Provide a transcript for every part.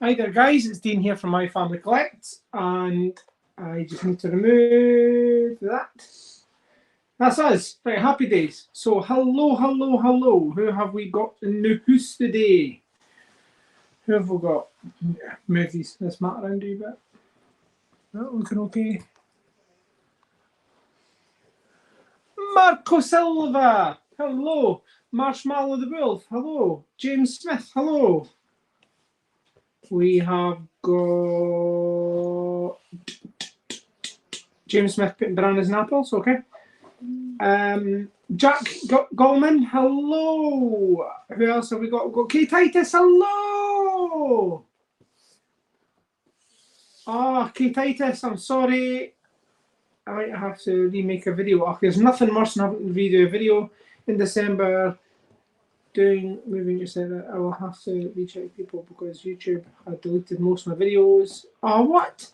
Hi there, guys. It's Dean here from My Family Collects, and I just need to remove that. That's us. Right, happy days. So, hello. Who have we got in the house today? Who have we got? Move this mat around a bit. That looking okay. Marco Silva. Hello. Marshmallow the Wolf. Hello. James Smith. Hello. We have got James Smith putting bananas and apples, okay. Jack Goldman, hello. Who else have we got? We've got Kay Titus, hello. Kay Titus, I'm sorry. I might have to remake a video. Okay, there's nothing worse than having to redo a video in December. Moving you said that I will have to reach out to people because YouTube had deleted most of my videos. Oh, what?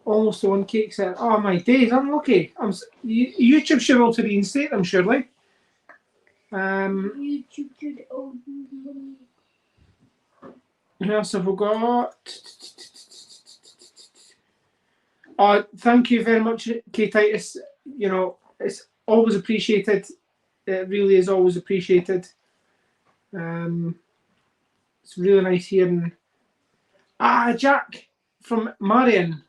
Almost the one cake said. Oh my days, I'm lucky. YouTube should be able to reinstate them, surely. YouTube should only. Who else have we got? Thank you very much, Kay Titus. You know, it's always appreciated. It really is always appreciated. It's really nice hearing. Jack from Marion,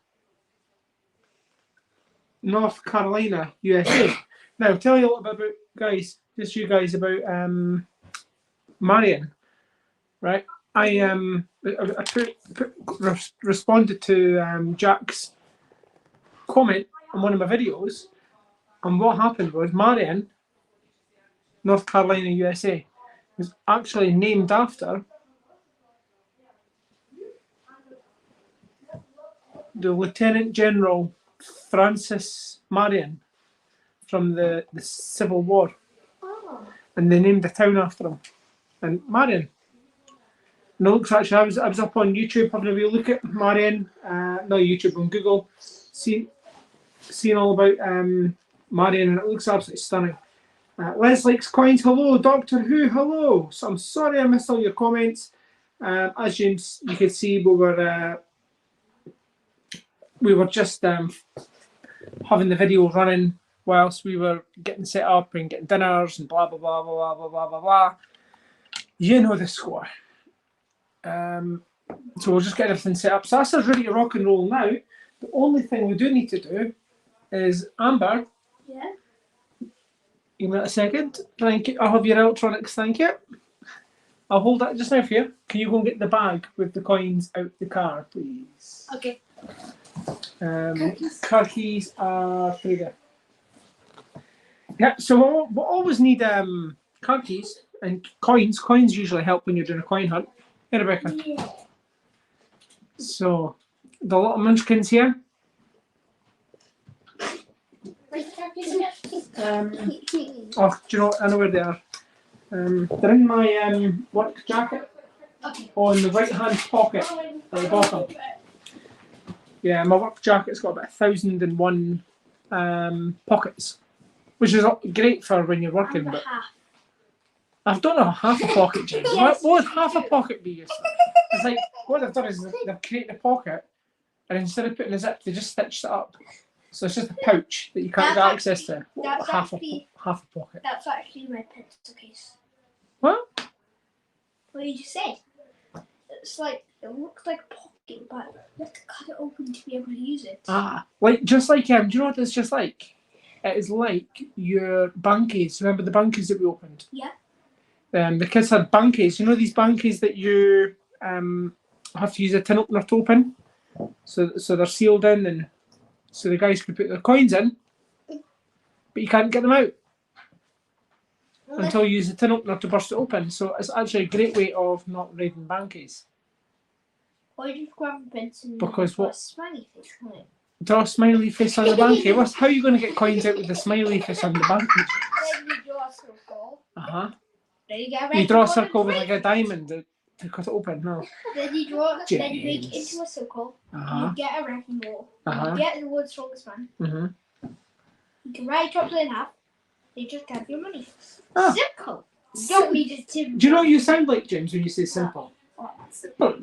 North Carolina, USA. Now, I'll tell you a little bit about you guys about Marion, right? I responded to Jack's comment on one of my videos, and what happened was Marion, North Carolina, USA, was actually named after the Lieutenant General Francis Marion from the Civil War. And they named the town after him. And Marion. No, actually, I was up on YouTube having a wee look at Marion, not YouTube, on Google, seeing all about Marion, and it looks absolutely stunning. Les likes coins, hello. Doctor Who, hello. So I'm sorry I missed all your comments. As James, you could see, we were just having the video running whilst we were getting set up and getting dinners and blah blah blah blah blah blah blah blah. You know the score. So we'll just get everything set up. So that's us ready to rock and roll now. The only thing we do need to do is Amber. Yeah. Give me a second. Thank you. I'll have your electronics. Thank you. I'll hold that just now for you. Can you go and get the bag with the coins out the car, please? Okay. Car keys are through there. Yeah, so we'll always need car keys and coins. Coins usually help when you're doing a coin hunt. Hey, Rebecca. Yeah. So, the little munchkins here. Do you know? I know where they are. They're in my work jacket. Okay. On the right hand pocket at the bottom. Yeah, my work jacket's got about 1,001 pockets, which is great for when you're working. But I don't know half a pocket, James. What would half a pocket be used for? It's like what they've done is they've created a pocket, and instead of putting a zip, they just stitched it up. So it's just a pouch that you can't get access to. Half a pocket. That's actually my pencil case. What? What did you say? It's like it looks like a pocket, but you have to cut it open to be able to use it. Just like do you know what it's just like? It is like your bankies. Remember the bankies that we opened? Yeah. The kids had bankies. You know these bankies that you have to use a tin opener to open? So they're sealed in, and so the guys can put their coins in, but you can't get them out until you use the tin opener to burst it open. So it's actually a great way of not raiding bankies. Or you just grab a pencil and Because draw what? a smiley face on it. Draw a smiley face on the bankie. How are you going to get coins out with the smiley face on the bankie? Then you draw a circle. Then you get a You draw a circle with like a diamond to cut it open. No. Then you then you make it into a circle. You get a wrecking ball. You get the world's strongest man. You can write chocolate in half. You just have your money. Simple. You don't need it to. Do you know what you sound like, James, when you say simple? Simple.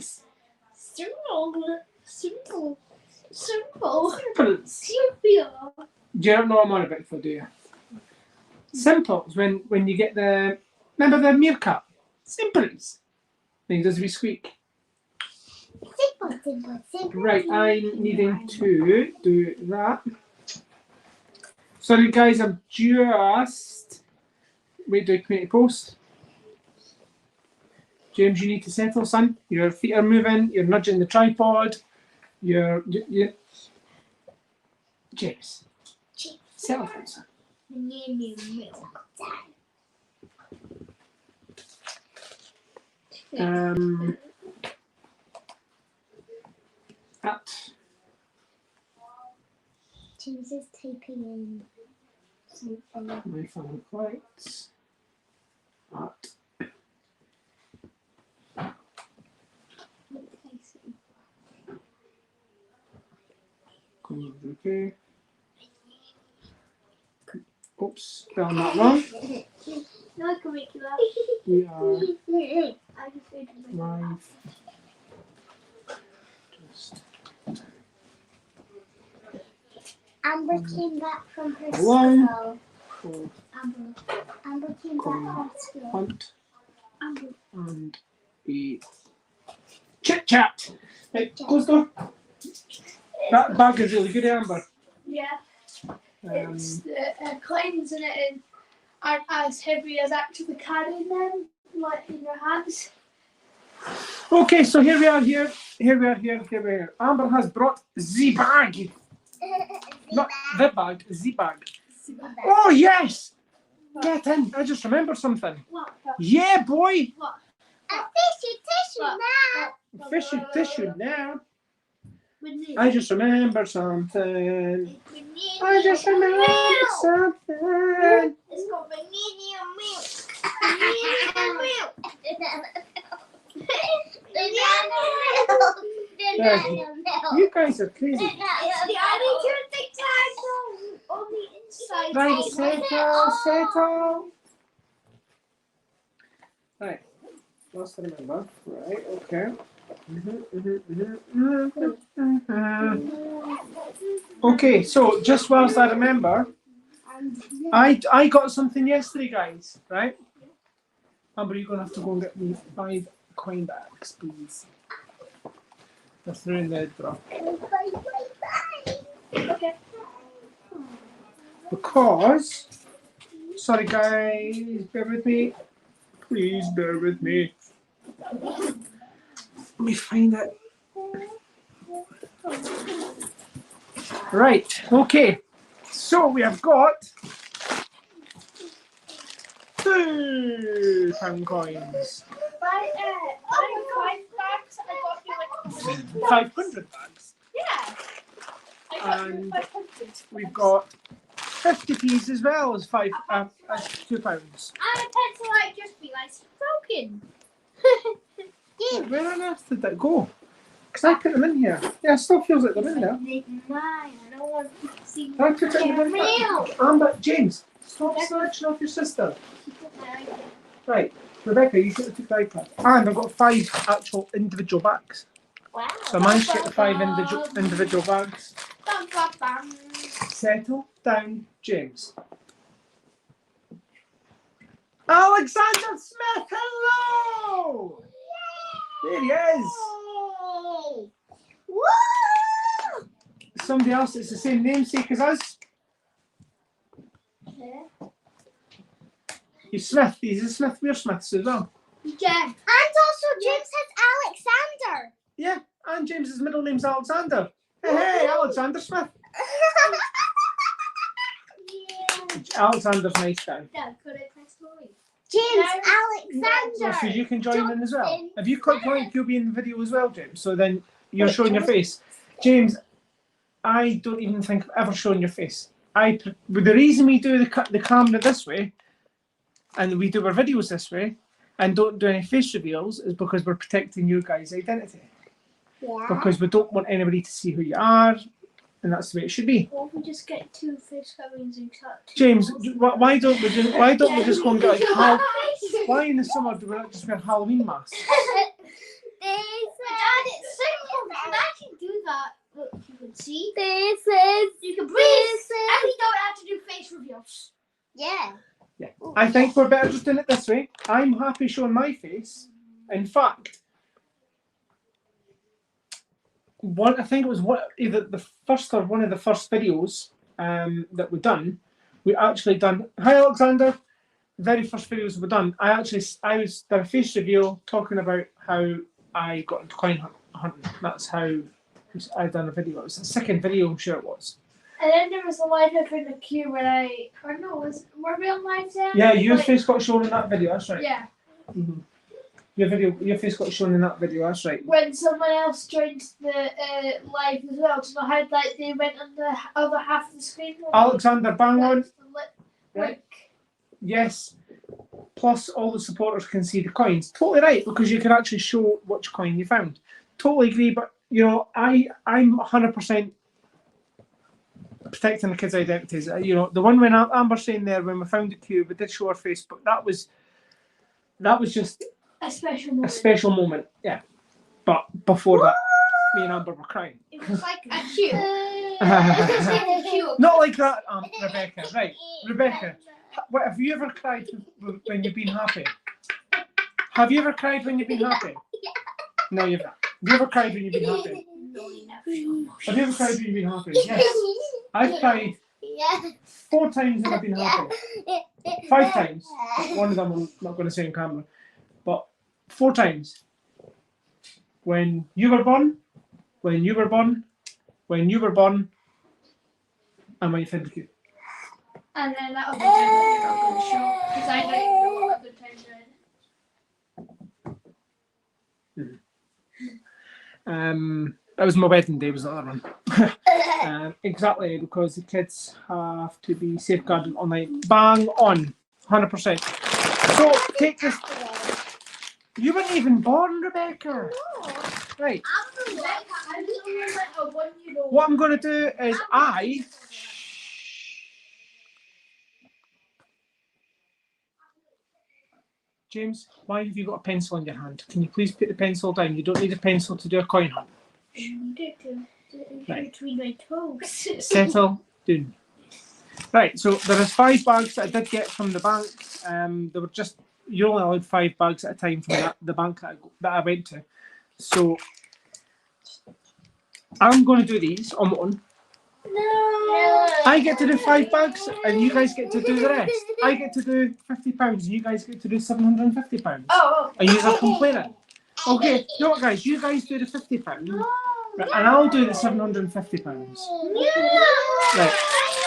Simple. Simples. Simple. Do you not know what I'm on about for, do you? Simples, when you get the... Remember the meerkat? Simples. Then he does a wee squeak. Simple. Right, I'm needing to do that. Sorry guys, I'm just... Wait, do I community post? James, you need to settle, son. Your feet are moving, you're nudging the tripod. You're James, settle down, son. At James is typing in something. my family quite at okay. Oops, spelled that wrong. No, I can make you laugh. We are I just made you live. Just Amber came back from her One. school. for Amber came back from school. hunt Amber. and a chit chat. Right, close door. That bag is really good, Amber. Yeah. It's the coins in it and aren't as heavy as actually carrying them, like in your hands. Okay, so here we are here. Amber has brought the bag. Not the bag, the bag. Oh yes! Get in. I just remembered something. What? Yeah, boy. What? A fishy tissue now. Fishy tissue now. We need. I just remembered something. I just remembered something. It's got vanilla milk. Vanilla milk. You guys are crazy. It's the only tag on the inside. Right, settle. Right, last I remember. Right, okay. Okay, so just whilst I remember, I got something yesterday, guys. Right? Amber, you're gonna have to go and get me 5 coin bags, please. They're through in the drawer. Okay. Because, sorry guys, bear with me. Please bear with me. Let me find it. Right, okay. So we have got £2 coins. Buy 5 bags. I got you like 500 bags. yeah. I got you And 500. we've got 50p's as well as £2. And a pencil might just be like broken. Where on earth did that go? Because I put them in here. Yeah, it still feels like they're in there. I don't want to see. I put it in the bin. Amber, James, stop snatching off your sister. Right, Rebecca, you should have took the iPad. And I've got 5 actual individual bags. Wow. So I managed to get the 5 individual bags. Bum, bum, bum. Settle down, James. Alexander Smith, hello! There he is. Woo! Somebody else that's the same namesake as us. Yeah. He's Smith. He's a Smith. We're Smiths as well. Yeah. And also James has Alexander. Yeah, and James's middle name's Alexander. Hey, Alexander Smith. Alexander's a nice guy. Dad, could I press the James Alexander. So you can join in as well. If you click like, you'll be in the video as well, James. So then you're showing your face. James, I don't even think I've ever shown your face. But the reason we do the camera this way, and we do our videos this way, and don't do any face reveals, is because we're protecting your guys' identity. Yeah. Because we don't want anybody to see who you are, and that's the way it should be. Or we just get 2 face coverings and cut. James, why don't we just go and get like why in the summer do we not just wear Halloween masks? Dad, it's simple. You can actually do that. Look, you can see. You can breathe. And we don't have to do face reveals. Yeah. Yeah. I think we're better just doing it this way. I'm happy showing my face. In fact, I think it was either the first or one of the first videos that we done. We actually done. Hi, Alexander. Very first videos we done. I was done a face reveal talking about how I got into coin hunting. That's how I done a video. It was the second video, I'm sure it was. And then there was a live in the queue where were we on live then? Yeah, your face got shown in that video. That's right. Yeah. Mm-hmm. Your face got shown in that video. That's right. When someone else joined the live as well, so I had they went on the other half of the screen. Alexander, bang on. Right. Yes. Plus, all the supporters can see the coins. Totally right, because you can actually show which coin you found. Totally agree, but I'm 100% protecting the kids' identities. The one when Amber's saying there when we found the cube, we did show our face, but that was just a special moment. A special moment, yeah. But before that, me and Amber were crying. It was like a cube. Not like that, Rebecca. Right, Rebecca. What, have you ever cried when you've been happy? Have you ever cried when you've been happy? No, you've not. Have you ever cried when you've been happy? No, you never. Have you ever cried when you've been happy? Yes. I've cried 4 times when I've been happy. 5 times. One of them I'm not going to say on camera. But 4 times. When you were born, when you were born, when you were born, and when you found the cube. And then that other time that you're not going to show, because I don't even know what other times are in. That was my wedding day, was the other one. Exactly, because the kids have to be safeguarded all night. Bang on, 100%. So take this. You weren't even born, Rebecca. Right. What I'm going to do is James, why have you got a pencil in your hand? Can you please put the pencil down? You don't need a pencil to do a coin hunt. Right. Between my toes. Settle down. Right, so there is 5 bags that I did get from the bank. They were just, you're only allowed 5 bags at a time from the bank that I went to. So I'm going to do these on my own. No. I get to do 5 bags and you guys get to do the rest. I get to do £50 and you guys get to do £750. Oh. Are you complaining? Okay, you know what, guys? You guys do the £50, right, and I'll do the £750.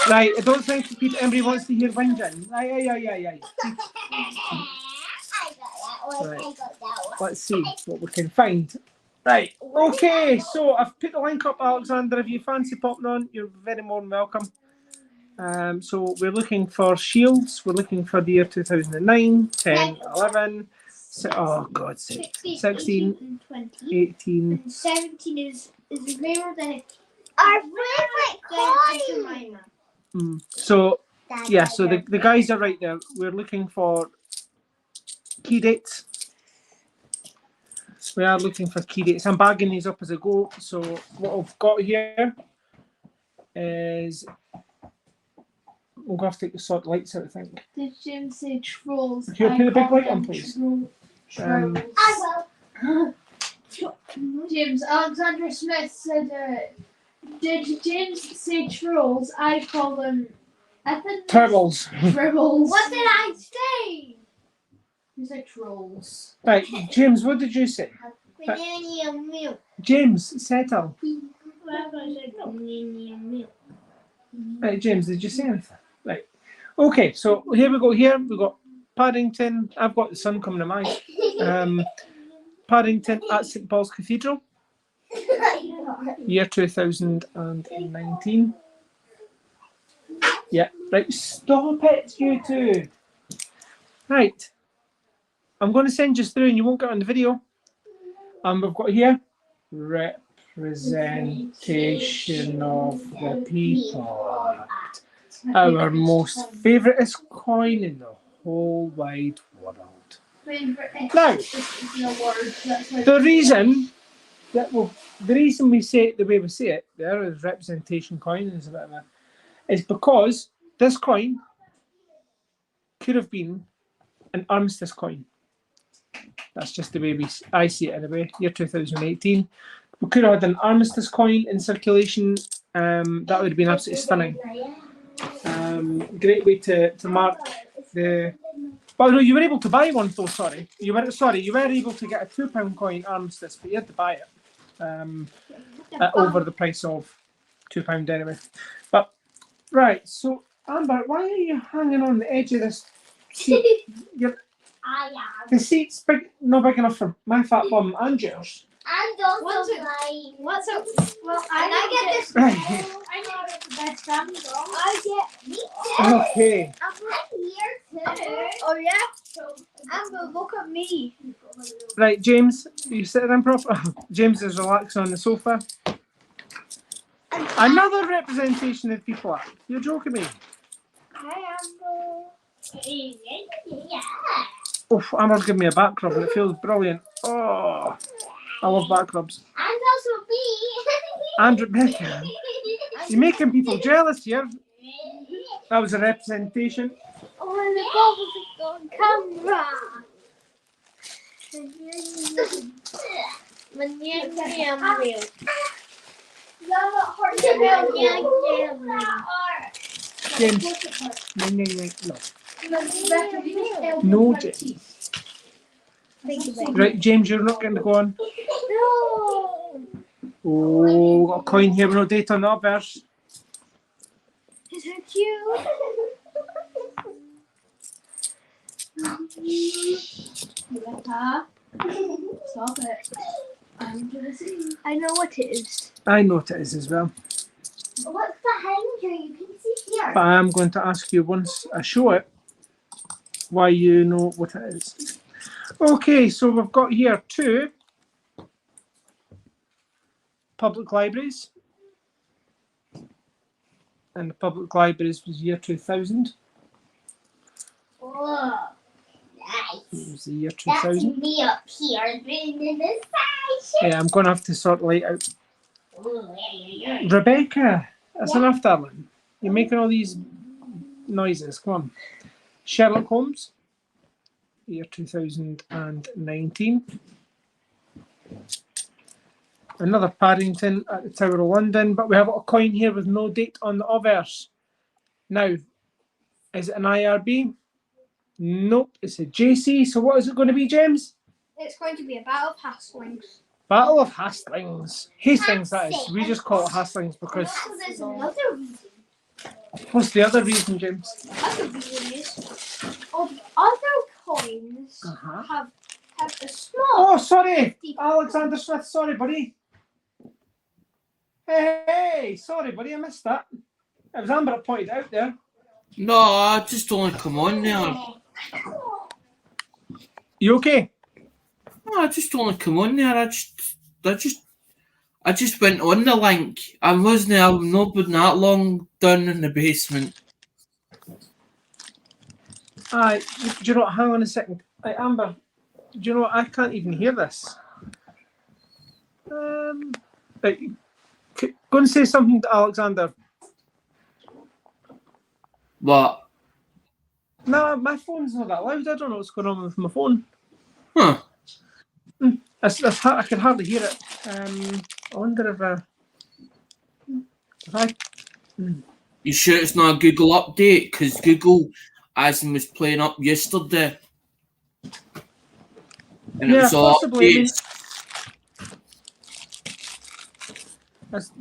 Right. I don't think anybody wants to hear whinging. Right. Let's see what we can find. Right. Okay. So I've put the link up, Alexander. If you fancy popping on, you're very more than welcome. So we're looking for shields. We're looking for the year 2009, 10, 11. Oh God, 16, 18. And 17 is rarer than it. Our favorite coin. So yeah, so the guys are right there. We're looking for key dates. We are looking for key dates. I'm bagging these up as I go. So what I've got here is we'll have to take the sort of lights out, I think. Did Jim say trolls? Can you put the big light on, please? Trolls. I will. James, Alexander Smith said, did James say trolls? I call them turtles. Tribbles. What did I say? You said trolls. Right, James, what did you say? Milk. James, settle. Milk. Right, James, did you say anything? Right. Okay, so here we go. Here we've got Paddington. I've got the sun coming to mind. Paddington at St Paul's Cathedral, year 2019. Yeah, right. Stop it, you two. Right. I'm going to send you through and you won't get on the video. And we've got here representation of the people. Our most favouriteest coin in the whole wide world. Now, the reason we say it the way we say it, there is representation coin is a bit of a, is because this coin could have been an armistice coin. That's just the way I see it anyway. Year 2018, we could have had an armistice coin in circulation. That would have been absolutely stunning. Great way to mark the. Well, no, you were able to buy one though. Sorry, you were able to get a £2 coin armistice, but you had to buy it at over the price of £2 anyway. But right, so Amber, why are you hanging on the edge of this seat? The seat's not big enough for my fat bum and yours. And also what's up? Well, I get this. Right. I get the best friend. I get me too. Okay. I'm right here too. Oh yeah. Amber, look at me. Right, James, are you sitting in proper? James is relaxing on the sofa. Another representation of people are. You're joking me. Hi, Amber. Yeah. Oh, Amber's giving me a back rub and it feels brilliant. Oh, I love back rubs. And also me. And Rebecca. You're making people jealous here. That was a representation. Oh, and the camera. James. No, James. Right, James, you're not going to go on. No. Oh, got a coin here with no date on the obverse. Is it cute? Stop it. I'm gonna see. I know what it is. I know what it is as well. What's behind you? You can see here. But I'm going to ask you once I show it why you know what it is. Okay, so we've got here 2 public libraries. And the public libraries was year 2000. Oh, nice. It was the year That's 2000. me up here in the side. Yeah, I'm going to have to sort the light out. Rebecca, that's enough, darling. You're making all these noises. Come on. Sherlock Holmes, year 2019. Another Paddington at the Tower of London, but we have a coin here with no date on the obverse. Now, is it an IRB? Nope, it's a JC. So what is it going to be, James? It's going to be a Battle of Hastings. Battle of Hastings. Hastings, that is. We just call it Hastings because... There's another reason. What's the other reason, James? The other reason is, other coins have a small... Oh, sorry! Alexander Smith, sorry, buddy. Hey, sorry, buddy, I missed that. It was Amber that pointed out there. No, I just only come on there. You okay? No, I just only come on there. I just went on the link. I've not been that long down in the basement. Do you know what? Hang on a second. Amber, do you know what? I can't even hear this. Go and say something to Alexander. What? No, my phone's not that loud. I don't know what's going on with my phone. Huh. I can hardly hear it. I wonder if I... You sure it's not a Google update? Because Google, as was playing up yesterday. And it was all possibly. updates.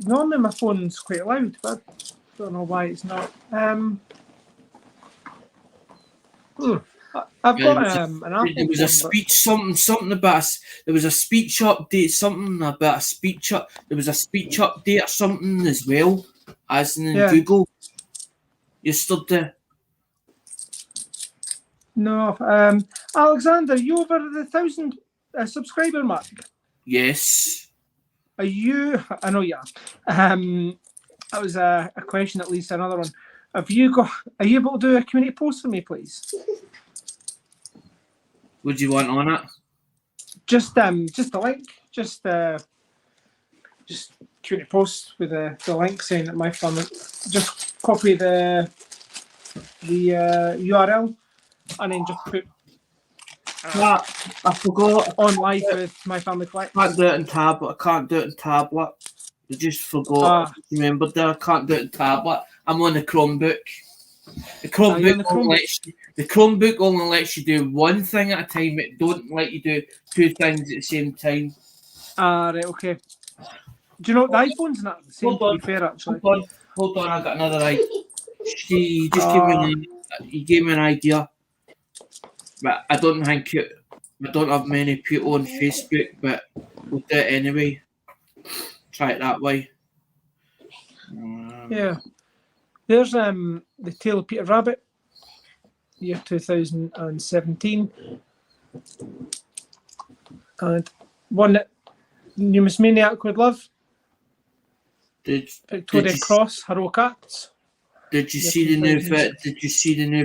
Normally my phone's quite loud, but I don't know why it's not. I've got an Apple. There was a speech, something about there was a speech update, something about a speech up. There was a speech update or something as well, as in Google yesterday. No, Alexander, you over the 1,000 subscriber mark? Yes. Are you? I know you are. That was a question, at least another one. Are you able to do a community post for me, please? What do you want on it? Just the link. Just create a post with the link saying that my family. Just copy the URL and then just put I forgot. on live with my family flex. I can't do it in tablet. I can't do it in tablet. I just forgot. Remember that I can't do it in tablet. I'm on the Chromebook. The Chromebook only lets you do one thing at a time. It don't let you do two things at the same time. Right, okay. Do you know what the iPhone's not the same, to be fair, actually? Hold on, I got another idea. He just gave me an idea. But I don't have many people on Facebook, but we'll do it anyway. Try it that way. Yeah. There's the Tale of Peter Rabbit, year 2017. And one that Numerous Maniac would love. Victoria Cross, Heroic Acts. Did you see the new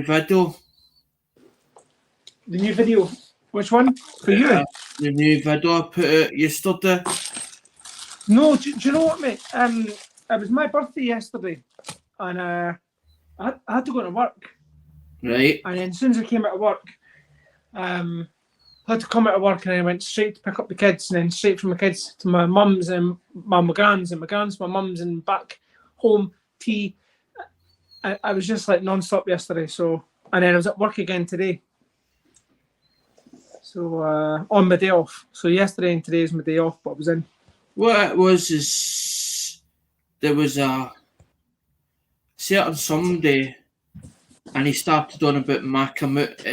video? The new video? Which one? For you? The new video I put out yesterday. No, do you know what, mate? It was my birthday yesterday, and I had to go to work. Right. And then as soon as I came out of work, I had to come out of work, and I went straight to pick up the kids, and then straight from my kids to my mum's and my gran's, and my gran's, my mum's, and back home, tea. I was just like non-stop yesterday, so, and then I was at work again today. So on my day off. So yesterday and today is my day off, but I was in. What it was is there was a certain Sunday, and he started on about Makamut.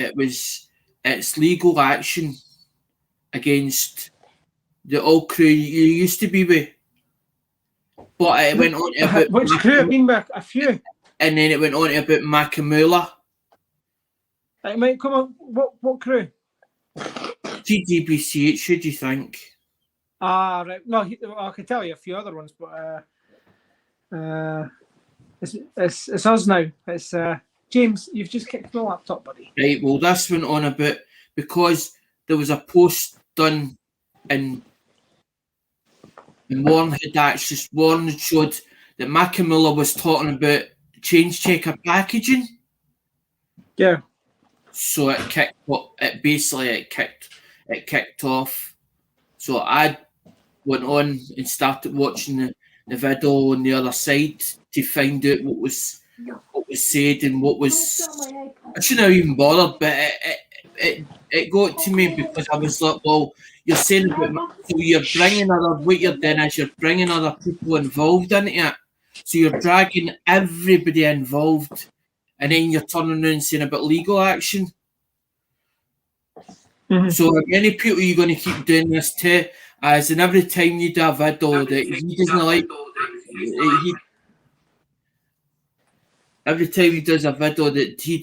It's legal action against the old crew you used to be with. But it went on to about which crew? I've been with a few. And then it went on to about Makamula. It might come on. What crew? TGBCH, should you think? Right. No, I could tell you a few other ones, but it's us now. It's James. You've just kicked my laptop, buddy. Right. Well, this went on a bit because there was a post done in Warren Warren showed that Makamula was talking about change checker packaging. Yeah. So it kicked off. So I went on and started watching the video on the other side to find out what was said and what was. I shouldn't have even bothered, but it got to me because I was like, well, you're saying about so you're bringing what you're doing is you're bringing other people involved into it. So you're dragging everybody involved, and then you're turning around and saying about legal action. Mm-hmm. So how many people are you going to keep doing this to? As in every time you do a video that he doesn't like, every time he does a video that he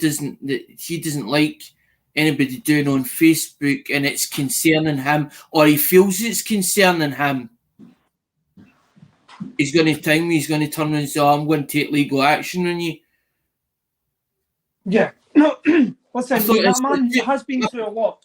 doesn't like anybody doing on Facebook, and it's concerning him, or he feels it's concerning him, he's going to turn around and say, I'm going to take legal action on you. Yeah. No, listen, that man has been through a lot.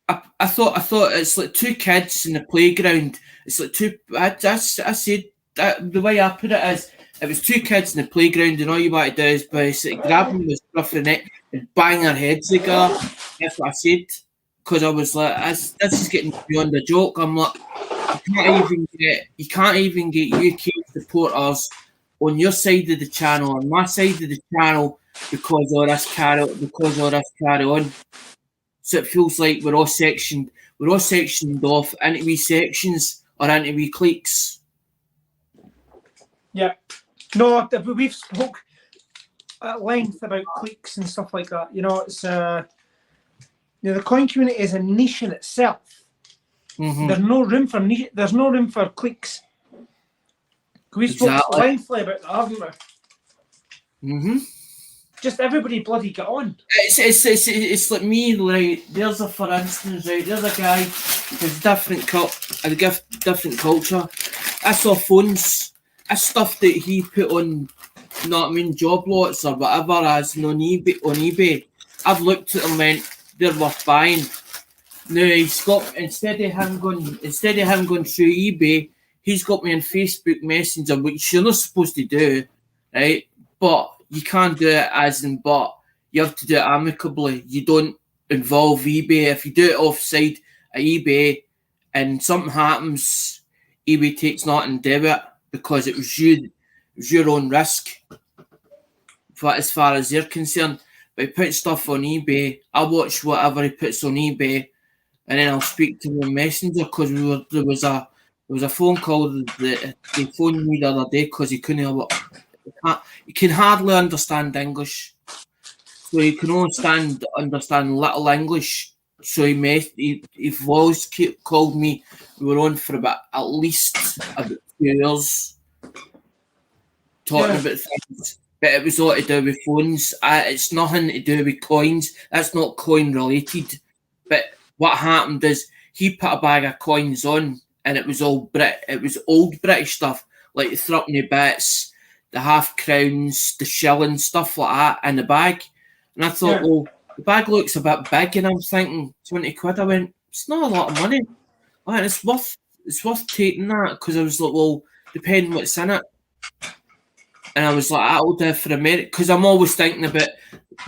I thought it's like two kids in the playground. It's like two. I said that the way I put it is, it was two kids in the playground, and all you want to do is basically grab them with stuff in it and bang their heads together. That's what I said, because I was like, this is getting beyond a joke. I'm like, you can't even get UK supporters on your side of the channel, on my side of the channel, because all this carry on. So it feels like we're all sectioned off into wee sections or into wee cliques. Yeah. No, we've spoke at length about cliques and stuff like that. You know, it's the coin community is a niche in itself. Mm-hmm. There's no room for cliques. We spoke lengthily about that, haven't we? Mm-hmm. Just everybody bloody get on. It's like me, right? There's for instance, right? There's a guy with different culture. I saw phones, stuff that he put on, you know what I mean, job lots or whatever, as on eBay. I've looked at them and went, they're worth buying. No, he's got instead of him going through eBay, he's got me on Facebook Messenger, which you're not supposed to do, right? But you can't do it as in, but you have to do it amicably. You don't involve eBay. If you do it offside at eBay and something happens, eBay takes nothing to do with it because it was your own risk. As far as they're concerned, but he puts stuff on eBay. I watch whatever he puts on eBay, and then I'll speak to him on Messenger because there was a phone call that they phoned me the other day because he can hardly understand English, so he can only understand little English. So he voice called me. We were on for at least about 2 years talking about things. But it was all to do with phones. It's nothing to do with coins. That's not coin related. But what happened is he put a bag of coins on, and it was all it was old British stuff like the threepenny bits, the half crowns, the shillings, stuff like that in the bag. And I thought, well, the bag looks a bit big, and I'm thinking 20 quid. I went, it's not a lot of money. I went, it's worth taking that because I was like, well, depending what's in it. And I was like, that'll do for America, because I'm always thinking about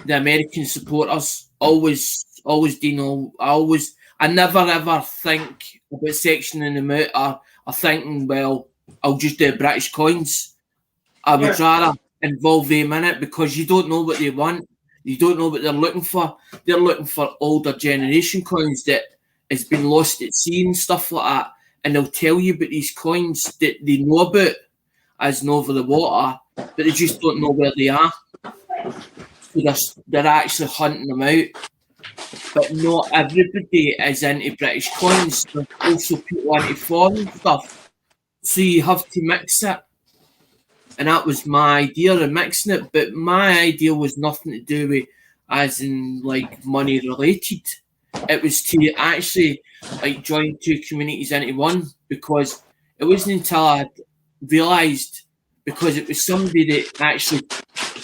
the American supporters. Always do know. I never ever think about sectioning them out or thinking, well, I'll just do British coins. I would rather involve them in it because you don't know what they want. You don't know what they're looking for. They're looking for older generation coins that has been lost at sea and stuff like that. And they'll tell you about these coins that they know about as an over the water, but they just don't know where they are. So they're actually hunting them out. But not everybody is into British coins. There's also people into foreign stuff. So you have to mix it. And that was my idea of mixing it. But my idea was nothing to do with as in like money related. It was to actually like join two communities into one, because it wasn't until I realised, because it was somebody that actually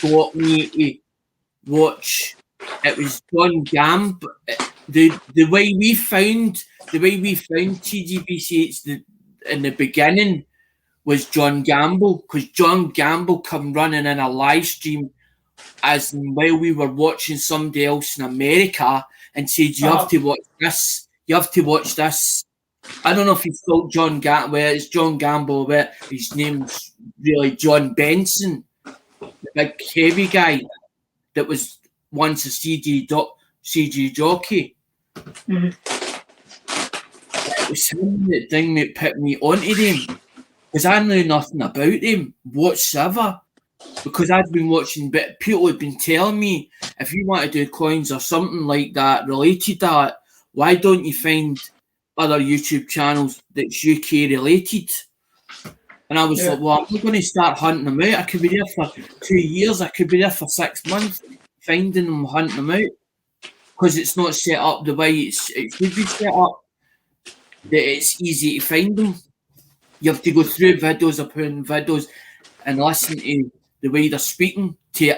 got me to watch. It was John Gamb. The way we found TGBCH in the beginning was John Gamble, because John Gamble come running in a live stream as while we were watching somebody else in America and said, you have to watch this. You have to watch this. I don't know if he's called John Gamble, where it's John Gamble, where his name's really John Benson, the big heavy guy that was once a CG jockey. Mm-hmm. It was him that put me onto them, because I knew nothing about them whatsoever. Because I'd been watching, but people had been telling me, if you want to do coins or something like that related to that, why don't you find other YouTube channels that's UK related? And I was like, well, I'm not going to start hunting them out. I could be there for 2 years. I could be there for 6 months finding them, hunting them out, because it's not set up the way it should be set up, that it's easy to find them. You have to go through videos upon videos and listen to the way they're speaking to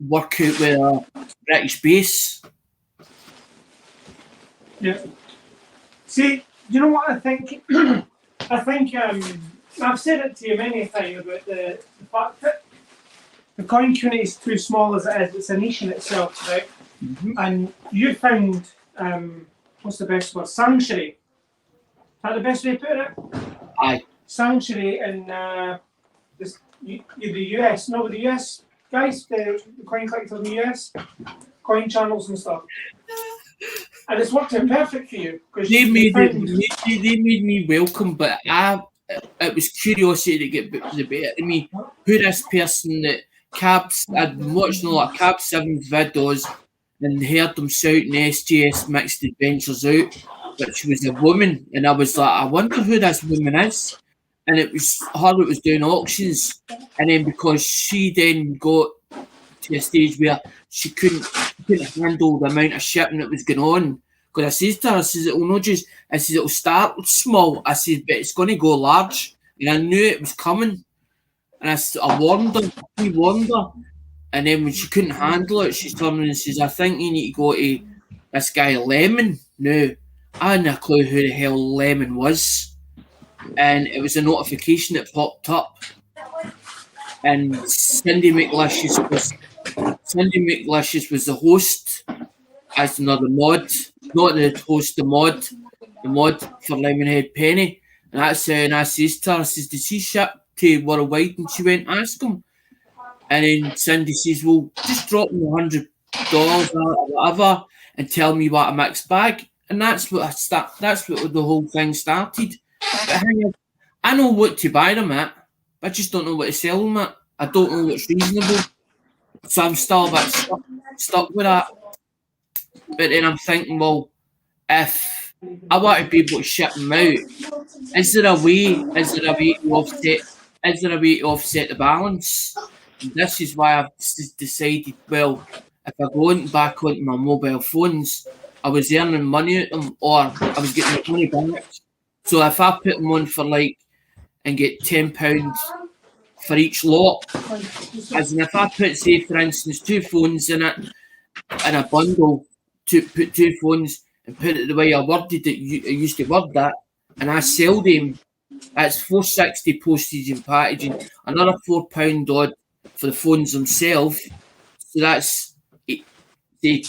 work out with a British base. Yeah. See, you know what I think? I think I've said it to you many times about the fact that the coin community is too small as it is. It's a niche in itself, right? Mm-hmm. And you found, what's the best word? Sanctuary. Is that the best way to put it? Aye. Sanctuary in the US. No, the US guys, the coin collectors in the US, coin channels and stuff. And it's worked out perfect for you, because they made me welcome, but it was curiosity to get the better of me. Who this person that I'd been watching a lot of Cab 7 videos and heard them shouting SGS Mixed Adventures out, which was a woman, and I was like, I wonder who this woman is. And it was her that was doing auctions, and then because she then got to a stage where she couldn't handle the amount of shipping that was going on. Because I says to her, I says, it'll start small. I said, but it's going to go large. And I knew it was coming. And I warned her. And then when she couldn't handle it, she turned and says, I think you need to go to this guy Lemon now. I hadn't a clue who the hell Lemon was. And it was a notification that popped up. And Cindy McLicious was the host, as another mod. Not the host, the mod for Lemonhead Penny. And that's and I says to her, I says, did she ship to Worldwide? And she went, ask him. And then Cindy says, well, just drop me $100 or whatever and tell me what a mixed bag. And that's what that's what the whole thing started. But I know what to buy them at, but I just don't know what to sell them at. I don't know what's reasonable. So I'm still a bit stuck with that. But then I'm thinking, well, if I want to be able to ship them out, is there a way to offset the balance? And this is why I've decided, well, if I go back onto my mobile phones, I was earning money out of them, or I was getting money back. So if I put them on for and get £10 for each lot, as in if I put, say, for instance, 2 phones in it, in a bundle, put 2 phones and put it the way I worded it, I used to word that, and I sell them, that's $4.60 postage and packaging, another £4 odd for the phones themselves. So that's they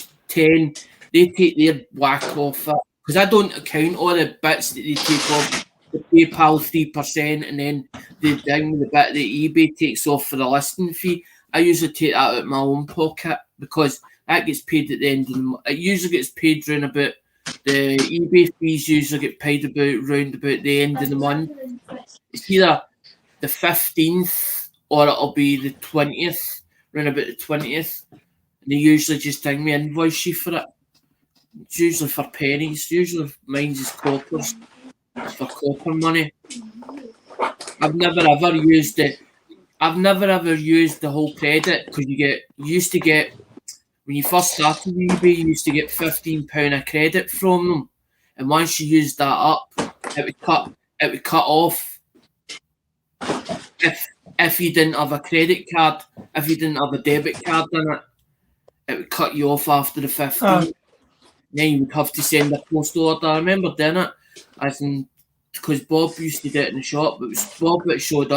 take their whack off it, because I don't account all the bits that they take off the PayPal 3%, and then the bit that eBay takes off for the listing fee. I usually take that out of my own pocket, because that gets paid at the end of the month. It usually gets paid round about the eBay fees. Usually get paid round about the end of the month. It's either the 15th or it'll be the 20th, round about the 20th. And they usually just bring me invoice you for it. It's usually for pennies. Usually mine's is coppers. It's for copper money. I've never ever used the whole credit, because you used to get when you first started eBay, you used to get £15 a credit from them, and once you used that up, it would cut off if you didn't have a credit card, if you didn't have a debit card in it, it would cut you off after the 15th. Then you would have to send a postal order. I remember doing it, because Bob used to do it in the shop, but it was Bob that showed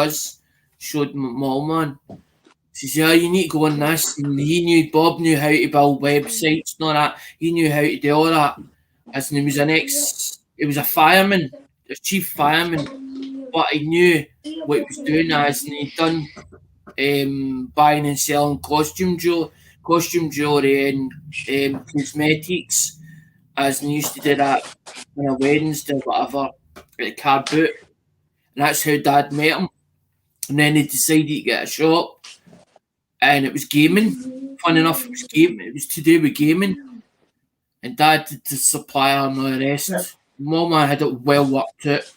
my old man. He says, yeah, you need to go on this. And Bob knew how to build websites and all that. He knew how to do all that. He was a fireman, a chief fireman, but he knew what he was doing, and he'd done buying and selling costume jewellery and cosmetics, and he used to do that on a Wednesday or whatever at the car boot. And that's how Dad met him. And then he decided to get a shop, and it was gaming. Fun enough, it was gaming. It was to do with gaming. And Dad did the supplier and all the rest. Yeah. Mama had it well worked out,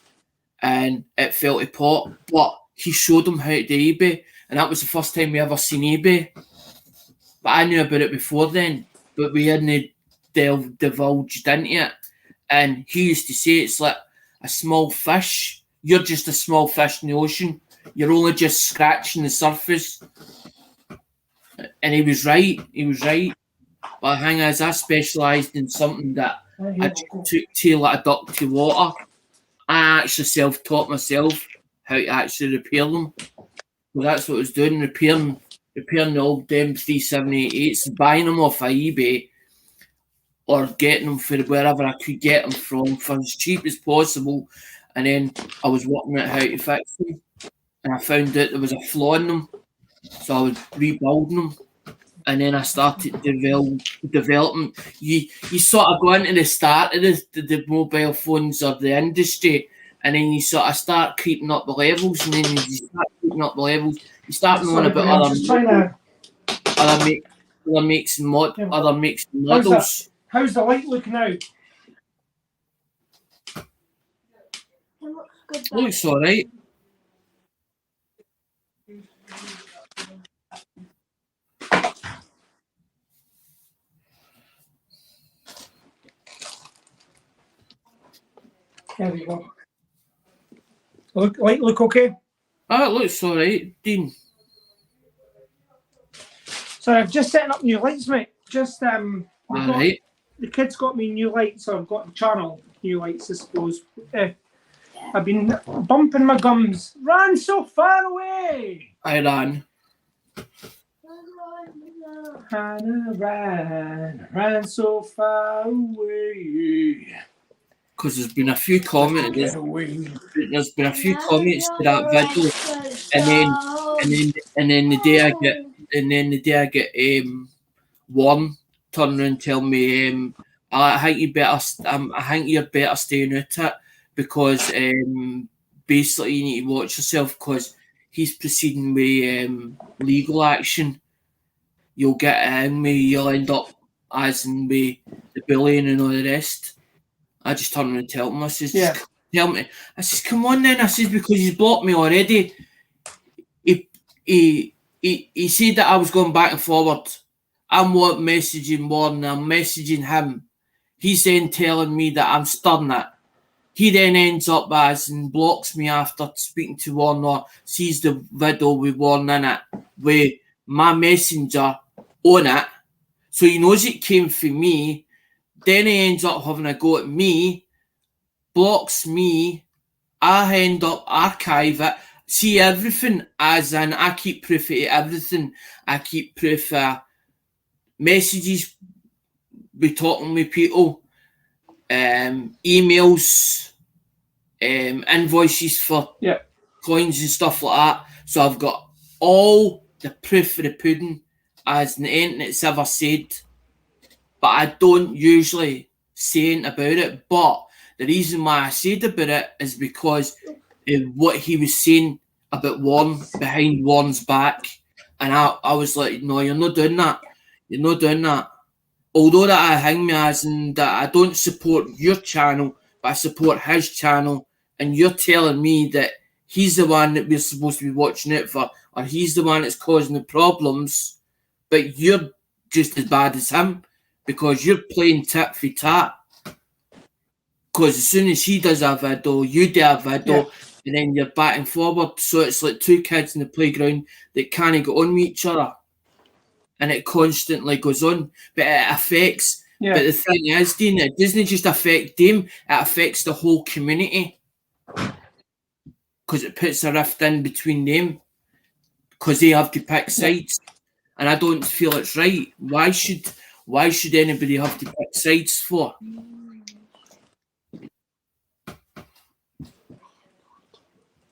and it fell to pot. But he showed him how to do eBay, and that was the first time we ever seen eBay. But I knew about it before then, but we hadn't divulged into it. And he used to say it's like a small fish. You're just a small fish in the ocean. You're only just scratching the surface. And he was right. But the thing is, I specialised in something that I took to like a duck to water. I actually self-taught myself how to actually repair them. Well, that's what I was doing, repairing the old M3788s and buying them off of eBay, or getting them for wherever I could get them from for as cheap as possible. And then I was working out how to fix them. And I found out there was a flaw in them. So I was rebuilding them. And then I started development. You sort of go into the start of the mobile phones or the industry, and then you sort of start creeping up the levels, and then you start creeping up the levels. You start knowing about other makes and models. How's the light looking now? Looks alright. There we go. Light look okay? It looks alright, Dean. So I've just setting up new lights, mate. Just alright. The kids got me new lights, so I've got the channel. new lights, I suppose. I've been bumping my gums. Ran so far away. I ran. Hannah ran so far away. Because there's been a few comments. There's been a few comments to that video, and then the day I get one turn around and tell me I think you're better staying out it, because basically you need to watch yourself, because he's proceeding with legal action. You'll get you'll end up as in with the bullying and all the rest. I just turned around and tell him, I says, tell me. I says, come on then. I says, because he's blocked me already. He said that I was going back and forward. I'm messaging Warren, I'm messaging him. He's then telling me that I'm stirring it. He then ends up as and blocks me after speaking to Warren, or sees the video with Warren in it, with my messenger on it. So he knows it came from me. Then he ends up having a go at me, blocks me. I end up archive it, see everything, as in I keep proof of everything. I keep proof of messages, be talking with people, emails, invoices for coins and stuff like that. So I've got all the proof of the pudding, as in anything that's ever said. But I don't usually say anything about it. But the reason why I said about it is because of what he was saying about Warren behind Warren's back. And I was like, no, you're not doing that. You're not doing that. Although that I hang me as in that I don't support your channel, but I support his channel. And you're telling me that he's the one that we're supposed to be watching out for, or he's the one that's causing the problems. But you're just as bad as him, because you're playing tit for tat. Because as soon as he does a video, you do a video, and then you're back and forward. So it's like two kids in the playground that can't get on with each other. And it constantly goes on. But it affects. But the thing is, Dean, it doesn't just affect them, it affects the whole community. Because it puts a rift in between them. Because they have to pick sides. And I don't feel it's right. Why should anybody have to pick sides for?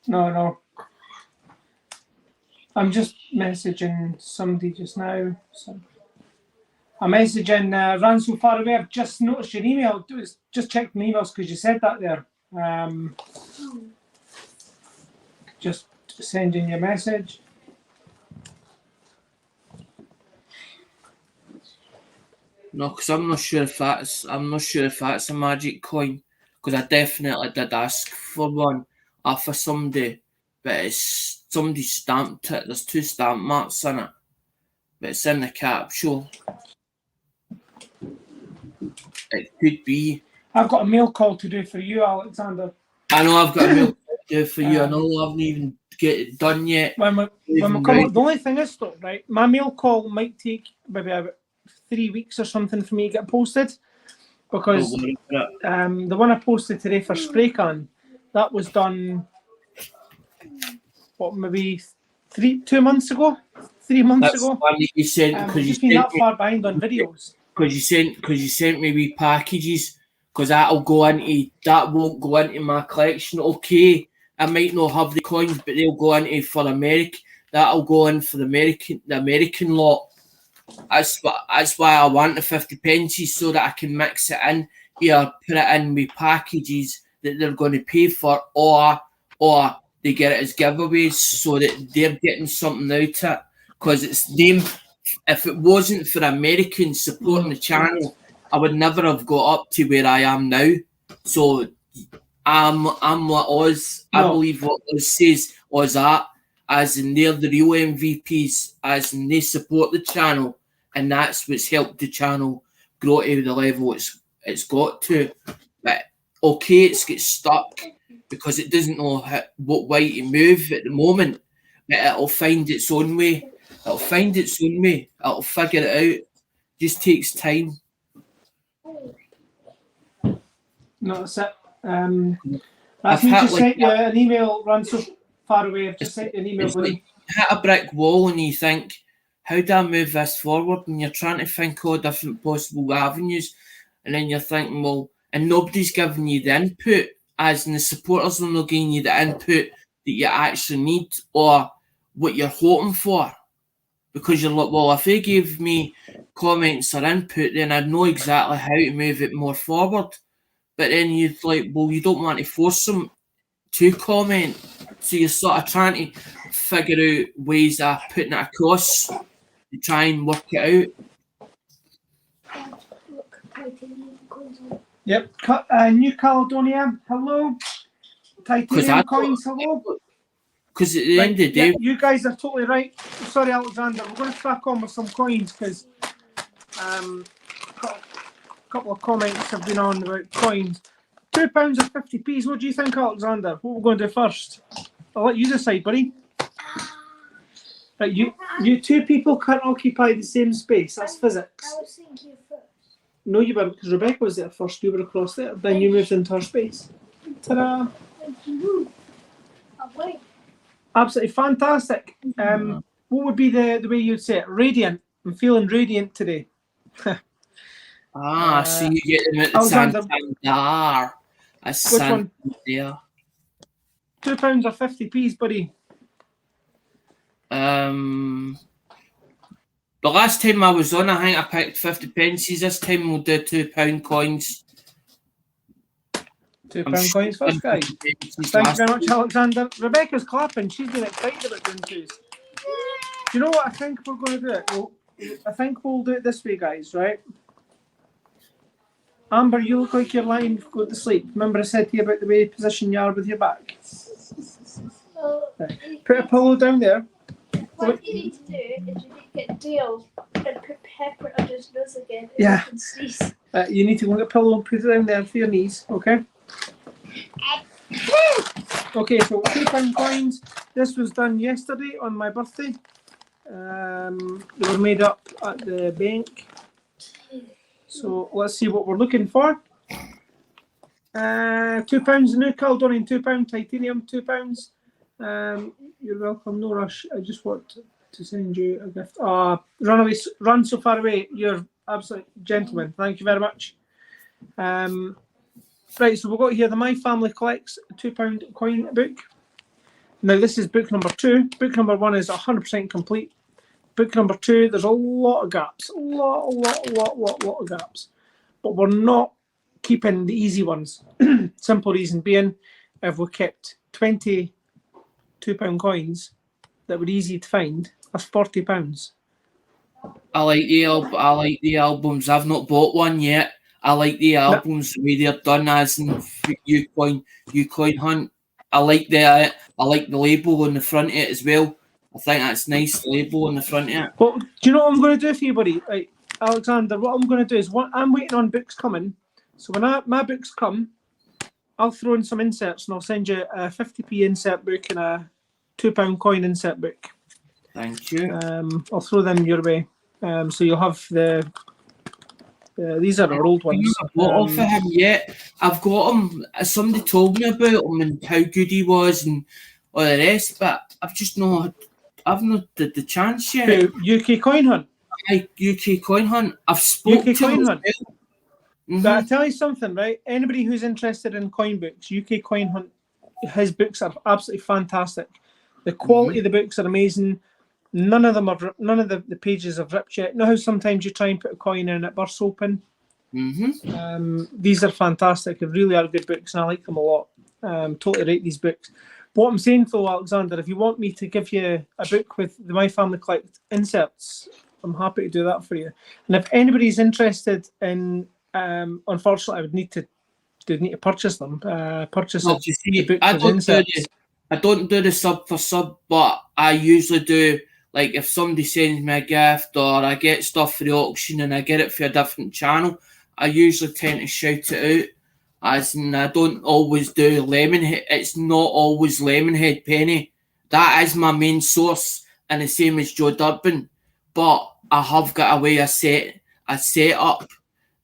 No. I'm just messaging somebody just now. So I'm messaging ran so far away. I've just noticed your email. Just checked my emails because you said that there. Just sending you a message. No, because I'm not sure if that's a magic coin. Because I definitely did ask for one off of somebody, but it's somebody stamped it. There's 2 stamp marks in it, but it's in the capsule. It could be. I've got a mail call to do for you, Alexander. I know I've got a mail call to do for you. I know I haven't even get it done yet. When we come up, the only thing is though, right? My mail call might take maybe about 3 weeks or something for me to get posted, because the one I posted today for spray can, that was done maybe 2 months ago, 3 months That's ago. The one that you sent, because you've been that far behind on videos. Because you sent me wee packages, because that won't go into my collection. Okay, I might not have the coins, but they'll go into for America. That'll go in for the American lot. That's why I want the 50 pences, so that I can mix it in here, put it in with packages that they're going to pay for, or they get it as giveaways, so that they're getting something out of it. Because it's them. If it wasn't for Americans supporting the channel, I would never have got up to where I am now. So I'm like Oz. I believe what Oz says, Oz that, as in they're the real MVPs, as in they support the channel, and that's what's helped the channel grow to the level it's got to. But okay, it's get stuck because it doesn't know what way to move at the moment, but it'll find its own way. It'll find its own way. It'll figure it out. Just takes time. No, that's it. I've me had just like sent you an email, run so far away. I've just sent you an email. it's like hit a brick wall and you think, how do I move this forward? And you're trying to think all different possible avenues, and then you're thinking, well, and nobody's giving you the input, as in the supporters are not giving you the input that you actually need or what you're hoping for. Because you're like, well, if they gave me comments or input, then I'd know exactly how to move it more forward. But then you'd like, well, you don't want to force them to comment. So you're sort of trying to figure out ways of putting it across to try and work it out. Yep. New Caledonia, hello. Titanium coins, hello. Because at the end of the day... you guys are totally right. Sorry, Alexander. We're going to crack on with some coins because a couple of comments have been on about coins. £2 or 50p. What do you think, Alexander? What we're going to do first? I'll let you decide, buddy. Right, you two people can't occupy the same space. That's physics. I was thinking first. No, you weren't, because Rebecca was there first. You were across there. Then you moved into her space. Ta-da! Wait. Absolutely fantastic. What would be the way you'd say it? Radiant. I'm feeling radiant today. So you get them at the Santander. Which one? Yeah. £2 or 50p's, buddy? The last time I was on, I think I picked 50 pences. This time we'll do £2 coins. £2 coins first, guys. Thank you very much, Alexander. Rebecca's clapping. She's been excited about doing twos. Do you know what I think we're going to do? Well, I think we'll do it this way, guys, right? Amber, you look like you're lying to go to sleep. Remember I said to you about the way position you are with your back? Right. Put a pillow down there. What you need to do is you need to get Dale and put pepper under his nose again. Yeah. And You need to go get a pillow and put it down there for your knees, okay? Okay, so £2 coins. This was done yesterday on my birthday. They were made up at the bank. So let's see what we're looking for. £2 New Caledonian, £2 titanium, £2. You're welcome, no rush. I just want to send you a gift. Run so far away. You're absolute gentleman. Thank you very much. Right, so we've got here the My Family Collects £2 coin book. Now this is book number 2. Book number 1 is 100% complete. Book number 2, there's a lot of gaps. A lot of gaps. But we're not keeping the easy ones. Simple reason being, if we kept 20 £2 coins that were easy to find, that's £40. I like the albums. I've not bought one yet. I like the albums the way they're done, as in Ucoin Hunt. I like the label on the front of it as well. I think that's nice, the label on the front of it. Well, do you know what I'm going to do for you, buddy? Right, Alexander, what I'm going to do is, I'm waiting on books coming. So when my books come, I'll throw in some inserts and I'll send you a 50p insert book and a £2 coin insert book. Thank you. I'll throw them your way. So you'll have the... these are our old ones. I've not bought off of him yet. I've got him. Somebody told me about him and how good he was and all the rest, but I've not did the chance yet. UK Coin Hunt. UK Coin Hunt. I've spoken to him. But I tell you something, right? Anybody who's interested in coin books, UK Coin Hunt, his books are absolutely fantastic. The quality of the books are amazing. None of the pages have ripped yet. You know how sometimes you try and put a coin in and it bursts open? These are fantastic. They really are good books and I like them a lot. Totally rate these books. But what I'm saying though, Alexander, if you want me to give you a book with the My Family Collect inserts, I'm happy to do that for you. And if anybody's interested in, unfortunately, I would need to purchase them. The book I don't do the sub for sub, but I usually do. Like if somebody sends me a gift or I get stuff for the auction and I get it for a different channel, I usually tend to shout it out. As in, I don't always do Lemonhead. It's not always Lemonhead Penny. That is my main source, and the same as Joe Durbin. But I have got a way I set up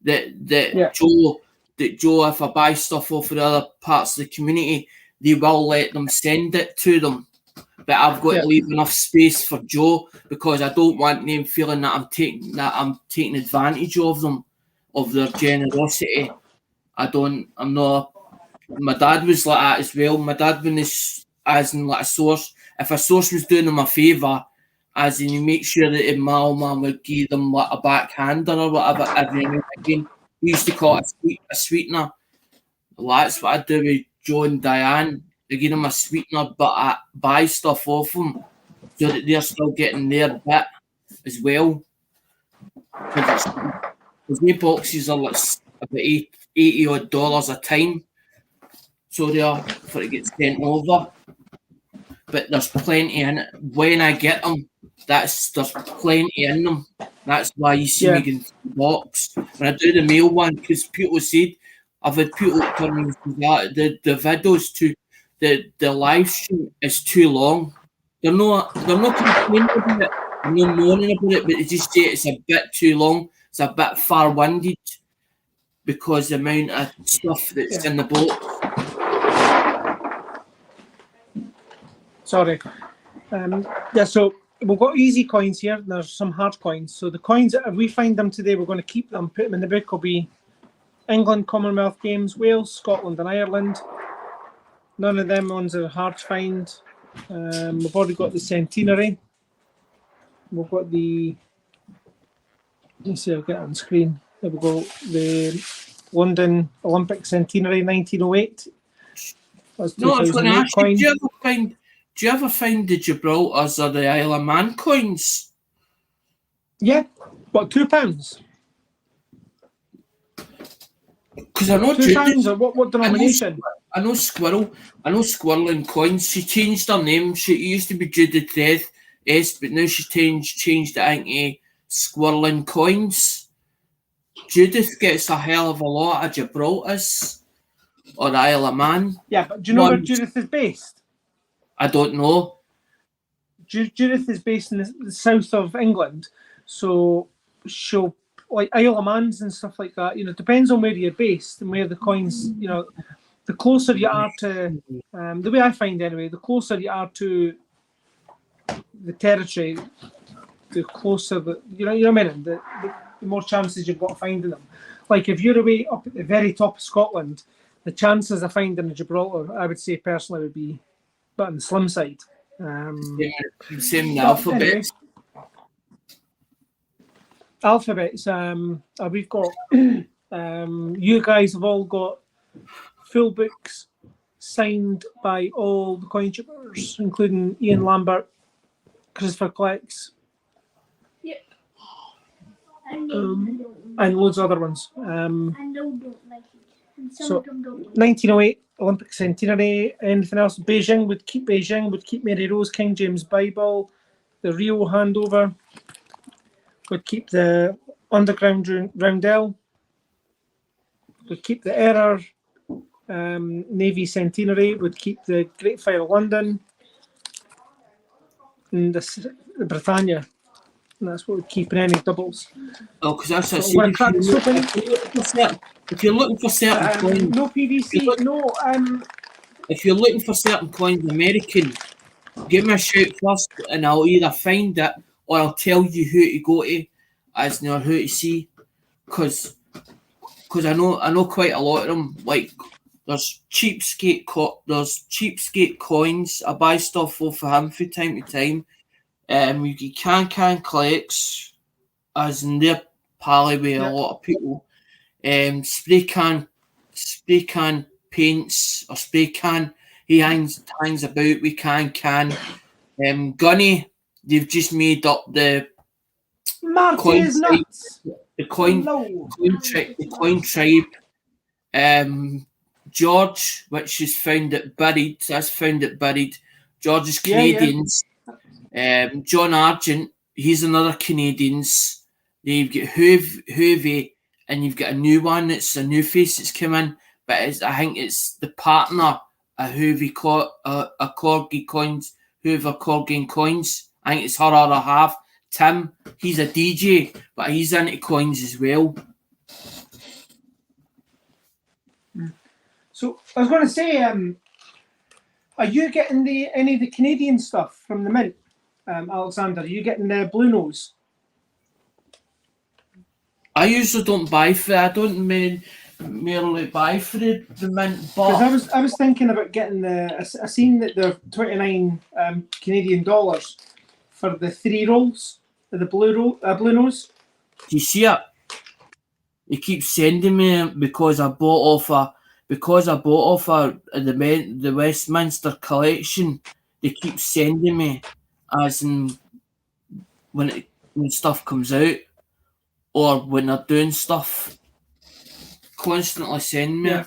that Joe that Joe, if I buy stuff off of the other parts of the community, they will let them send it to them. But I've got to leave enough space for Joe because I don't want them feeling that I'm taking advantage of them, of their generosity. I'm not. My dad was like that as well. My dad, when this, as in like a source, if a source was doing them a favour, as in you make sure that my man would give them like a backhander or whatever every now and again. We used to call it a sweetener. Well, that's what I do with Joe and Diane. I give them a sweetener, but I buy stuff off them so that they're still getting their bit as well. Because the boxes are like about $80 odd a time. So they are for it gets sent over. But there's plenty in it. When I get them, there's plenty in them. That's why you see me getting the box. When I do the mail one, because people said, I've had people tell me that the videos the live stream is too long. They're not complaining about it, they're not moaning about it, but they just say it's a bit too long, it's a bit far-winded because the amount of stuff that's in the box. Sorry. So we've got easy coins here. There's some hard coins. So the coins, if we find them today, we're going to keep them, put them in the book. Will be England, Commonwealth Games, Wales, Scotland and Ireland. None of them ones are hard to find. We've already got the centenary. We've got the, let's see, I'll get it on screen. There we go. The London Olympic centenary, 1908. That's no, I was going to ask coin. you, do you ever find the Gibraltars or the Isle of Man coins? Yeah. What, £2? Because I know £2 or what denomination? I know Squirrel in coins. She changed her name. She used to be Judith S, but now she's changed it, I think, to Squirrel in coins. Judith gets a hell of a lot of Gibraltars or the Isle of Man. Yeah, but do you know where Judith is based? I don't know. Judith is based in the south of England, so she'll like Isle of Mans and stuff like that. You know, it depends on where you're based and where the coins. You know, the closer you are to the way I find anyway, the closer you are to the territory, the closer you know what I mean. The more chances you've got of finding them. Like if you're away up at the very top of Scotland, the chances of finding a Gibraltar, I would say personally, would be but on the slim side. Same in the alphabets. Anyway, alphabets. We've got you guys have all got full books signed by all the coin chippers, including Ian Lambert, Christopher Clex, and loads of other ones. And don't like it. And some of them don't like it. 1908 Olympic centenary. Anything else? Beijing would keep Mary Rose, King James Bible, the Rio handover. Would keep the underground roundel. Would keep the Error Navy centenary. Would keep the Great Fire of London. And the Britannia. And that's what would keep in any doubles. Oh, because that's a if you're looking for certain coins, no PVC, if you're looking for certain coins, American, give me a shout first, and I'll either find it or I'll tell you who to go to, as near who to see, because I know quite a lot of them. Like there's cheapskate coins. I buy stuff off of him from time to time. You get can collects, as in their pally with a lot of people. Spray can paints or spray can. He hangs about with can. Gunny, they've just made up the coin tribe. George, which is found at Buried. That's found at Buried. George is Canadians. John Argent, he's another Canadians. Then you've got Hoovy, and you've got a new one. It's a new face that's come in, but I think it's the partner of Hoovy Corgi Coins, Hoover Corgi Coins. I think it's her other half. Tim, he's a DJ, but he's into coins as well. So I was going to say, are you getting any of the Canadian stuff from the mint, Alexander? Are you getting the Blue Nose? I usually don't buy for it. I don't merely buy for the mint, but Because I was thinking about getting I seen that they're 29 Canadian dollars for the 3 rolls of the Blue Nose. do you see it? He keeps sending me because I bought off the Westminster collection. They keep sending me, as in when stuff comes out or when they're doing stuff. Constantly send me. Yeah.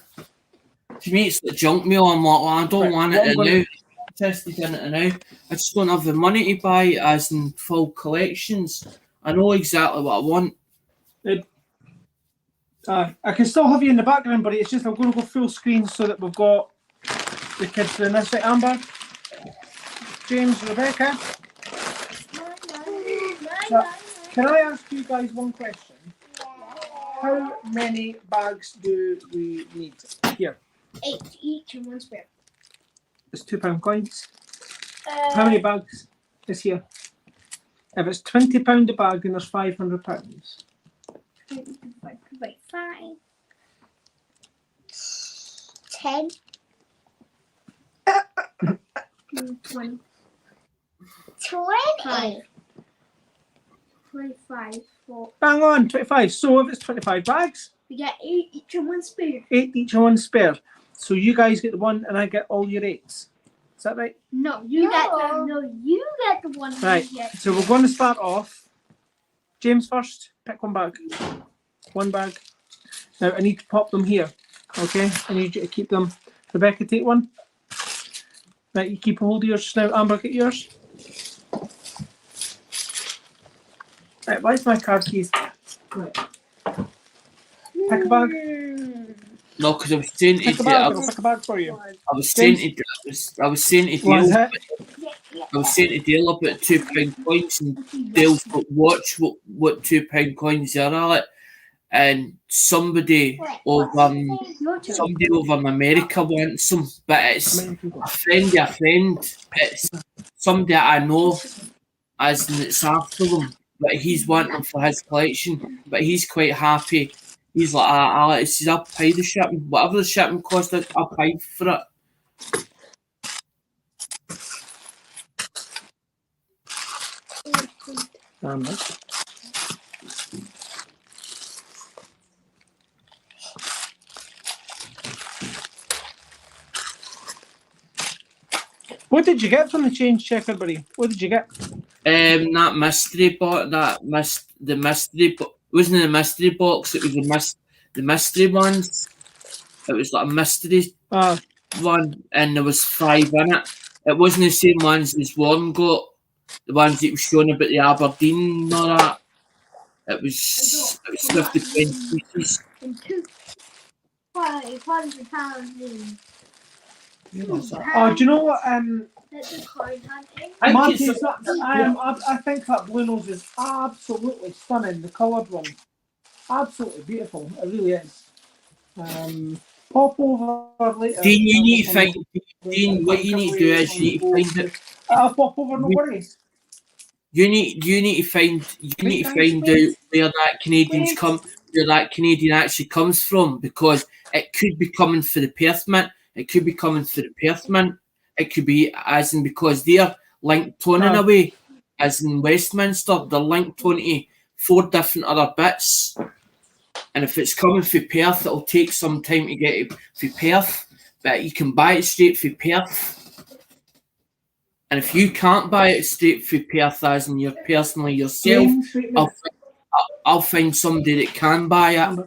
To me, it's like junk mail. I'm like, well, I don't want what it I'm now. gonna- Interested in it now. I just don't have the money to buy it as in full collections. I know exactly what I want. I can still have you in the background, buddy. It's just I'm going to go full screen so that we've got the kids doing this. Right, Amber, James, Rebecca. So, can I ask you guys one question? How many bags do we need here? 8 each and 1 spare. It's £2 coins. How many bags is here? If it's £20 a bag, then there's £500. Wait, 5, 10, 20, 20, 25, 4. Bang on, 25. So if it's 25 bags, We get 8 each and 1 spare. 8 each and 1 spare. So you guys get the 1 and I get all your 8s. Is that right? No, you get the one. Right. You get. So we're going to start off. James first. Pick 1 bag. 1 bag. Now I need to pop them here. Okay. I need you to keep them. Rebecca, take 1. Right. You keep a hold of yours now. Amber, get yours. Right. Where's my card keys? Right. Pick a bag. No, because I was saying Pick a bag. I'll pick a bag for you. I was saying to What is Dale. it? I was saying to Dale about £2 coins, and Dale's got watch what £2 coins are, Alec. And somebody over in America wants them, but it's a friend of a friend. It's somebody I know, as in it's after them, but he's wanting them for his collection. But he's quite happy. He's like, Alex, he says, I'll pay the shipping. Whatever the shipping cost, I'll pay for it. What did you get from the change checker, buddy? What did you get? That mystery box, the mystery box, wasn't the mystery box, it was the mystery ones. It was like a mystery one, and there was 5 in it. It wasn't the same ones as Warren got, the ones that was showing about the Aberdeen and all that. It was 50 pieces. And 2 £500 Oh, do you know what? That's a coin hunting. Marty's, I think that Blue Nose is absolutely stunning. The coloured one, absolutely beautiful. It really is. Pop over later. Dean, you need to find. Dean, what you need to do is you need to find it. I'll pop over, no worries. You need to find out where that Canadian actually comes from, because it could be coming for the Perth Mint. It could be coming for the Perth Mint. It could be as in because they're linked on in a way, as in Westminster, they're linked on to 4 different other bits. And if it's coming for Perth, it'll take some time to get it for Perth, but you can buy it straight for Perth. And if you can't buy it straight for Perth, as in you personally yourself, I'll find somebody that can buy it.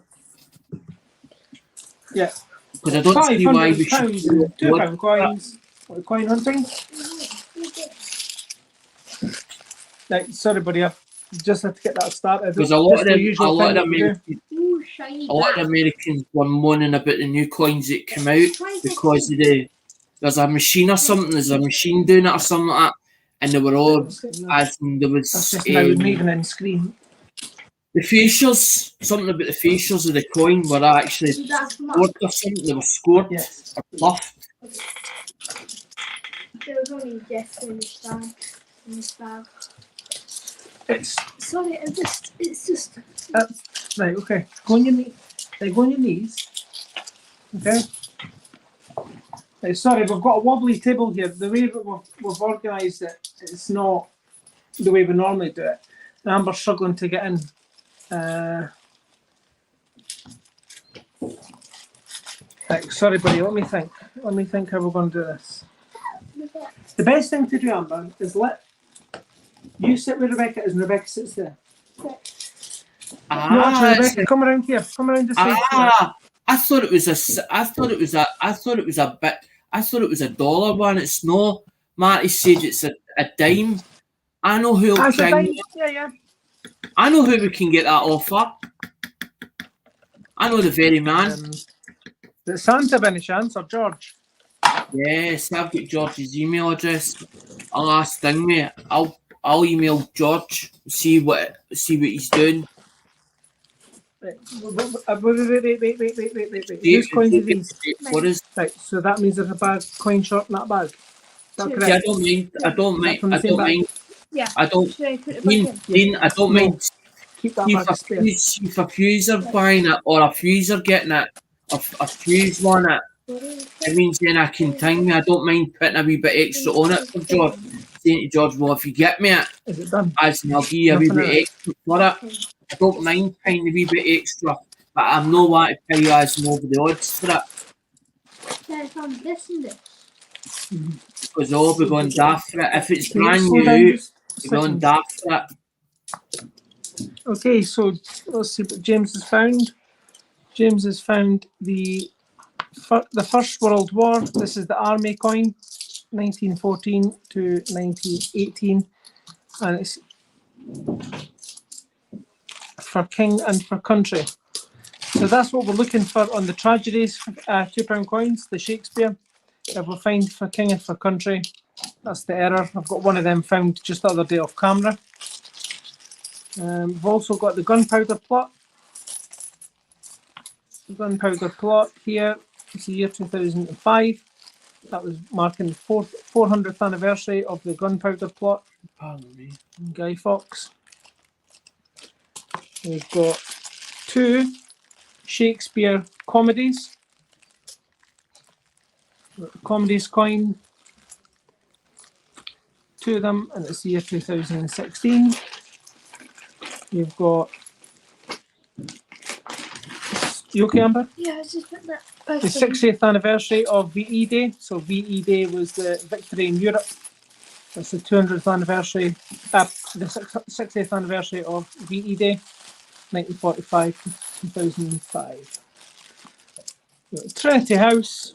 Yeah. Because I don't see why we should do £2 coins. Coin hunting. Right, sorry, buddy. I just had to get that started. Because a lot of Americans were moaning about the new coins that come out because there's a machine or something. There's a machine doing it or something like that, and they were all as in there was. That's just now moving in screen. The fascias, something about the fascias of the coin were actually That's scored or something. They were scored Yes. or puffed. There was only this in this bag. It's Sorry, it's just. right. Okay. Go on your knee. Go on your knees. Okay. Right, sorry, we've got a wobbly table here. The way that we've organised it, it's not the way we normally do it. And Amber's struggling to get in. Right, sorry, buddy. Let me think. Let me think how we're going to do this. The best thing to do, Amber, is let you sit where Rebecca is and Rebecca sits there. No, actually, Rebecca, come around here. Come around this side. I thought it was a dollar one. It's not. Marty said it's a dime. I know who will bring. Yeah. I know who we can get that offer. I know the very man. Is it Santa by any chance or George? Yes, I've got George's email address. I'll ask Stingray. I'll email George. See what he's doing. Wait. Whose coins are these? What is? Right, so that means there's a bag coin short in that bag. Is that correct? Yeah, I don't mind. Yeah. I don't. Should I put it back in? Dean, I don't mind. Keep that bag spare. If a fuse are buying it or a fuse are getting it, a fuse on it, it means then I can time me. I don't mind putting a wee bit extra on it for George. Saying to George, well, if you get me it, Is it done? I'll give you a wee bit extra for it. I don't mind paying a wee bit extra, but I'm not wanting to pay you as over the odds for it. Then I found this and this. Because I'll be going daft for it. If it's brand new, you're going daft for it. Okay, so let's see what James has found. James has found the First World War. This is the army coin, 1914 to 1918, and it's for king and for country. So that's what we're looking for on the tragedies, £2 coins, the Shakespeare. If we find for king and for country, that's the error. I've got one of them found just the other day off camera. We've also got the gunpowder plot. The gunpowder plot here is the year 2005. That was marking the 400th anniversary of the gunpowder plot. Pardon me. Guy Fawkes. We've got 2 Shakespeare comedies. Comedies coin. 2 of them, and it's the year 2016. You've got. You okay, Amber? Yeah, I just put that. The 60th anniversary of VE Day. So VE Day was the victory in Europe. That's the 200th anniversary, the 60th anniversary of VE Day, 1945 to 2005. Trinity House.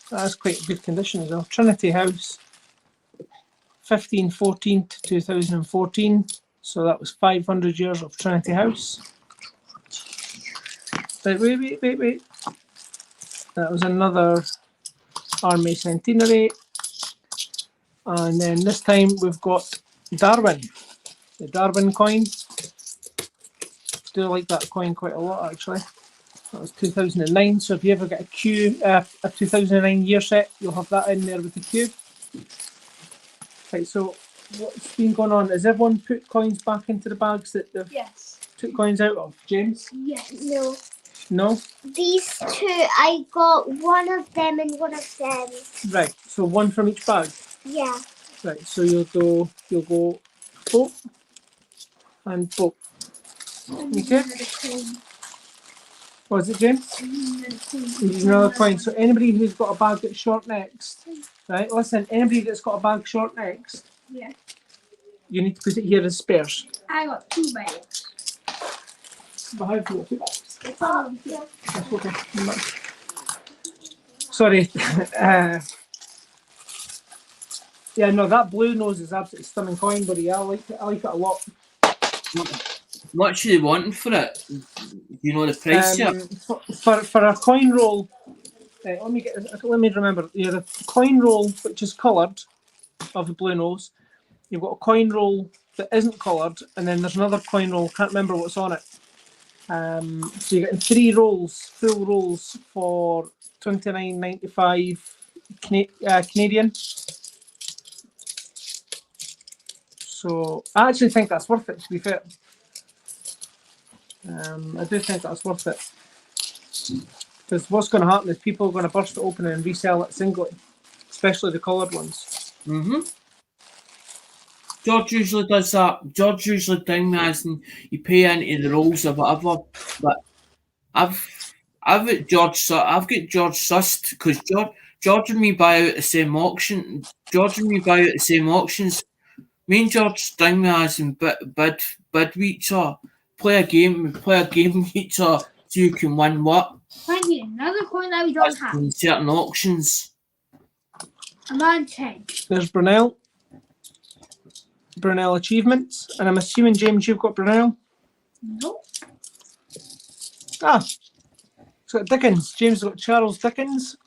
That's quite good condition as well. Trinity House, 1514 to 2014. So that was 500 years of Trinity House. But wait. That was another Army centenary. And then this time we've got Darwin, the Darwin coin. Do like that coin quite a lot actually. That was 2009. So if you ever get a 2009 year set, you'll have that in there with the cube. Right, so what's been going on? Has everyone put coins back into the bags that they've took coins out of? James? Yes. No. No? These 2, I got one of them and one of them. Right, so one from each bag? Yeah. Right, so you'll go boop and boop. Okay? What is it, James? Another coin. So anybody who's got a bag that's short next, right? Listen, anybody that's got a bag short next, you need to put it here as spares. I got 2 bags. But how do you 2 bags? It's all here. That's okay. Sorry. Yeah, no, that blue nose is absolutely stunning coin, buddy. I like it a lot. What are you wanting for it? Do you know the price here? For a coin roll, let me remember. Yeah, the coin roll, which is coloured, of the blue nose. You've got a coin roll that isn't coloured, and then there's another coin roll. Can't remember what's on it. So you're getting 3 rolls, full rolls for $29.95 Canadian. So I actually think that's worth it, to be fair. I do think that's worth it. Because what's going to happen is people are going to burst it open and resell it singly, especially the coloured ones. George usually does that. George usually thing as and you pay into the rolls or whatever. But I've got George sussed because George and me buy out the same auction. George and me buy out the same auctions. Me and George thing as and bid each other. Play a game with each other so you can win what? Thank you. Another coin that we don't have. In certain auctions. A man 10. There's Brunel achievements, and I'm assuming, James, you've got Brunel? Nope. Ah, it's got Dickens. James has got Charles Dickens.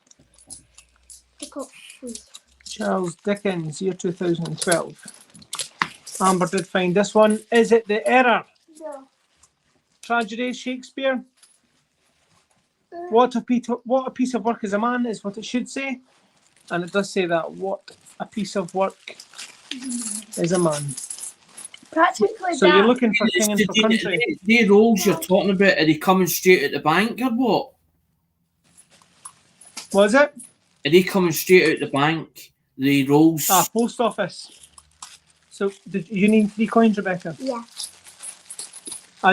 Charles Dickens, year 2012. Amber did find this one. Is it The Error? No. Tragedy, Shakespeare. What a piece of work is a man is what it should say. And it does say that. What a piece of work is a man. Practically So you're looking for king and for country. The rolls you're talking about, are they coming straight at the bank or what? What is it? Are they coming straight out the bank? The rolls? Post office. So did you need 3 coins, Rebecca? Yeah.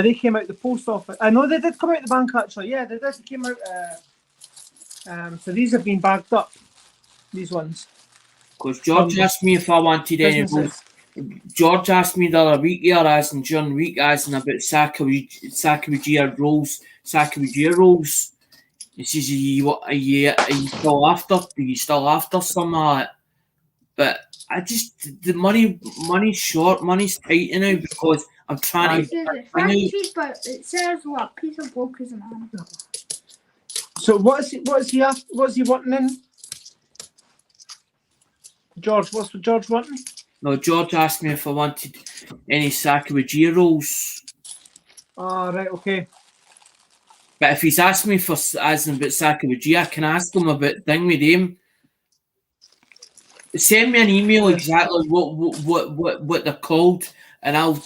They came out the post office. I know they did come out the bank actually. Yeah, they did. They came out. So these have been bagged up. These ones. Because George asked me if I wanted any rolls. George asked me the other week here, as in during the week, as in about Sacagawea rolls. He says, are you still after? Are you still after some of that? But I just, the money's short, money's tight now because I'm trying to. It says what? Piece of work is a man. So what is he wanting in? George, what's George wanting? No, George asked me if I wanted any Sacagawea rolls. Right, okay. But if he's asked me for asking about Sacagawea, I can ask him about thing with him. Send me an email exactly what they're called, and I'll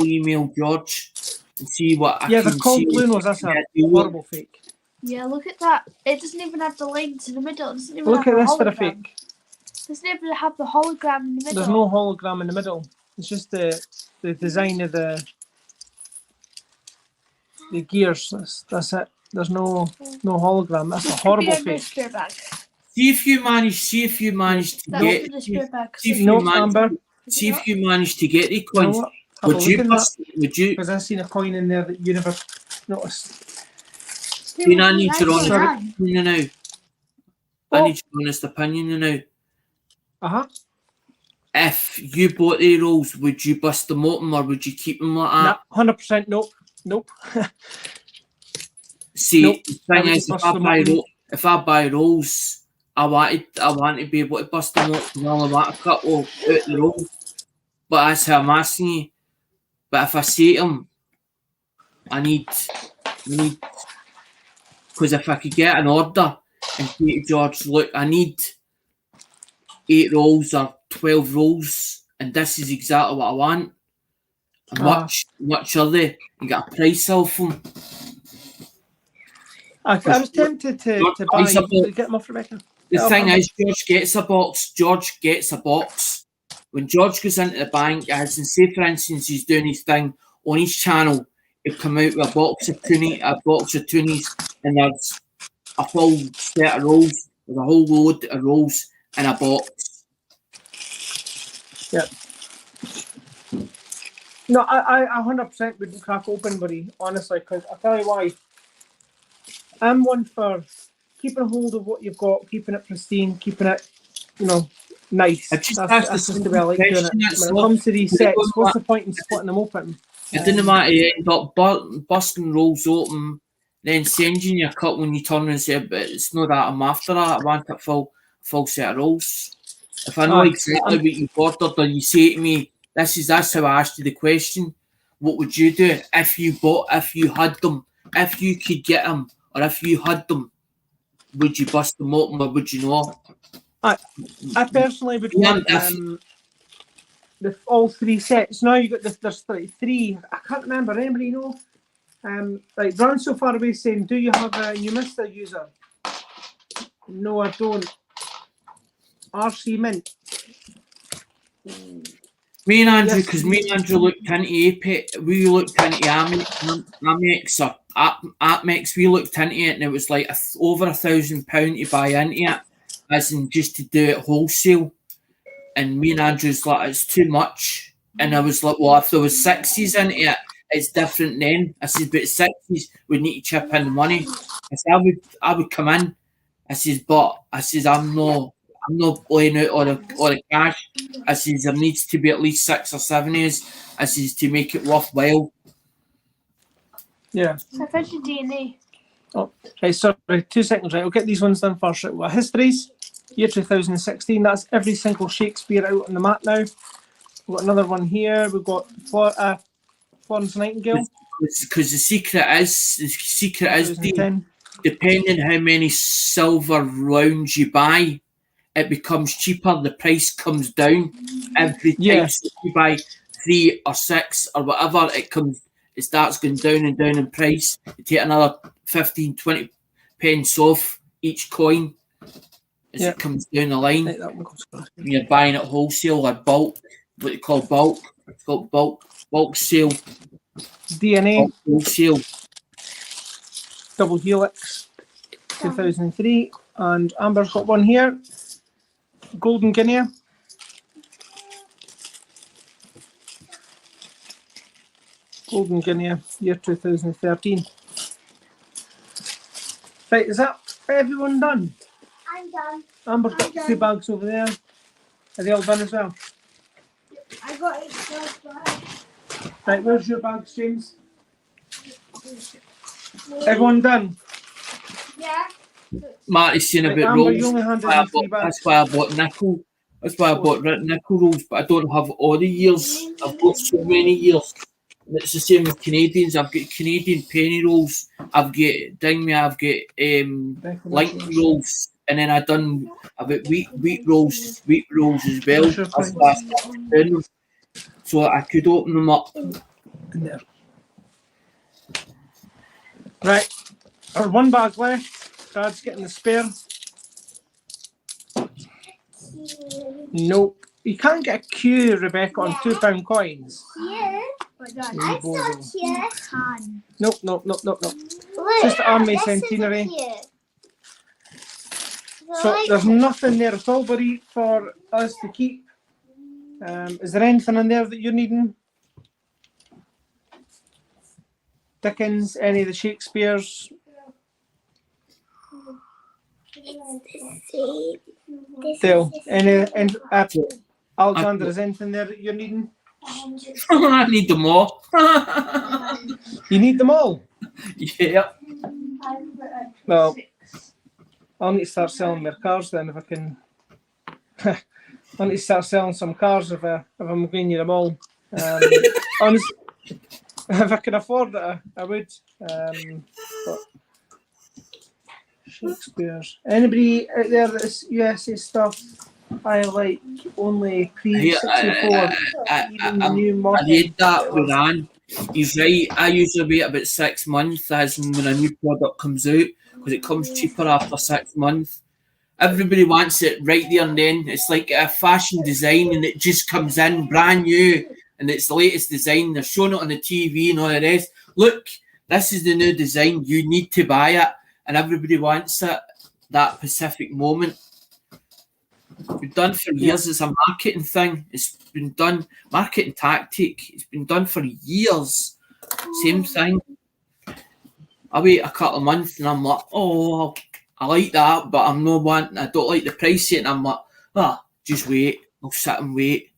email George and see what I can see. Yeah, they're called Lunos. That's a horrible fake. Yeah, look at that. It doesn't even have the lines in the middle. It doesn't even Look have at the this hologram. for a fake. It doesn't even have the hologram in the middle. There's no hologram in the middle. It's just the design of the gears. That's it. There's no hologram. That's a horrible fake. See if you manage to get. See if you manage to get the coins. Would you? Because I've seen a coin in there that you never noticed. I need your honest opinion now. I need your honest opinion now. If you bought the rolls, would you bust them open or would you keep them like that? 100% nope. See, the thing is, if I buy rolls, I want to be able to bust them open. I only want a couple out the rolls. But that's how I'm asking you. But if I say to him, I need, because if I could get an order and say to George, look, I need 8 rolls or 12 rolls, and this is exactly what I want. And much are they? You got a price off them. I was tempted to buy. Get them off, Rebecca. The thing is, George gets a box. When George goes into the bank, as in say for instance, he's doing his thing on his channel, he'll come out with a box of toonies, and there's a full set of rolls. There's a whole load of rolls in a box. Yeah. No, I 100% wouldn't crack open, buddy. Honestly, because I'll tell you why. I'm one for keeping a hold of what you've got, keeping it pristine, keeping it, nice. That's just the way I like doing it. When it comes to these sets, what's the point in splitting them open? It didn't matter you end up busting rolls open, then sending you a cut when you turn and say, but it's not that I'm after that. I want a full set of rolls. If I know exactly what you've ordered, or you say to me, That's how I asked you the question. What would you do if you had them, if you could get them, or if you had them? Would you bust them open or would you not? I personally would want all 3 sets. Now you got this. There's like 3. I can't remember. Anybody know? Like Brown so far away saying, "Do you have a new Mister user?" No, I don't. RC Mint. Me and Andrew, because me and Andrew looked into Apex, we looked into Amex or Apmex, we looked into it and it was like over £1,000 to buy into it, as in just to do it wholesale. And me and Andrew's like, it's too much. And I was like, well, if there was 60s into it, it's different then. I said, but 60s, we'd need to chip in the money. I said, I would come in. I says, but I says, I'm not laying out all the cash. I says, there needs to be at least 6 or 7 years. I says, to make it worthwhile. Yeah. So I finished DNA. Oh, right, sorry, 2 seconds, right. I'll get these ones done first. Right, well, histories, year 2016. That's every single Shakespeare out on the map now. We've got another one here. We've got Florence Nightingale. Because the secret is depending how many silver rounds you buy, it becomes cheaper. The price comes down every time. Yes. So if you buy 3 or 6 or whatever, it starts going down and down in price. You take another 15, 20 pence off each coin as it comes down the line. You're buying it wholesale or bulk, what you call bulk. It's called bulk sale. DNA. Bulk wholesale. Double Helix, 2003. And Amber's got one here. Golden Guinea. Golden Guinea, year 2013. Right, is that everyone done? I'm done. Amber's got 2 bags over there. Are they all done as well? I got 8 bags. Right, where's your bags, James? Everyone done? Yeah. Marty's saying about Amber, rolls. you only handed in 3 bags. That's why I bought nickel. That's why I bought nickel rolls, but I don't have all the years. I've got so many years. And it's the same with Canadians. I've got Canadian penny rolls. I've got light rolls, and then I've wheat rolls as well. That's why I started doing them. So I could open them up. There. Right, or 1 bag left. Dad's getting the spare. Nope. You can't get a queue, Rebecca, on £2 coins. Yeah. I thought you can. Nope. It's just Army Centenary. So there's nothing there at all, buddy, for us to keep. Is there anything in there that you're needing? Dickens, any of the Shakespeares? Dale, Alexander, is anything there that you're needing? I need them all. You need them all? Yeah. Well, I'll need to start selling their cars then if I can. I need to start selling some cars if I'm going to them all. Honestly, if I can afford it, I would. But Shakespeare's. Anybody out there that's USA stuff? I like only pre-64. I read that with Anne. He's right. I usually wait about 6 months as in when a new product comes out because it comes cheaper after 6 months. Everybody wants it right there and then. It's like a fashion design and it just comes in brand new and it's the latest design. They're showing it on the TV and all the rest. Look, this is the new design. You need to buy it. And everybody wants it, that specific moment. It's been done for years. It's a marketing thing. It's been done, marketing tactic. It's been done for years. Same thing. I wait a couple of months and I'm like, oh, I like that, but I'm not wanting, I don't like the price yet. And I'm like, just wait. I'll sit and wait.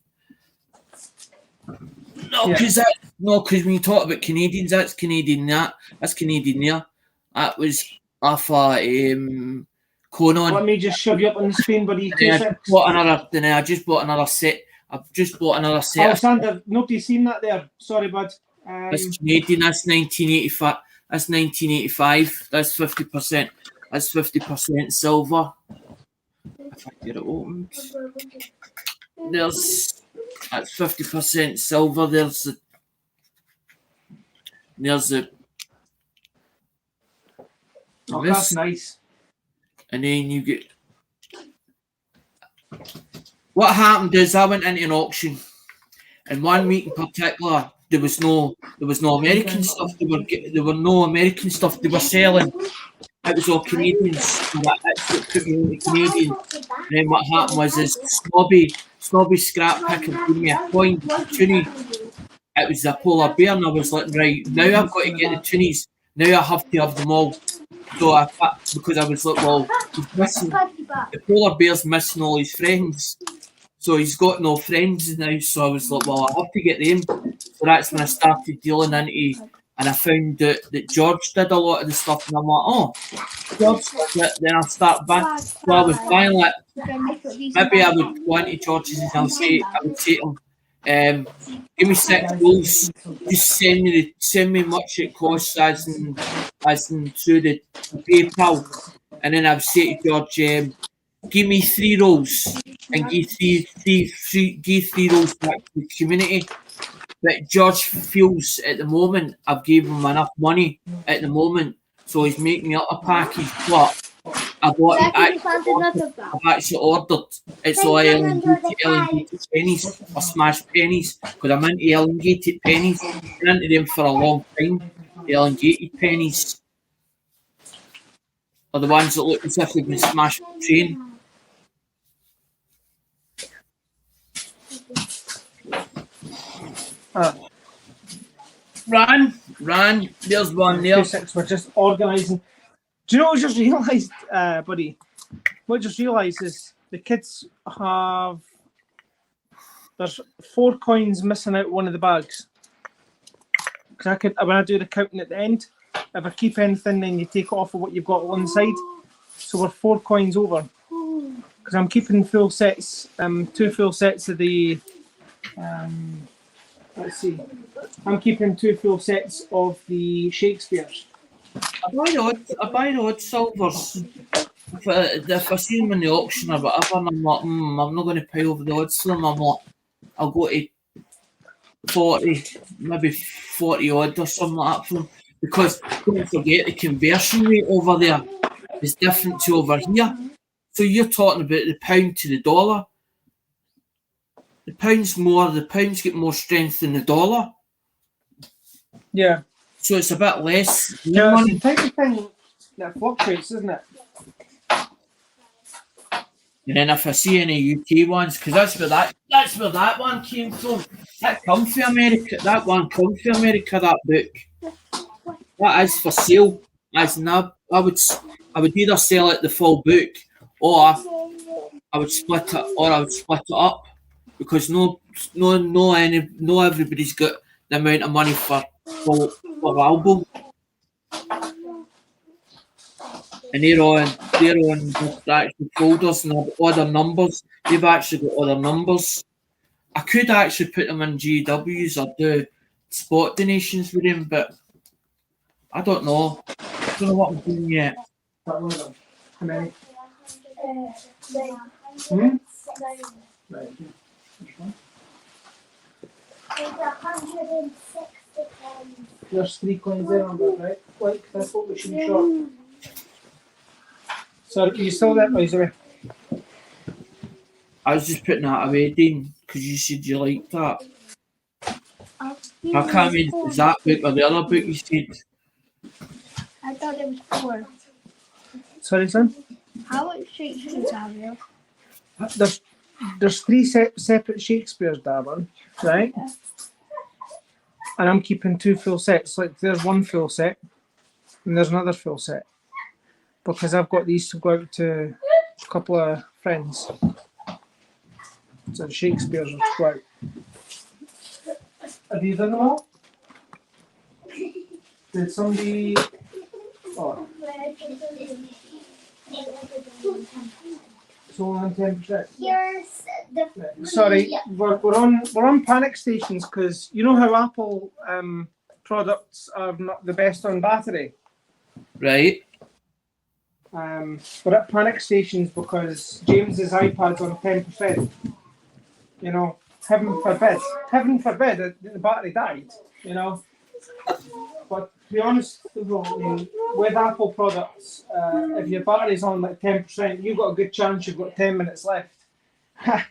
Because when you talk about Canadians, that's Canadian that's Canadian there. That was off Conan. Let me just shove you up on the screen, buddy. I just bought another set I've just bought another set. Alexander, nobody's seen that there. Sorry, bud. That's Canadian. That's 1985. That's 1985. That's 50%. That's 50% silver. If I get it opened, that's 50% silver. There's the Oh, that's nice. And then you get. What happened is I went into an auction, and 1 week in particular there was no American stuff. There were no American stuff they were selling. It was all Canadians. So that's what put me into Canadian. And then what happened was this snobby scrap picker gave me a coin, toonie. It was a polar bear, and I was like, right, now I've got to get the toonies. Now I have to have them all. So because I was like, well, he's missing, the polar bear's missing all his friends. So he's got no friends now. So I was like, well, I have to get them. So that's when I started dealing into, and I found that George did a lot of the stuff, and I'm like, oh, George did it. Then I start back. So I was buying like, maybe I would go into George's and I would say to him, give me 6 rolls. Just send me much it costs as in through the PayPal, and then I would say to George, give me 3 rolls and give three rolls back to the community. But George feels at the moment I've gave him enough money at the moment, so he's making me up a package. But I've actually ordered. It's all elongated pennies or smashed pennies, because I'm into elongated pennies. I've been into them for a long time. Elongated pennies are the ones that look as if they've been smashed on a train. Ran. There's one there. We're just organising. Do you know what I just realised, buddy? What I just realised is the kids have. There's 4 coins missing out one of the bags. Because when I do the counting at the end, if I keep anything, then you take it off of what you've got on one side. So we're 4 coins over. Because I'm keeping full sets, 2 full sets of the. Let's see. I'm keeping 2 full sets of the Shakespeare's. I buy the odd silvers. If I see them in the auction or whatever, and I'm like, I'm not going to pay over the odds for them. I'm like, I'll go to 40, maybe 40 odd or something like that for them. Because don't forget, the conversion rate over there is different to over here. So you're talking about the pound to the dollar. The pounds get more strength than the dollar. Yeah. So it's a bit less. Yeah, it's the type of thing that fluctuates, isn't it? And then if I see any UK ones, because that's where that one came from. That come from America. That one come from America. That book. That is for sale. As in, I would either sell it the full book, or I would split it up, because no everybody's got the amount of money for album. And they're on the actual folders and have other numbers. They've actually got other numbers. I could actually put them in GWs or do spot donations with them, but I don't know. I don't know what I'm doing yet. How many? 9. Right. There's 3 coins there on that, right? Like, that's what we should be short. So, you still there, by the way? I was just putting that away, Dean, because you said you liked that. I can't remember if it was that book or the other book you said. I thought it was 4. Sorry, son? How much Shakespeare's are there? There's 3 separate Shakespeare's, Darwin, right? And I'm keeping 2 full sets. Like, there's 1 full set, and there's another full set. Because I've got these to go out to a couple of friends. So the Shakespeare's will go out. Have you done them all? Did somebody... Oh. It's only on 10%. Here's the. Sorry, we're on panic stations because you know how Apple products are not the best on battery. Right. We're at panic stations because James's iPad's on 10%. You know, heaven forbid the battery died. You know, but to be honest, with Apple products, if your battery's on like 10%, you've got a good chance you've got 10 minutes left. To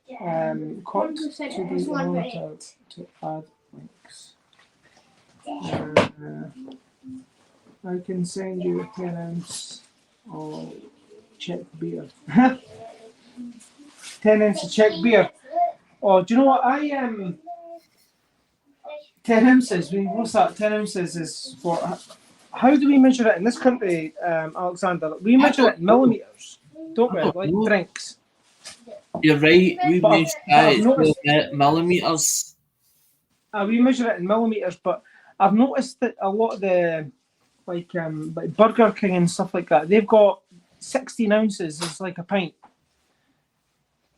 add links. I can send you a 10-ounce of Czech beer. 10-ounce of Czech beer. Oh, do you know what? 10 ounces. What's that? 10 ounces is for. How do we measure it in this country, Alexander? We measure it in millimeters, don't we? Like drinks. You're right. We measure millimeters. We measure it in millimeters, but I've noticed that a lot of the like Burger King and stuff like that, they've got 16 ounces is like a pint.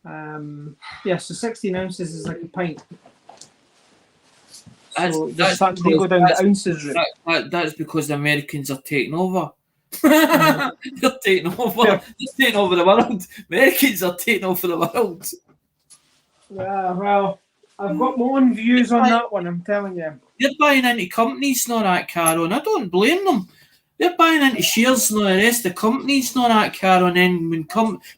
So 16 ounces is like a pint. So they go down the ounces route. That's because the Americans are taking over. They're taking over. They're taking over the world. Americans are taking over the world. Yeah, well, I've got my own views on that one, I'm telling you. They're buying into companies, not that, Caro, and I don't blame them. They're buying into shares, not the rest of the companies, not that, Caro, and then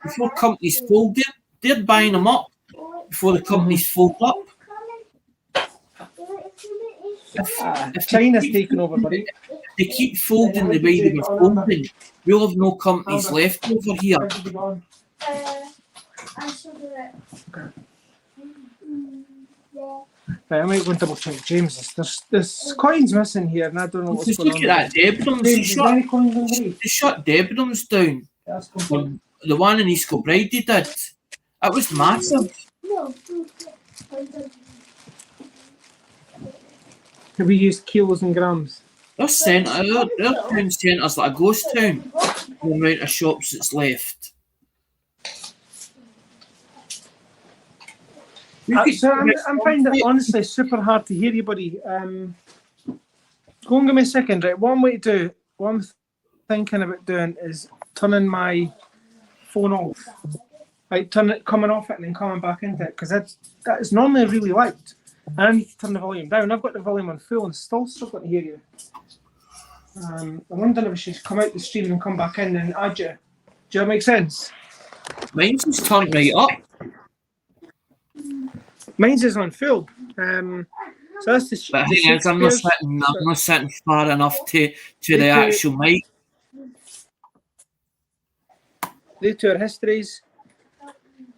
before companies fold, they're buying them up before the companies fold up. If China's taking over, buddy. They keep folding the way they were folding. We'll have no companies left over here. I shall do it. Okay. Right, I might go and double check James's. There's coins missing here, and I don't know what's going on. Look at that Debenhams. They shut Debenhams down. The one in East Kilbride did. That was massive. Have we used kilos and grams? Their town centre's like a ghost town. The amount of shops that's left. I'm finding it honestly super hard to hear you, buddy. Go and give me a second, right? What I'm thinking about doing is turning my phone off. Like coming off it and then coming back into it, because that is normally really loud. And I need to turn the volume down. I've got the volume on full and still struggling to hear you. I'm wondering if I should come out the stream and come back in and add you. Do that make sense? Mine's just turned right up. Mine's is on full. So that's the. But I think I'm not sitting far enough to the actual mic. They two are histories.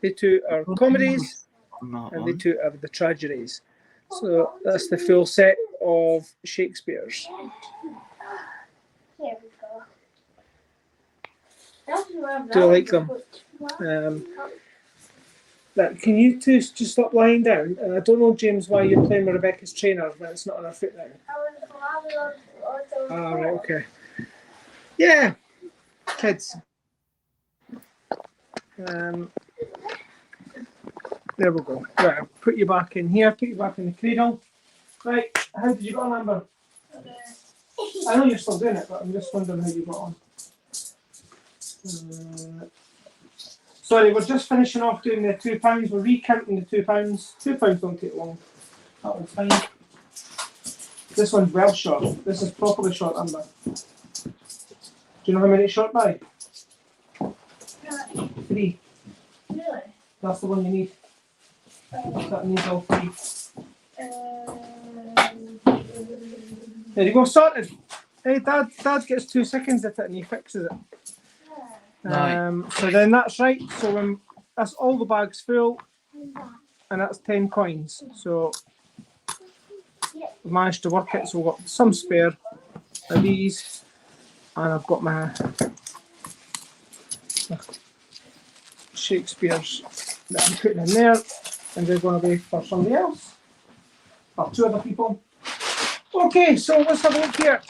They two are comedies. And they two are the tragedies. So that's the full set of Shakespeare's. Here we go. Do I like them? Can you two just stop lying down? And I don't know, James, why you're playing with Rebecca's trainer, but it's not on her foot now. Ah, right, okay. Yeah, kids. There we go. Right, I'll put you back in here, put you back in the cradle. Right, how did you get on, Amber? I know you're still doing it, but I'm just wondering how you got on. Sorry, we're just finishing off doing the £2. We're recounting the £2. £2 don't take long. That one's fine. This one's well short. This is properly short, Amber. Do you know how many it's short by? 3. Really? That's the one you need. That needs all 3. There you go, sorted. Hey, Dad gets 2 seconds at it and he fixes it. So then that's right. So that's all the bags full, and that's 10 coins. So we've managed to work it. So we've got some spare of these, and I've got my Shakespeare's that I'm putting in there, and they're going to be for somebody else or 2 other people. Okay, so let's have a look here.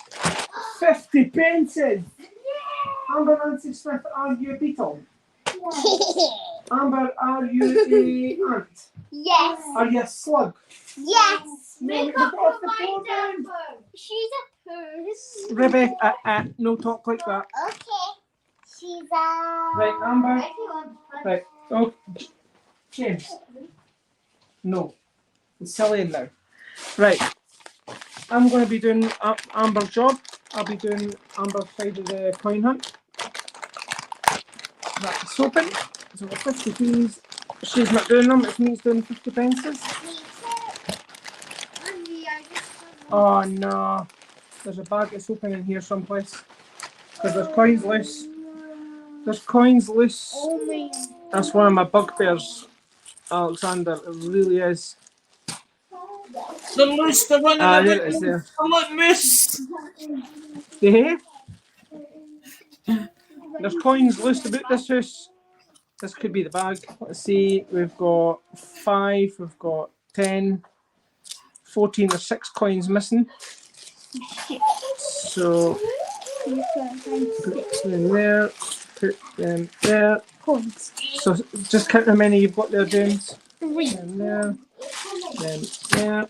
50 pences. I'm going to Smith and you Beetle. Amber, are you a ant? Yes. Are you a slug? Yes. No, get off the floor then. She's a purse. Rebecca, no talk like that. Okay. She's a. Right, Amber. Right. Oh, James. No. It's silly now. Right. I'm going to be doing Amber's job. I'll be doing Amber's side of the coin hunt. That's open. So we've got 50 keys. She's not doing them. It's me doing 50 pences. Oh no. There's a bag that's open in here someplace. Because there's coins loose. There's coins loose. Oh my. That's one of my bugbears, Alexander. It really is. The loose, they're running Ah, away. there it is there. Look, miss. Yeah. There's coins loose about this house. This could be the bag. Let's see. We've got 5. We've got 10. 14. There's 6 coins missing. So put them there. Put them there. So just count how many you've got there, James. 3. Then there. Then there.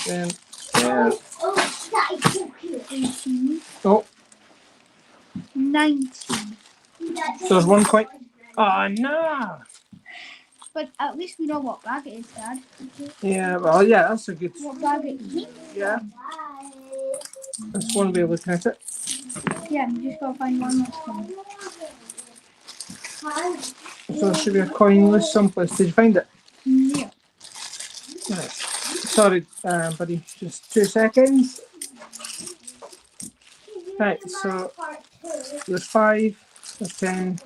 Then there. 18. Oh, 19. so there's 1 coin. Oh no. But at least we know what bag it is, Dad. Yeah, well, yeah, that's a good. What bag it is. Yeah. That's one way of looking at it. Yeah, we just gotta find one that's coming. So there should be a coin loose someplace. Did you find it? Yeah. Right. Sorry, buddy. Just 2 seconds. Right, so there's 5, there's 10,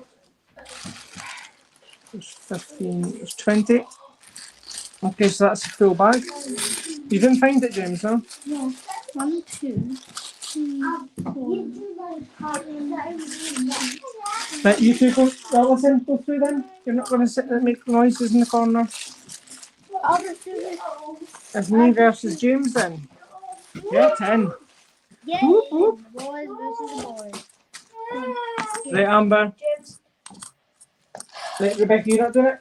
there's 15, there's 20. Okay, so that's a full bag. You didn't find it, James, no? No. 1, 2, 3, 4. Right, you two go. Well, listen, go through then. You're not going to sit there and make noises in the corner. I'll just do this. It's me versus James then. Yeah, 10. Yeah. Whoop, whoop. Boys versus boys. Right, Amber. Right, Rebecca, you not doing it?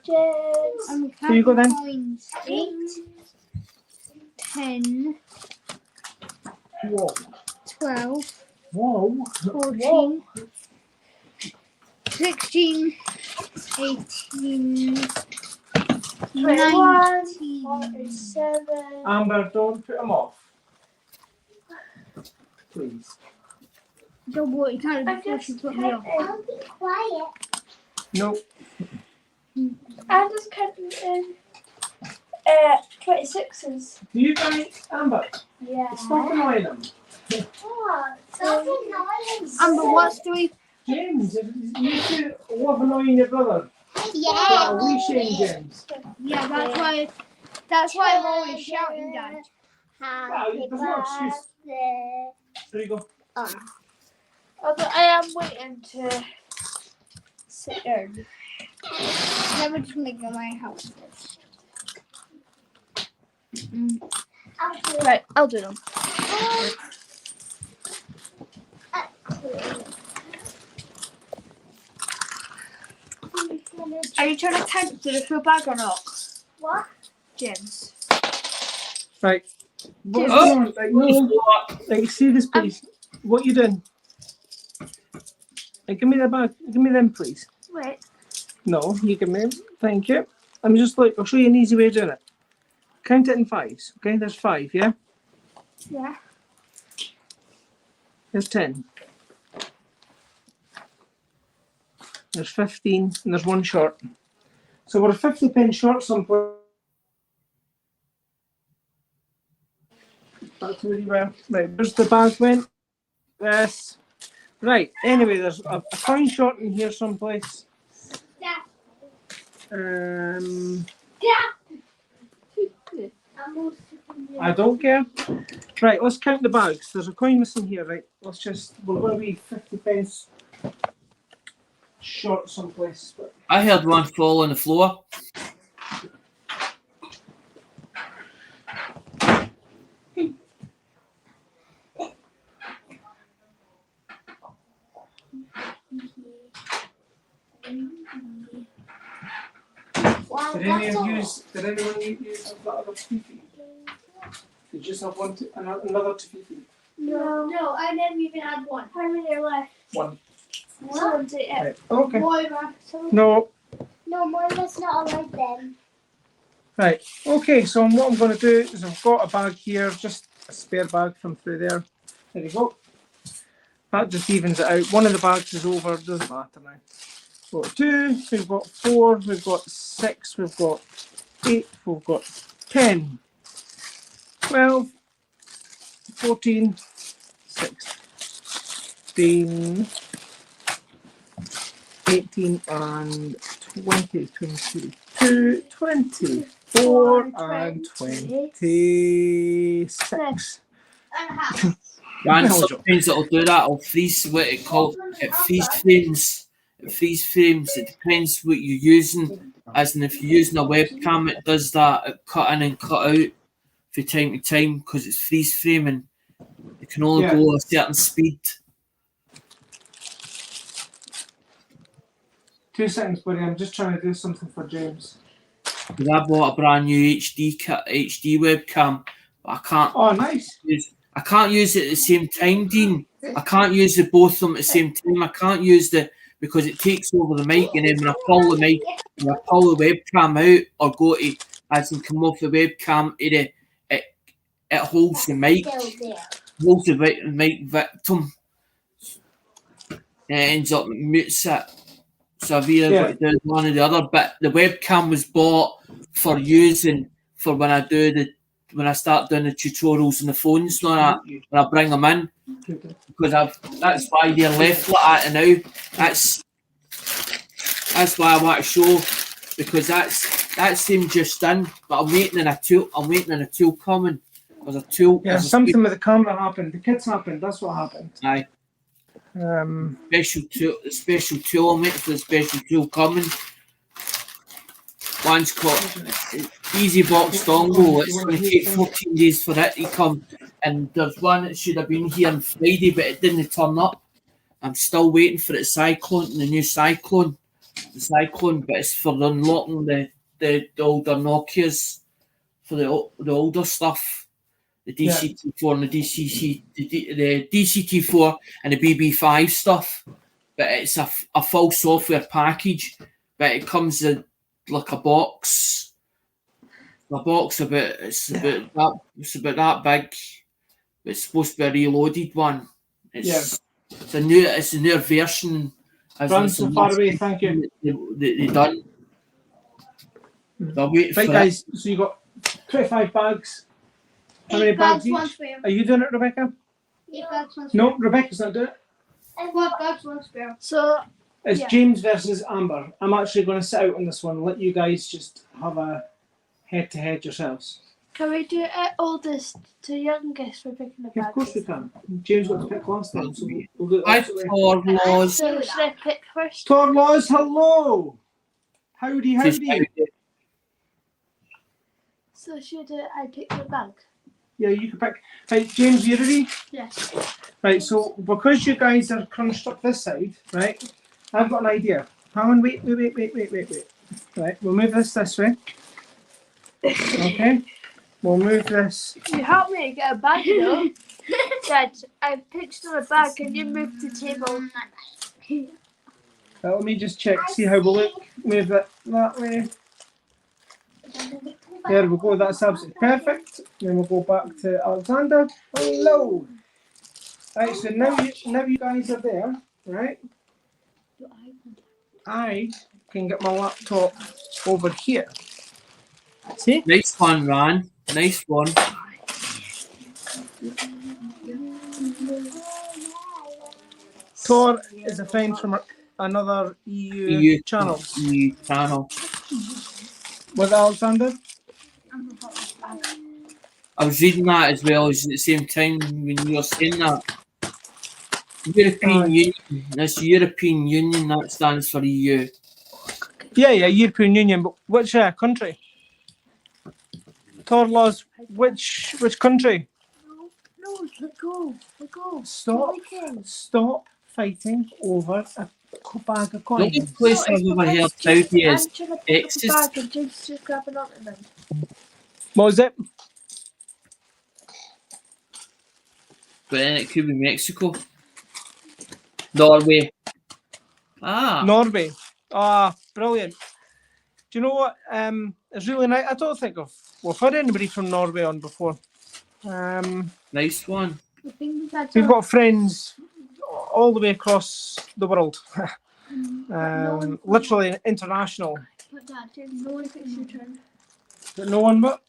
I'm Here you go then. coins. 8, 10, Whoa. 12, Whoa. 14, 16, 18, 19. 47. Amber, don't put them off. Please. Don't worry, you can't before she put me off. I'll be quiet. No. I'm just counting in 26s. Do you guys, Amber? Yeah. Stop annoying them. Oh, stop annoying. Amber, what's 3? James, you two love annoying your brother. Yeah. Are we Shane, James? Yeah, that's why I'm always shouting, Dad. Happy there's no excuse. birthday. There you go. Although I am waiting to sit down. Never just make my house. Right, I'll do them. Are you trying to count to the full bag or not? What? James. Right. What's Oh. going on? Like, no. Like, see this, please. What you doing? Like, give me the bag. Give me them, please. Wait. No, you give me them. Thank you. I'm just like, I'll show you an easy way of doing it. Count it in 5s. Okay, there's 5, yeah? Yeah. There's 10. There's 15, and there's 1 short. So we're 50 pence short somewhere. That's where you were. Right, where's the bag went? Yes. Right, anyway, there's a coin short in here someplace. I don't care. Right, let's count the bags. There's a coin missing here, right? We're going to be 50 pence short someplace. But I heard one fall on the floor. Did anyone use the other Fifi? Did you just have another Fifi? No, I never even had one. How many are left? One. Someone's it. Right. Okay. No. No, more that's not allowed then. Right. Okay. So what I'm going to do is I've got a bag here, just a spare bag from through there. There you go. That just evens it out. One of the bags is over. Doesn't matter now. We've got 2. We've got 4. We've got 6. We've got 8. We've got 10. 12. 14. 16. 18 and 20, 22, 24 and 26. And sometimes it'll do that. It'll freeze what it called. It freeze frames. It freeze frames. It depends what you're using. As in, if you're using a webcam, it does that. It cut in and cut out from time to time because it's freeze framing. It can only go a certain speed. 2 seconds, buddy. I'm just trying to do something for James. Because I bought a brand new HD webcam, but I can't. Oh, nice. I can't use it at the same time, Dean. I can't use the both of them at the same time. I can't use because it takes over the mic, and then when I pull the mic, when I pull the webcam out or go to as and come off the webcam, it holds the mic, holds the mic victim, and it ends up mutes it. So I've either got to do one or the other. But the webcam was bought for using for when I start doing the tutorials on the phones and all that, when I bring them in, because that's why they're left like that now. That's why I want to show, because that's them just in. But I'm waiting on a tool coming. There's a tool. Yeah, something with the camera happened. The kids happened. That's what happened. Aye. Special tool. I'm waiting for the special tool coming. One's called Easy Box Dongle. It's going to take 14 days for it to come. And there's one that should have been here on Friday, but it didn't turn up. I'm still waiting for the Cyclone, the new Cyclone. The Cyclone, but it's for unlocking the older Nokias, for the older stuff. The DCT4 and the DCT4 and the BB5 stuff. But it's a full software package. But it comes in like a box. The box it's about that big. It's supposed to be a reloaded one. It's a new version. Run so far away, thank you. They done. Right, guys. So you got 25 bags. How many bags each? Are you doing it, Rebecca? 8 bags, 1 spare. No, Rebecca's not doing it. 4 bags, 1 spare. So it's James versus Amber. I'm actually going to sit out on this one and let you guys just have a head-to-head yourselves. Can we do it oldest to youngest for picking the bags? Of course we can. James got to pick last time, so we'll do it. Hi, Torlaws. So should I pick first? Torlaws, hello! Howdy. So should I pick the bag? Yeah, you can pick. Right, James, you ready? Yes. Right, so because you guys are crunched up this side, right, I've got an idea. Hang on, wait. Right, we'll move this way. Okay? We'll move this. You helped me get a bag though. Dad, I picked on a bag. Can you move the table? Let me just check, see how we look. Move it that way. There we go, that's absolutely perfect. Then we'll go back to Alexander. Hello. Right, so now you guys are there, right? I can get my laptop over here. See? Nice one, Ran. Nice one. Tor is a friend from another EU channel. EU channel. With Alexander? I was reading that as well as at the same time when you were saying that. European Union. That's European Union, that stands for EU. Yeah, European Union, but which country? Torlaws, which country? No, let go. Stop fighting over a bag of The coins. only place I've ever heard Saudi is I'm trying to pick up Texas. the bag and James just grabbing onto them. What was it? But then it could be Mexico. Norway. Ah. Norway. Ah, brilliant. Do you know what? It's really nice. I don't think we've had anybody from Norway on before. Nice one. The thing is that We've got friends all the way across the world. Literally international. But Dad, James, no one thinks your turn. But no one but.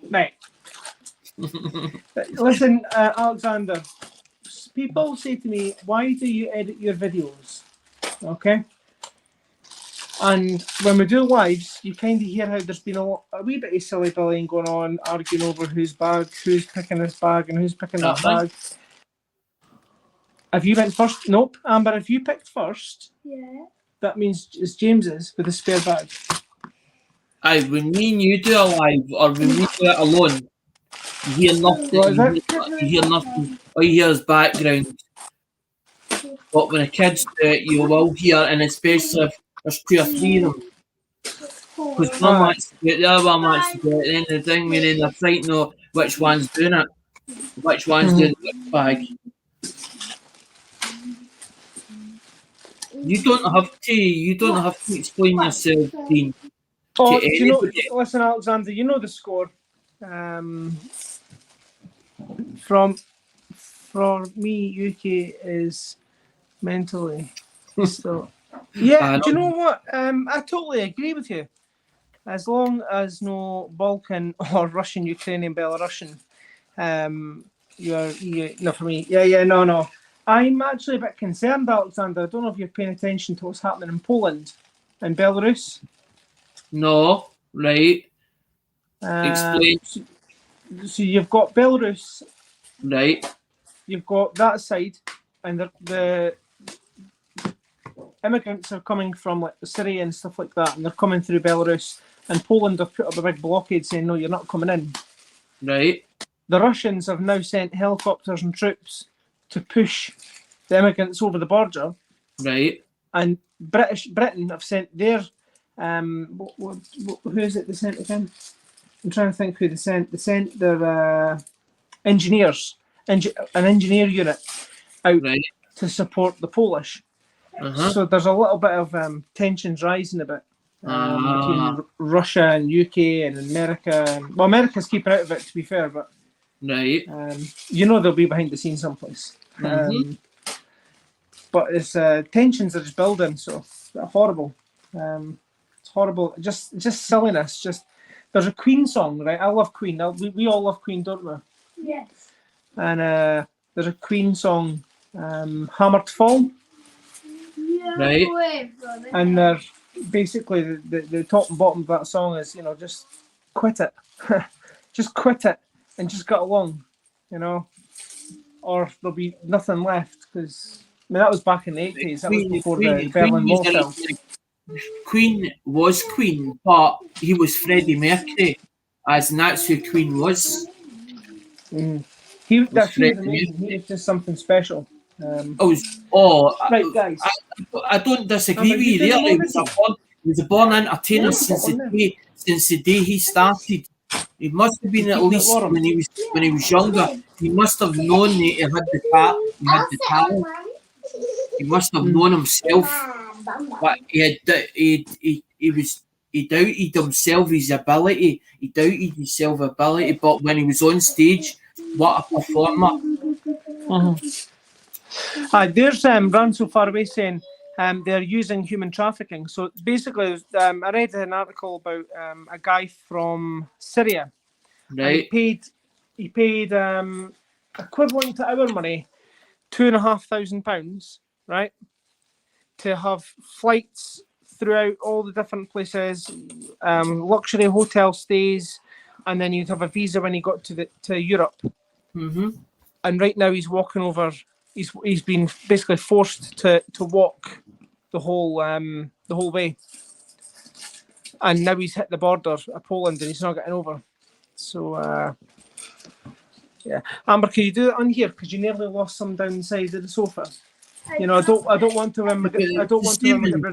Right. Listen, Alexander. People say to me, why do you edit your videos? Okay. And when we do lives, you kind of hear how there's been a wee bit of silly billying going on, arguing over whose bag, who's picking this bag, and who's picking that bag. Have you went first? Nope. Amber, if you picked first, that means it's James's with a spare bag. Aye, when me and you do a live, or when we do it alone, you hear nothing. You hear nothing. All you hear is background. But when the kids do it, you will hear, and especially if there's 2 or 3 of them. Because one wants to do it, the other one wants to do it, and then the thing, and then they're trying to know which one's doing it, which one's doing which bag. You don't have to explain yourself, Dean. Oh, you know, listen, Alexander, you know the score. For me, UK is mentally still. Yeah, do you know what? I totally agree with you. As long as no Balkan or Russian, Ukrainian, Belarusian, no, for me. No. I'm actually a bit concerned, Alexander. I don't know if you're paying attention to what's happening in Poland and Belarus. No, right. Explain. So you've got Belarus. Right. You've got that side, and the immigrants are coming from like Syria and stuff like that, and they're coming through Belarus. And Poland have put up a big blockade saying, no, you're not coming in. Right. The Russians have now sent helicopters and troops to push the immigrants over the border. Right. And Britain have sent their who is it they sent again? I'm trying to think who they sent. They sent their engineers, an engineer unit out to support the Polish. So there's a little bit of tensions rising a bit between Russia and UK and America. Well, America's keeping out of it, to be fair, but you know they'll be behind the scenes someplace. But it's tensions are just building, so it's horrible. It's horrible. Just silliness. Just there's a Queen song, right? I love Queen. We all love Queen, don't we? Yes. And there's a Queen song, Hammer to Fall. Yeah. Right. And they're basically the top and bottom of that song is, you know, just quit it. Just quit it and just get along, you know, or there'll be nothing left. Because I mean, that was back in the 80s. That was before the Berlin Wall fell. Queen was Queen, but he was Freddie Mercury, as and that's who Queen was. He was amazing. He was just something special. Right, guys. I don't disagree with you there. He was a born entertainer since the day he started. He must have been at least when he was younger. He must have known that he had the talent. He must have known himself. But he doubted himself, his ability. He doubted his self-ability. But when he was on stage, what a performer! There's Ran So Far Away saying they're using human trafficking. So basically, I read an article about a guy from Syria. Right. And he paid equivalent to our money, £2,500, right, to have flights throughout all the different places, luxury hotel stays, and then you'd have a visa when he got to Europe. And right now he's walking over. He's been basically forced to walk the whole way, and now he's hit the border of Poland and he's not getting over. So yeah, Amber, can you do it on here? Because you nearly lost some down the side of the sofa. You know, I don't want to when we get rid of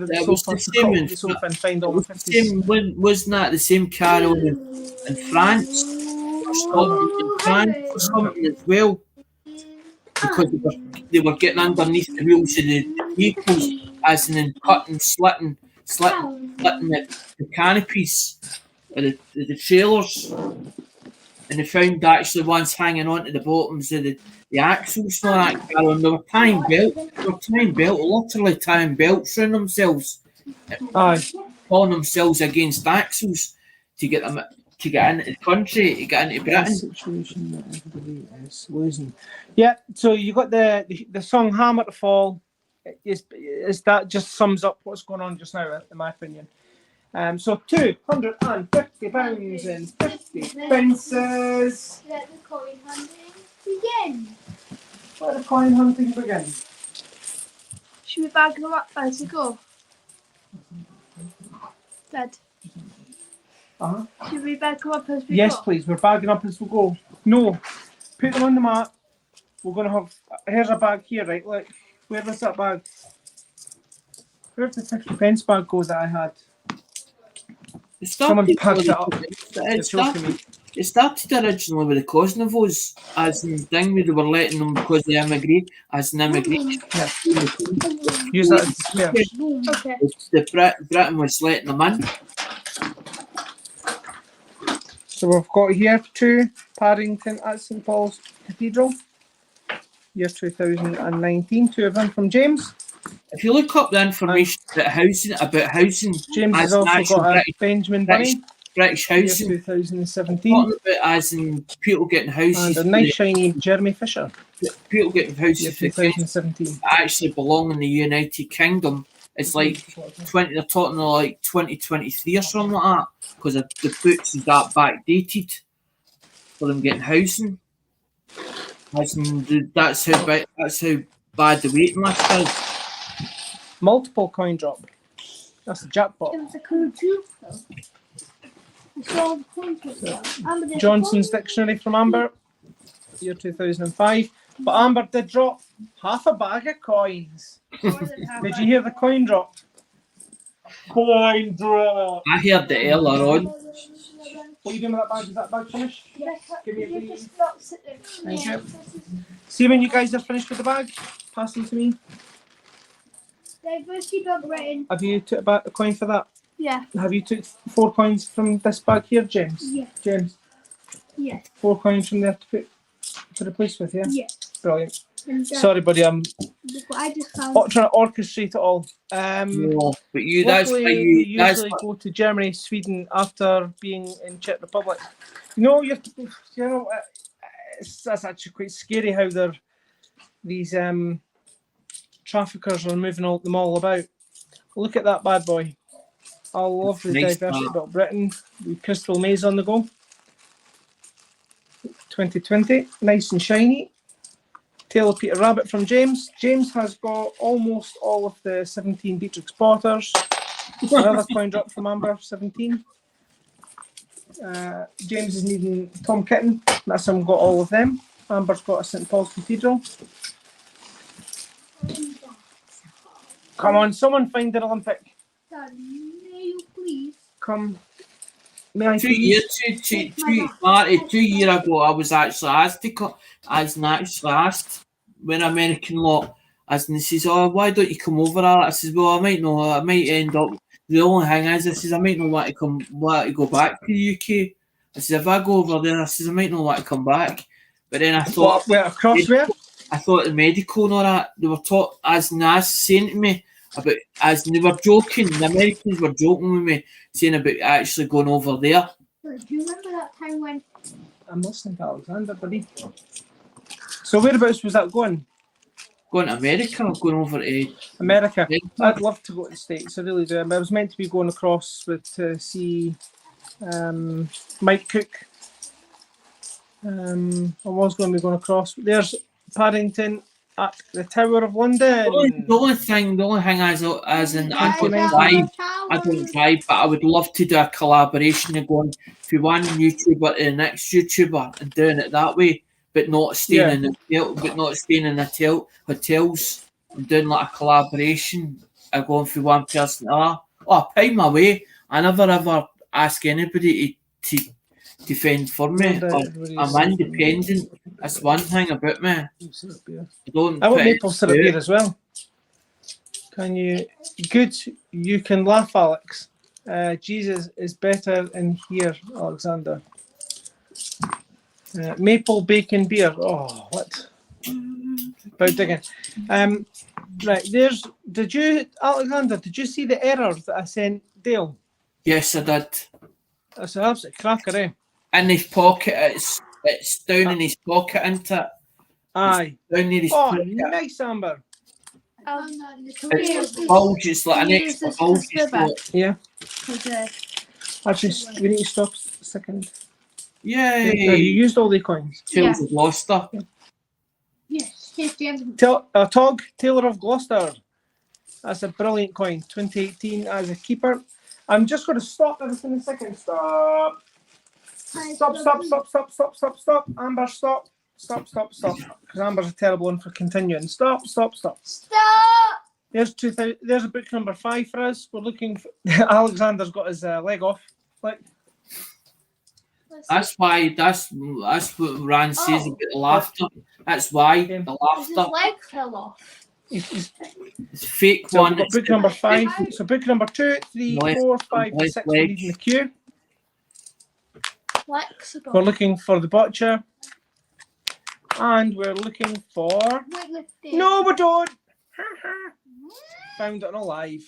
the sofa to cut up the sofa and find all my 50s. Wasn't that the same carol in France or Scotland in France or something as well? Because they were getting underneath the wheels of the vehicles, as in cutting, slitting the canopies of the trailers, and they found actually ones hanging onto the bottoms of the axles for that car, and they were tying literally tying belts around themselves, pulling themselves against axles to get into the country, to get into Britain. Situation that everybody is losing. Yeah, so you got the song "Hammer to Fall." Is that just sums up what's going on just now, in my opinion. So £250 and 50 pences. Let the coin hunting begin. Let the coin hunting begin. Should we bag them up as we go? Dad. Should we bag them up as we go? Yes, please. We're bagging up as we go. No, put them on the mat. We're going to have. Here's a bag here, right? Look, where was that bag? Where'd the 50 pence bag go that I had? Someone packed it up. It started originally with the Cosnovos, as in thing where they were letting them because they immigrate, as an immigration. Yeah. Use that as a Okay. Britain was letting them in. So we've got here 2 Paddington at St Paul's Cathedral, year 2019. 2 of them from James. If you look up the information about housing, James has also got a Benjamin Bunny, British housing, year 2017. As in people getting houses. And a nice shiny Jeremy Fisher. People getting houses year 2017. Actually belong in the United Kingdom. It's like they're talking like 2023 or something like that, because the books is that backdated for them getting housing. As in, that's how bad the waiting list is. Multiple coin drop. That's the jackpot. It was a coin too. Johnson's Dictionary from Amber, year 2005. But Amber did drop half a bag of coins. Did you hear the coin drop? Coin drop. I heard the earlier on. What are you doing with that bag? Is that bag finished? Give me a please. Thank you. See when you guys are finished with the bag, pass them to me. Have you took a coin for that? Yeah. Have you took 4 coins from this bag here, James? Yeah. James? Yeah. 4 coins from there to replace with, yeah? Yeah. Brilliant. Sorry, buddy, I'm I just found trying to orchestrate it all. No, but you usually go to Germany, Sweden after being in Czech Republic. No, that's actually quite scary how these traffickers are moving them all about. Look at that bad boy. I love the diversity about Britain. With Crystal Maze on the go. 2020, nice and shiny. Tail of Peter Rabbit from James. James has got almost all of the 17 Beatrix Potters. Another coin drop from Amber, 17. James is needing Tom Kitten. That's him, got all of them. Amber's got a St Paul's Cathedral. Come on, someone find an Olympic. Daddy, may you please? Come. May I 2 please? years, 2 years ago, I was actually asked to cut, when American law, as and he says, "Oh, why don't you come over?" I says, "Well, I might end up." The only thing is, I says, I might not want to go back to the UK. I says, if I go over there, I says, I might not want to come back. But then I thought, across where? I thought the medical and all that, they were taught as saying to me about, as they were joking, the Americans were joking with me, saying about actually going over there. Do you remember that time when? I'm listening to Alexander, buddy. So whereabouts was that going? Going to America or going over to America. I'd love to go to the States, I really do. I was meant to be going across to see Mike Cook. I was going to be going across. There's Paddington at the Tower of London. The only thing as in I don't drive, but I would love to do a collaboration of going from one YouTuber to the next YouTuber and doing it that way, but not staying in the hotels. doing like a collaboration, going from one person to another. Oh, I pay my way. I never ever ask anybody to fend for me. I'm independent. That's one thing about me. I don't. I want maple syrup beer as well. Can you? Good. You can laugh, Alex. Jesus is better in here, Alexander. Maple bacon beer. Oh, what? About digging. Right, did you, Alexander, did you see the error that I sent Dale? Yes, I did. That's an absolute cracker, eh? In his pocket, it's down in his pocket, isn't it? Aye. It's down in his pocket. Nice, Amber. It's bulge, it's like an extra bulge. Yeah. Actually, we need to stop a second. Yay! Have you used all the coins? Tales of Gloucester. Yes. Tog, Taylor of Gloucester. That's a brilliant coin. 2018 as a keeper. I'm just going to stop everything in a second. Stop. Stop. Amber, stop. Stop. Because Amber's a terrible one for continuing. Stop. There's a book number 5 for us. We're looking for... Alexander's got his leg off. Like, that's what Rand says about the laughter. That's why the laughter. His leg fell off. It's fake so one. We've got book number 5. So book number 2, 3, 4, 5, and 6 we need in the queue. Flexible. We're looking for the butcher. And we're looking for... Weightlifting. No, we don't! Found it on alive.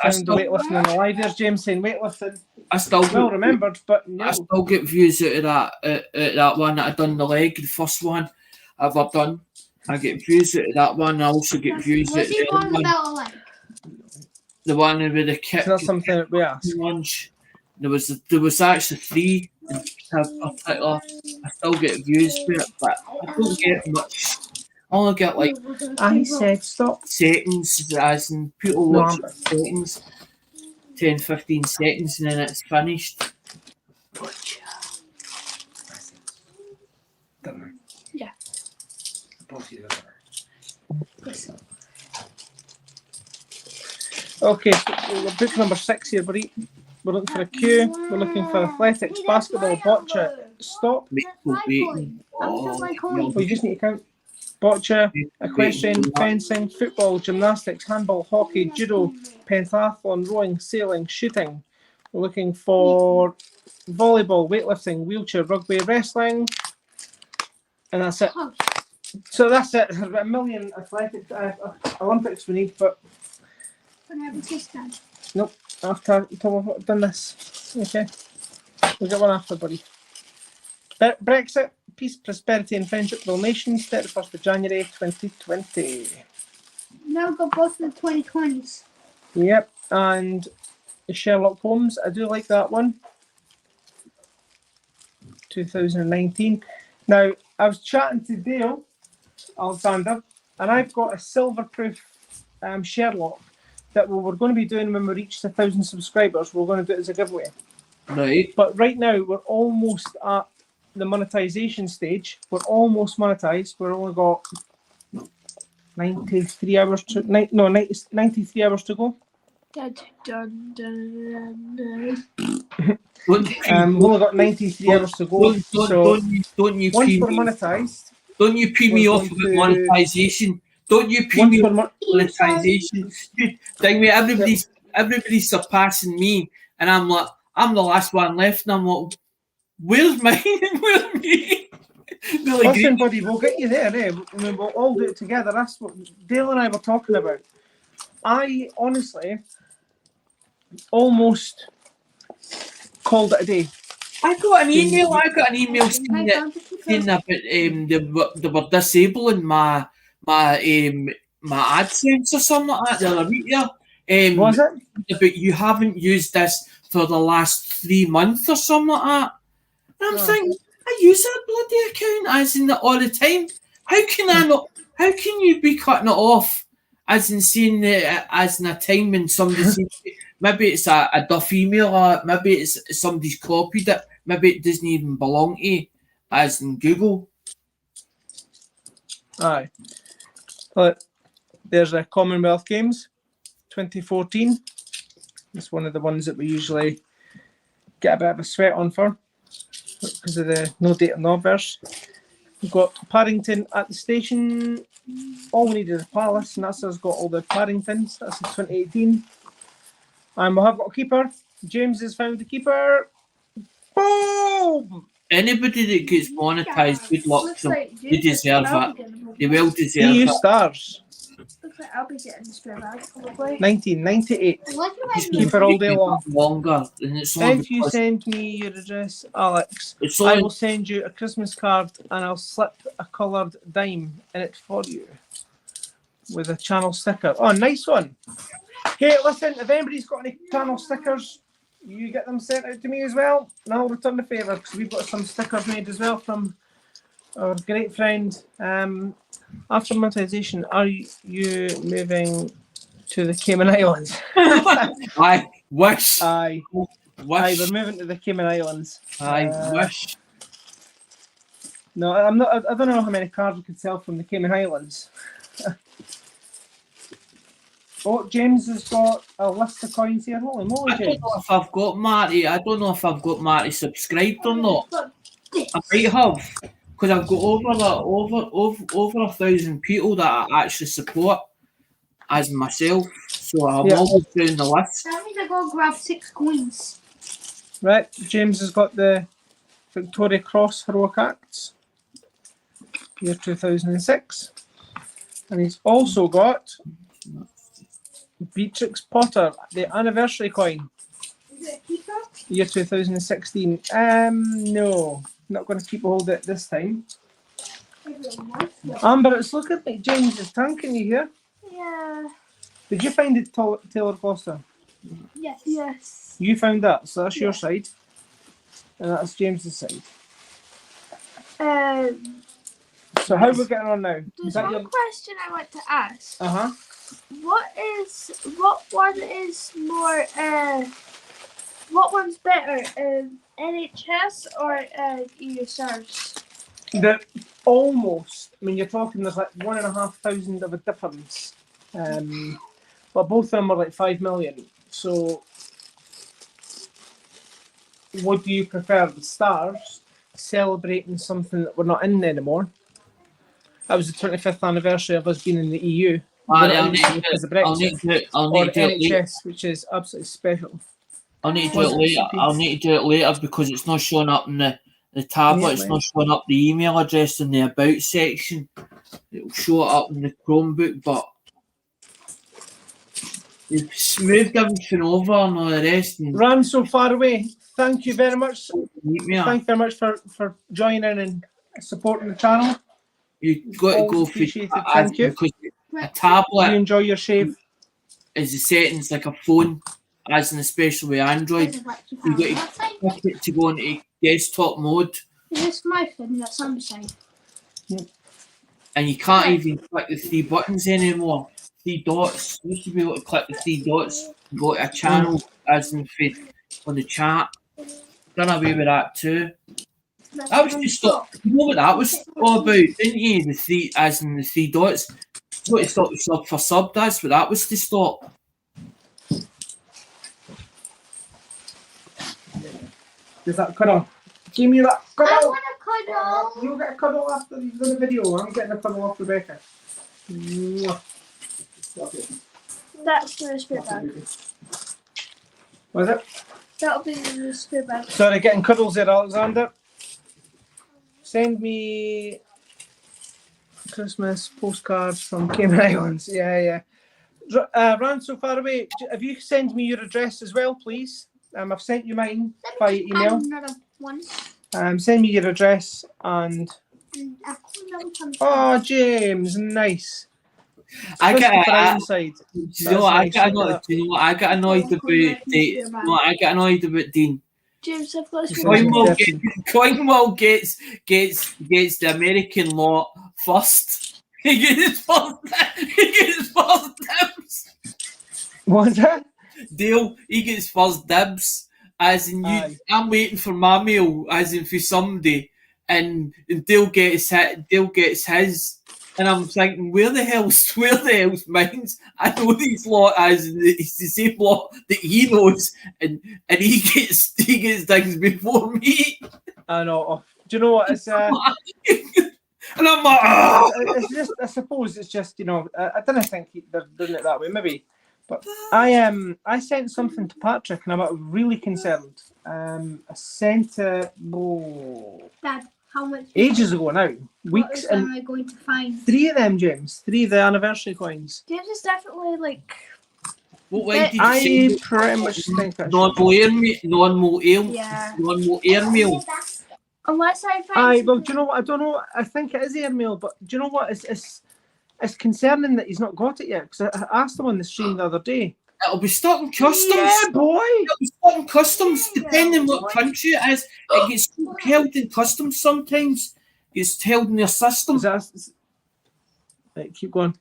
Found the weightlifting on alive. There's James saying weightlifting. I still well remembered, but no. I still get views out of that one that I done the leg, the first one I've ever done. I get views out of that one. I also get views out of the other one. The one with the kit. That's something that we asked. Lunch. There was actually 3 in particular. I still get views for it, but I don't get much. I only get like I said stop seconds, as in people watch seconds, 10, 15 seconds, and then it's finished. Yeah. Okay, so we're book number 6 here, buddy. We're looking for a queue. We're looking for athletics, basketball, bocce. Stop. Oh, We just need to count. Bocce, equestrian, fencing, football, gymnastics, handball, hockey, judo, pentathlon, rowing, sailing, shooting. We're looking for volleyball, weightlifting, wheelchair, rugby, wrestling, and that's it. So that's it. There's about a million athletics, Olympics we need, but nope. After we've done this, okay. We'll get one after, buddy. Brexit. Peace, prosperity, and friendship with all nations, 31st of January 2020. Now got both the 2020s. Yep, and Sherlock Holmes, I do like that one. 2019. Now, I was chatting to Dale, Alexander, and I've got a silver-proof Sherlock that we're going to be doing when we reach 1,000 subscribers. We're going to do it as a giveaway. Right. But right now, we're almost at the monetization stage. We're almost monetized. We've only got 93 hours to 93 hours to go. We've only got 93 hours to go. Don't you once we're monetized, don't you pee me off about monetization? Don't you pee me off monetization? Dang me, everybody's surpassing me, and I'm the last one left, and I'm like, where's mine? Where's me? Listen, buddy, we'll get you there, eh? We'll all do it together. That's what Dale and I were talking about. I honestly almost called it a day. I got an email saying about they were disabling my AdSense or something like that the other week. Was it? But you haven't used this for the last 3 months or something like that. And I'm thinking, I use that bloody account as in all the time. How can I not? How can you be cutting it off as in saying as in a time when somebody says maybe it's a duff email or maybe it's somebody's copied it, maybe it doesn't even belong to you, as in Google. Aye. But There's a Commonwealth Games 2014. It's one of the ones that we usually get a bit of a sweat on for because of the no date on the obverse. We've got Paddington at the station. All we need is a palace, and that's us got all the Paddingtons. That's in 2018. And we have got a keeper. James has found the keeper. Boom! Anybody that gets monetized, good luck to them. They deserve it. They will deserve EU it. stars. Looks like I'll be getting the spare bag, probably. 1998. It's Keep it all day long. Longer, and it's only If you because send me your address, Alex, it's I only will send you a Christmas card and I'll slip a coloured dime in it for you with a channel sticker. Oh, nice one. Hey, listen, if anybody's got any channel stickers, you get them sent out to me as well, and I'll return the favour because we've got some stickers made as well from our great friend. After monetisation, are you moving to the Cayman Islands? I wish. Aye. Aye, Wish. we're moving to the Cayman Islands. I wish. No, I'm not. I don't know how many cards we could sell from the Cayman Islands. Oh, James has got a list of coins here. Holy moly, I don't James! know if I've got Marty. I don't know if I've got Marty subscribed or not. I might have, because I've got over 1,000 people that I actually support as myself. So I'm Yeah. always doing the list. That means I gotta grab 6 coins. Right, James has got the Victoria Cross Heroic Acts, year 2006, and he's also got Beatrix Potter, the anniversary coin, Is it a keeper? year 2016. No, not going to keep a hold of it this time. Amber, it's looking like James is tanking you here. Yeah. Did you find it, Taylor Foster? Yes. Yes. You found that, so that's your side, and that's James's side. So how we're getting on now? There's Is that one your? question I want to ask. What What one is more? What one's better, NHS or EU Stars? The almost. I mean, you're talking there's like 1,500 of a difference, but both of them are like 5 million. So, would you prefer the Stars celebrating something that we're not in anymore? That was the 25th anniversary of us being in the EU. Marty, We're I'll not need in the EU to, because of I'll need Brexit. to, I'll Or need to do it later. NHS, which is absolutely special. I'll need to do Was it it later. CP? I'll need to do it later because it's not showing up in the tablet. Yeah, It's mate. not showing up the email address in the about section. It'll show it up in the Chromebook, but they've moved everything over and all the rest. And Ran so far away. Thank you very much. meet me up. Thank you very much for joining and supporting the channel. You've got to Always go for appreciated, thank you. because a You tablet enjoy your shave. is the settings like a phone, as in especially with Android. You got to click it to go into desktop mode, Is this my thing that's on the side? and you can't even click the 3 buttons anymore. 3 dots. You used to be able to click the 3 dots and go to a channel, as in on the chat. Done away with that too. That was to stop. You know what that was all about, didn't you? The 3, as in the 3 dots. You got to stop the sub for sub. That's what that was to stop. Does that cuddle? Give me that I cuddle. want a cuddle. You'll get a cuddle after you've done the video. I'm getting a cuddle off Rebecca. Mwah. That's the spare bag. Was it? That'll be the spare bag. Sorry, getting cuddles there, Alexander. Send me Christmas postcards from Cayman Islands. Yeah. Ran so far away. Have you send me your address as well, please? I've sent you mine by email. Another one. Send me your address and. And a another one. Oh, James, nice. I get inside. Do you know what I get annoyed? Do you know what I get annoyed about? You know what I get annoyed about, Dean? James, I've got a spare bag. Cornwall gets the American law first. He gets first dibs. What's that? Dale, he gets first dibs. As in, Aye. I'm waiting for my meal, as in for somebody, and Dale gets his, And I'm thinking, where the hell's mine's? I know these lot as it's the same lot that he knows, and he gets things before me. I know. Do you know what? It's And I'm like, it's just. I suppose it's just, you know. I don't think they're doing it that way. Maybe, but I sent something to Patrick, and I'm really concerned. I sent it Dad, how much? ages ago now, weeks, What and am I going to find? 3 of them, James. 3 of the anniversary coins. James is definitely like. what way did you I say? pretty much think that's Normal airmail. Yeah. Normal airmail. Unless I find. Aye, well, do you know what? I don't know. I think it is airmail, but do you know what? It's concerning that he's not got it yet, because I asked him on the stream the other day. It'll be stuck in customs. Yeah, boy. It'll be stuck in customs, depending on what country it is. It gets held in customs sometimes. It's held in their system. Right, keep going.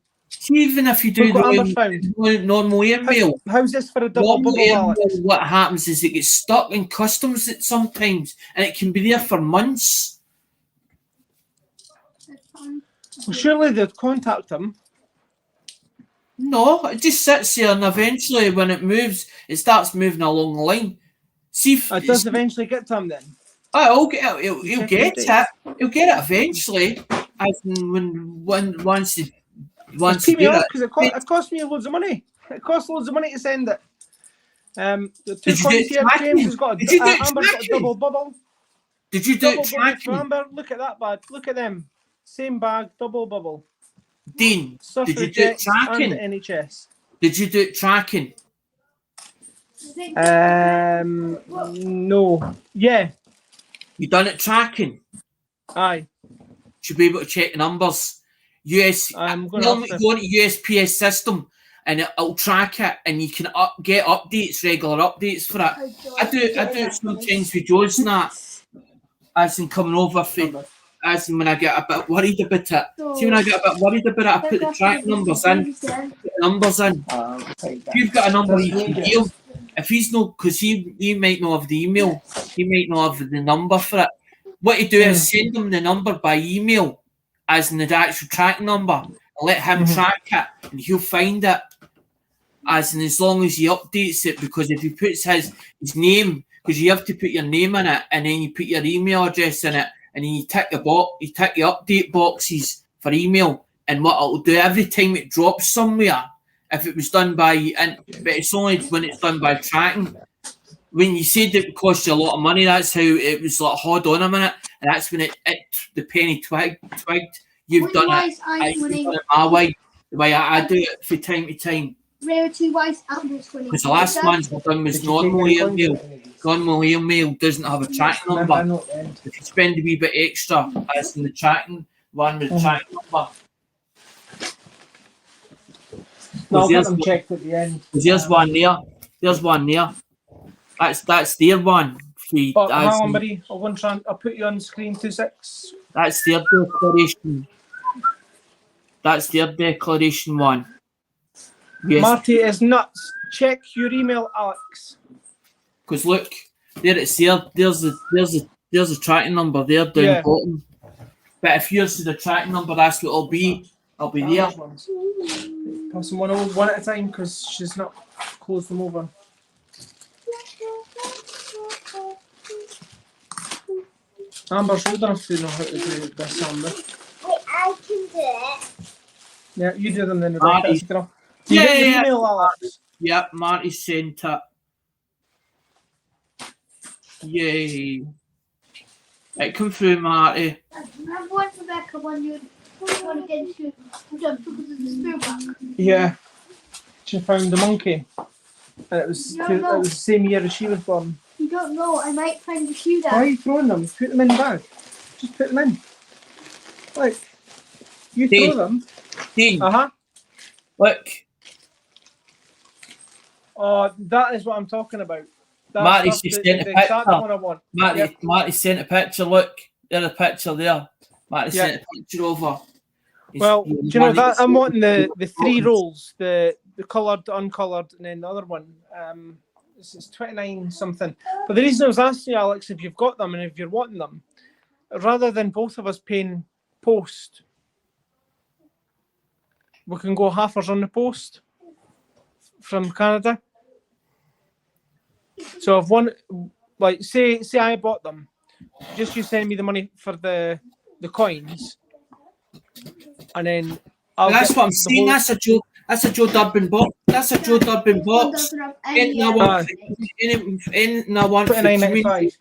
Even if you do Look what Amber's found. normal airmail. How's this for a double Normal bubble, Alex? airmail, what happens is it gets stuck in customs sometimes, and it can be there for months. Well, surely they'd contact him. No, it just sits there, and eventually, when it moves, it starts moving along the line. See if It does eventually get to him then. he'll get it. He'll get it. He'll get it eventually. As in once he It's keep me do off it. because it cost me loads of money. It costs loads of money to send it. The 2 Did you do coins it here, tracking? James has got Did you do it Amber's got a tracking? double bubble. Did you do Double it bubble for tracking? Amber. Look at that bag. Look at them. Same bag, double bubble. Dean, did you do it Suffragettes tracking? and NHS. Did you do it tracking? No. Yeah. You done it tracking? Aye. Should be able to check numbers. I'm going Go to. into USPS system and it'll track it, and you can get updates, regular updates for it. I do it sometimes with Joe's and that, as in coming over for, as in when I get a bit worried about it. See, when I get a bit worried about it, I put the track numbers in. If you've got a number you can deal. If he's not, because he might not have the email, he might not have the number for it. What you do is send him the number by email, as in the actual track number, and let him track it, and he'll find it. As in, as long as he updates it, because if he puts his name, because you have to put your name in it, and then you put your email address in it, and then you tick the update boxes for email, and what it'll do every time it drops somewhere. If it was done by, but it's only when it's done by tracking. When you said it would cost you a lot of money, that's how it was like, hold on a minute, and that's when the penny twigged. You've done it my way, the way I do it from time to time. Because the last ones I've done was normal email. Normal email doesn't have a track number. If you spend a wee bit extra, as in the tracking one with the track number. No, I'll get them checked at the end. There's one there. There's one there. That's their one. Hang on, buddy. I'll put you on screen 26. That's their declaration. That's their declaration one. Yes. Marty is nuts. Check your email, Alex. Because look, there it's there. There's a tracking number there down the bottom. But if yours is the tracking number, that's what it'll be. I'll be there. Pass them one at a time because she's not closed them over. Amber's old enough to know how to do this on there. I can do it. Yeah, you do them then. Marty. Do you get your email, Alex? Yep, Marty sent it. Yay. It come through, Marty. Remember one, Rebecca, when you won against you because of the spear back? Yeah. She found the monkey. And it was the same year as she was born. You don't know. I might find the shoe there. Why are you throwing them? Put them in the bag. Just put them in. Like, you throw them. Dean. Look. Oh, that is what I'm talking about. Marty sent a picture. One I want. Marty sent a picture. Look, there's a picture there. Marty sent a picture over. Well, do you know that I'm wanting the 3 rolls, the coloured, uncoloured, and then the other one. This is 29 something. But the reason I was asking you, Alex, if you've got them and if you're wanting them, rather than both of us paying post, we can go halfers on the post from Canada. So if one, like, say I bought them, just you send me the money for the coins, and then That's what I'm saying. That's a Joe Durbin box. That's a Joe Durbin box. Anything I want for the community.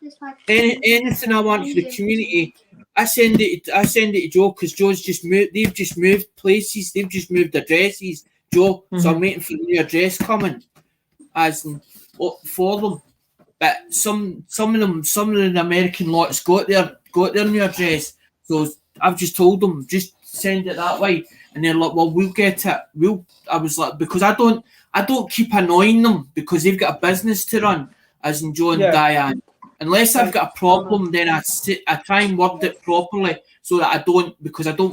Anything I want for the community. I send it to Joe because Joe's just moved. They've just moved places. They've just moved addresses, Joe. So I'm waiting for the new address coming, as in, for them. But some of the American lots got their new address. So I've just told them just send it that way, and they're like, well, we'll get it. I was like, because I don't keep annoying them because they've got a business to run, as in Joe and Diane. Unless I've got a problem, then I try and word it properly so that I don't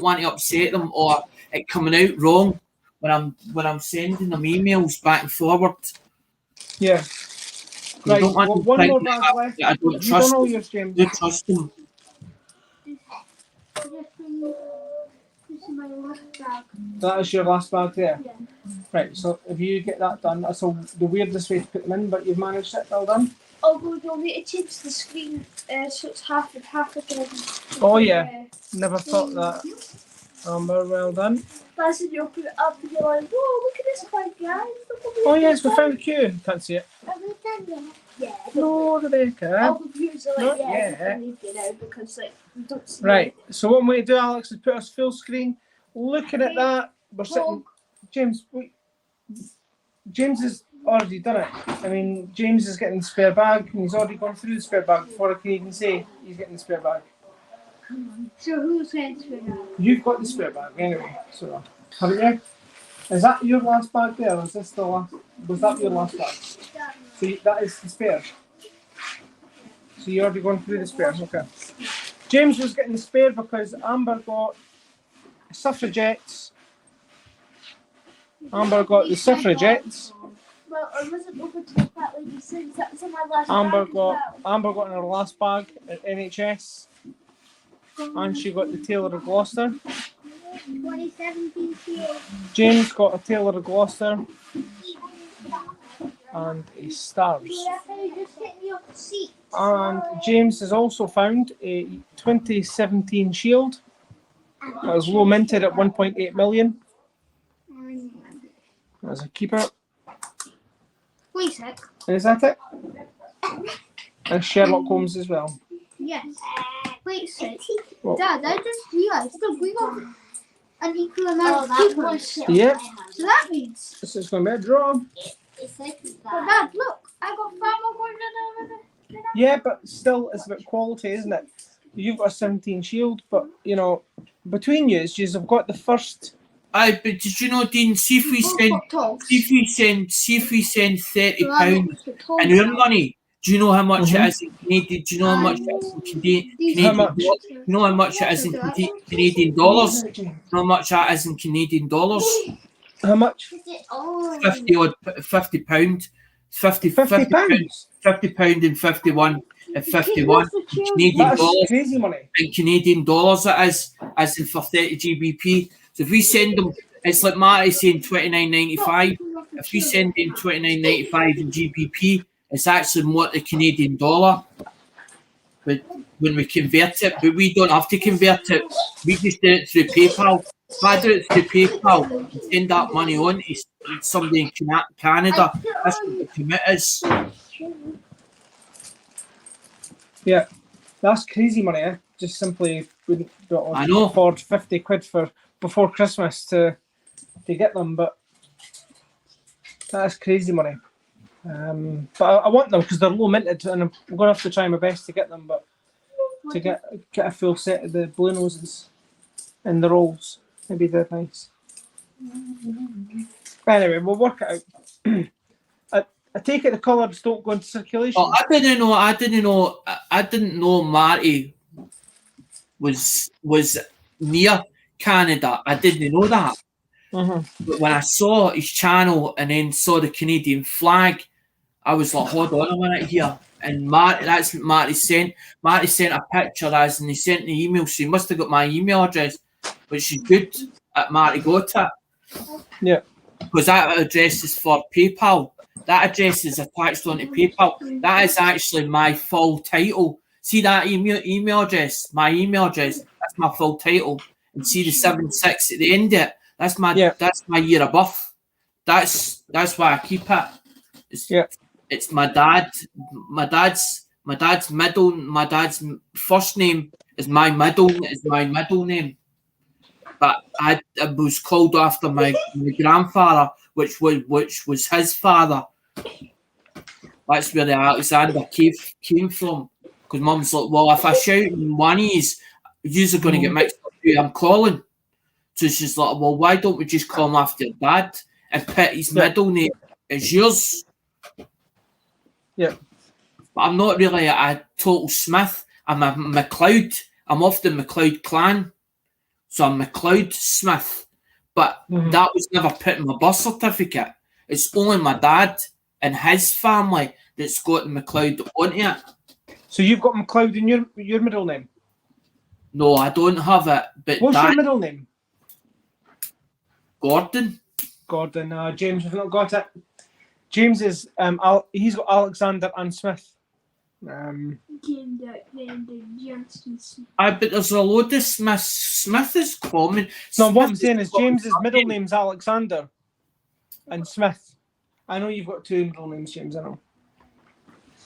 want to upset them or it coming out wrong when I'm sending them emails back and forward. Yeah. Right. One more bag left. I don't trust all them. yours, James. I don't trust them. That is your last bag there. Yeah. Right. So if you get that done, that's the weirdest way to put them in, but you've managed it. Well done. Although you'll need to change the screen so it's half again. Oh yeah. Never thought that. Amber, well done. That's when you'll put it up and you're like, whoa, look at this bag, guys. Oh yes, we found the queue. Can't see it. Yeah. No, Rebecca. All the views are like, Not yet. I need to get out because like you don't see Right. So what I'm going to do, Alex, is put us full screen. Looking at that, we're sitting. James, wait. James has already done it. I mean, James is getting the spare bag, and he's already gone through the spare bag before I can even say he's getting the spare bag. So who's getting the spare bag? You've got the spare bag anyway, so haven't you? Is that your last bag there, or is this the last? Was that your last bag? So that is the spare. So you already gone through the spare, okay. James was getting the spare because Amber got suffragettes. Amber got the suffragettes. Well, I wasn't over to the fat lady since that was in my last Amber bag got as well. Amber got in her last bag at NHS, and she got the Taylor of Gloucester. 2017 shield. James got a Taylor of Gloucester and a Stars. You just hit me off the seat. And James has also found a 2017 Shield that was low minted at 1.8 million. As a keeper. Wait a sec. And is that it? And Sherlock Holmes as well. Yes. Wait a sec. What? Dad, I just realised that we got an equal amount of keepers. Yep. So that means. This is going to be a draw. But Dad, look, I got far more going than Yeah, but still, it's about quality, isn't it? You've got a 17 Shield, but, you know, between you, you've got the first. Aye, but did you know, Dean? See if we send £30 in our money. Do you know how much it is in Canadian? Do you know how much it is in Canadian dollars? Do you know how much it is in Canadian dollars? Do you know how much that is in Canadian dollars? How much? £50. £50 and 51 and 51 Canadian That's dollars. crazy money. In Canadian dollars, it is, as in for 30 GBP. So if we send them, it's like Marty saying $29.95. If we send them $29.95 in GBP, it's actually more the Canadian dollar. But when we convert it, but we don't have to convert it. We just do it through PayPal. If I do it through PayPal and send that money on to somebody in Canada, that's what the commit is. Yeah, that's crazy money. Just simply wouldn't I know. afford 50 quid for before Christmas to get them, but that's crazy money. But I want them because they're low minted, and I'm going to have to try my best to get them. But to get a full set of the blue noses and the rolls, maybe they're nice. Anyway, we'll work it out. I take it the colours don't go into circulation. Oh, I didn't know Marty was near Canada. I didn't know that. But when I saw his channel and then saw the Canadian flag, I was like, hold on a minute here. And Marty, that's what Marty sent. Marty sent a picture and he sent the email, so he must have got my email address, which is good at Marty got it. Yeah. Because that address is for PayPal. That address is attached onto PayPal. That is actually my full title. See that email address? My email address. That's my full title. And see the 76 at the end of it. That's my year of birth. That's why I keep it. It's my dad. My dad's first name is my middle name. But I was called after my grandfather, which was his father. That's where the Alexander came from. Because Mum's like, well, if I shout in one of you're going to get mixed up who I'm calling. So she's like, well, why don't we just call him after your dad and put his middle name as yours? Yeah. But I'm not really a total Smith. I'm a MacLeod. I'm of the MacLeod clan. So I'm MacLeod Smith. But that was never put in my birth certificate. It's only my dad and his family that's got MacLeod on it. So you've got MacLeod in your middle name? No, I don't have it. But what's your middle name? Gordon. James has not got it. James is he's got Alexander and Smith. But there's a load of Smith. Smith is common. No, what I'm saying is James's middle name's Alexander and Smith. I know you've got two middle names, James, I know.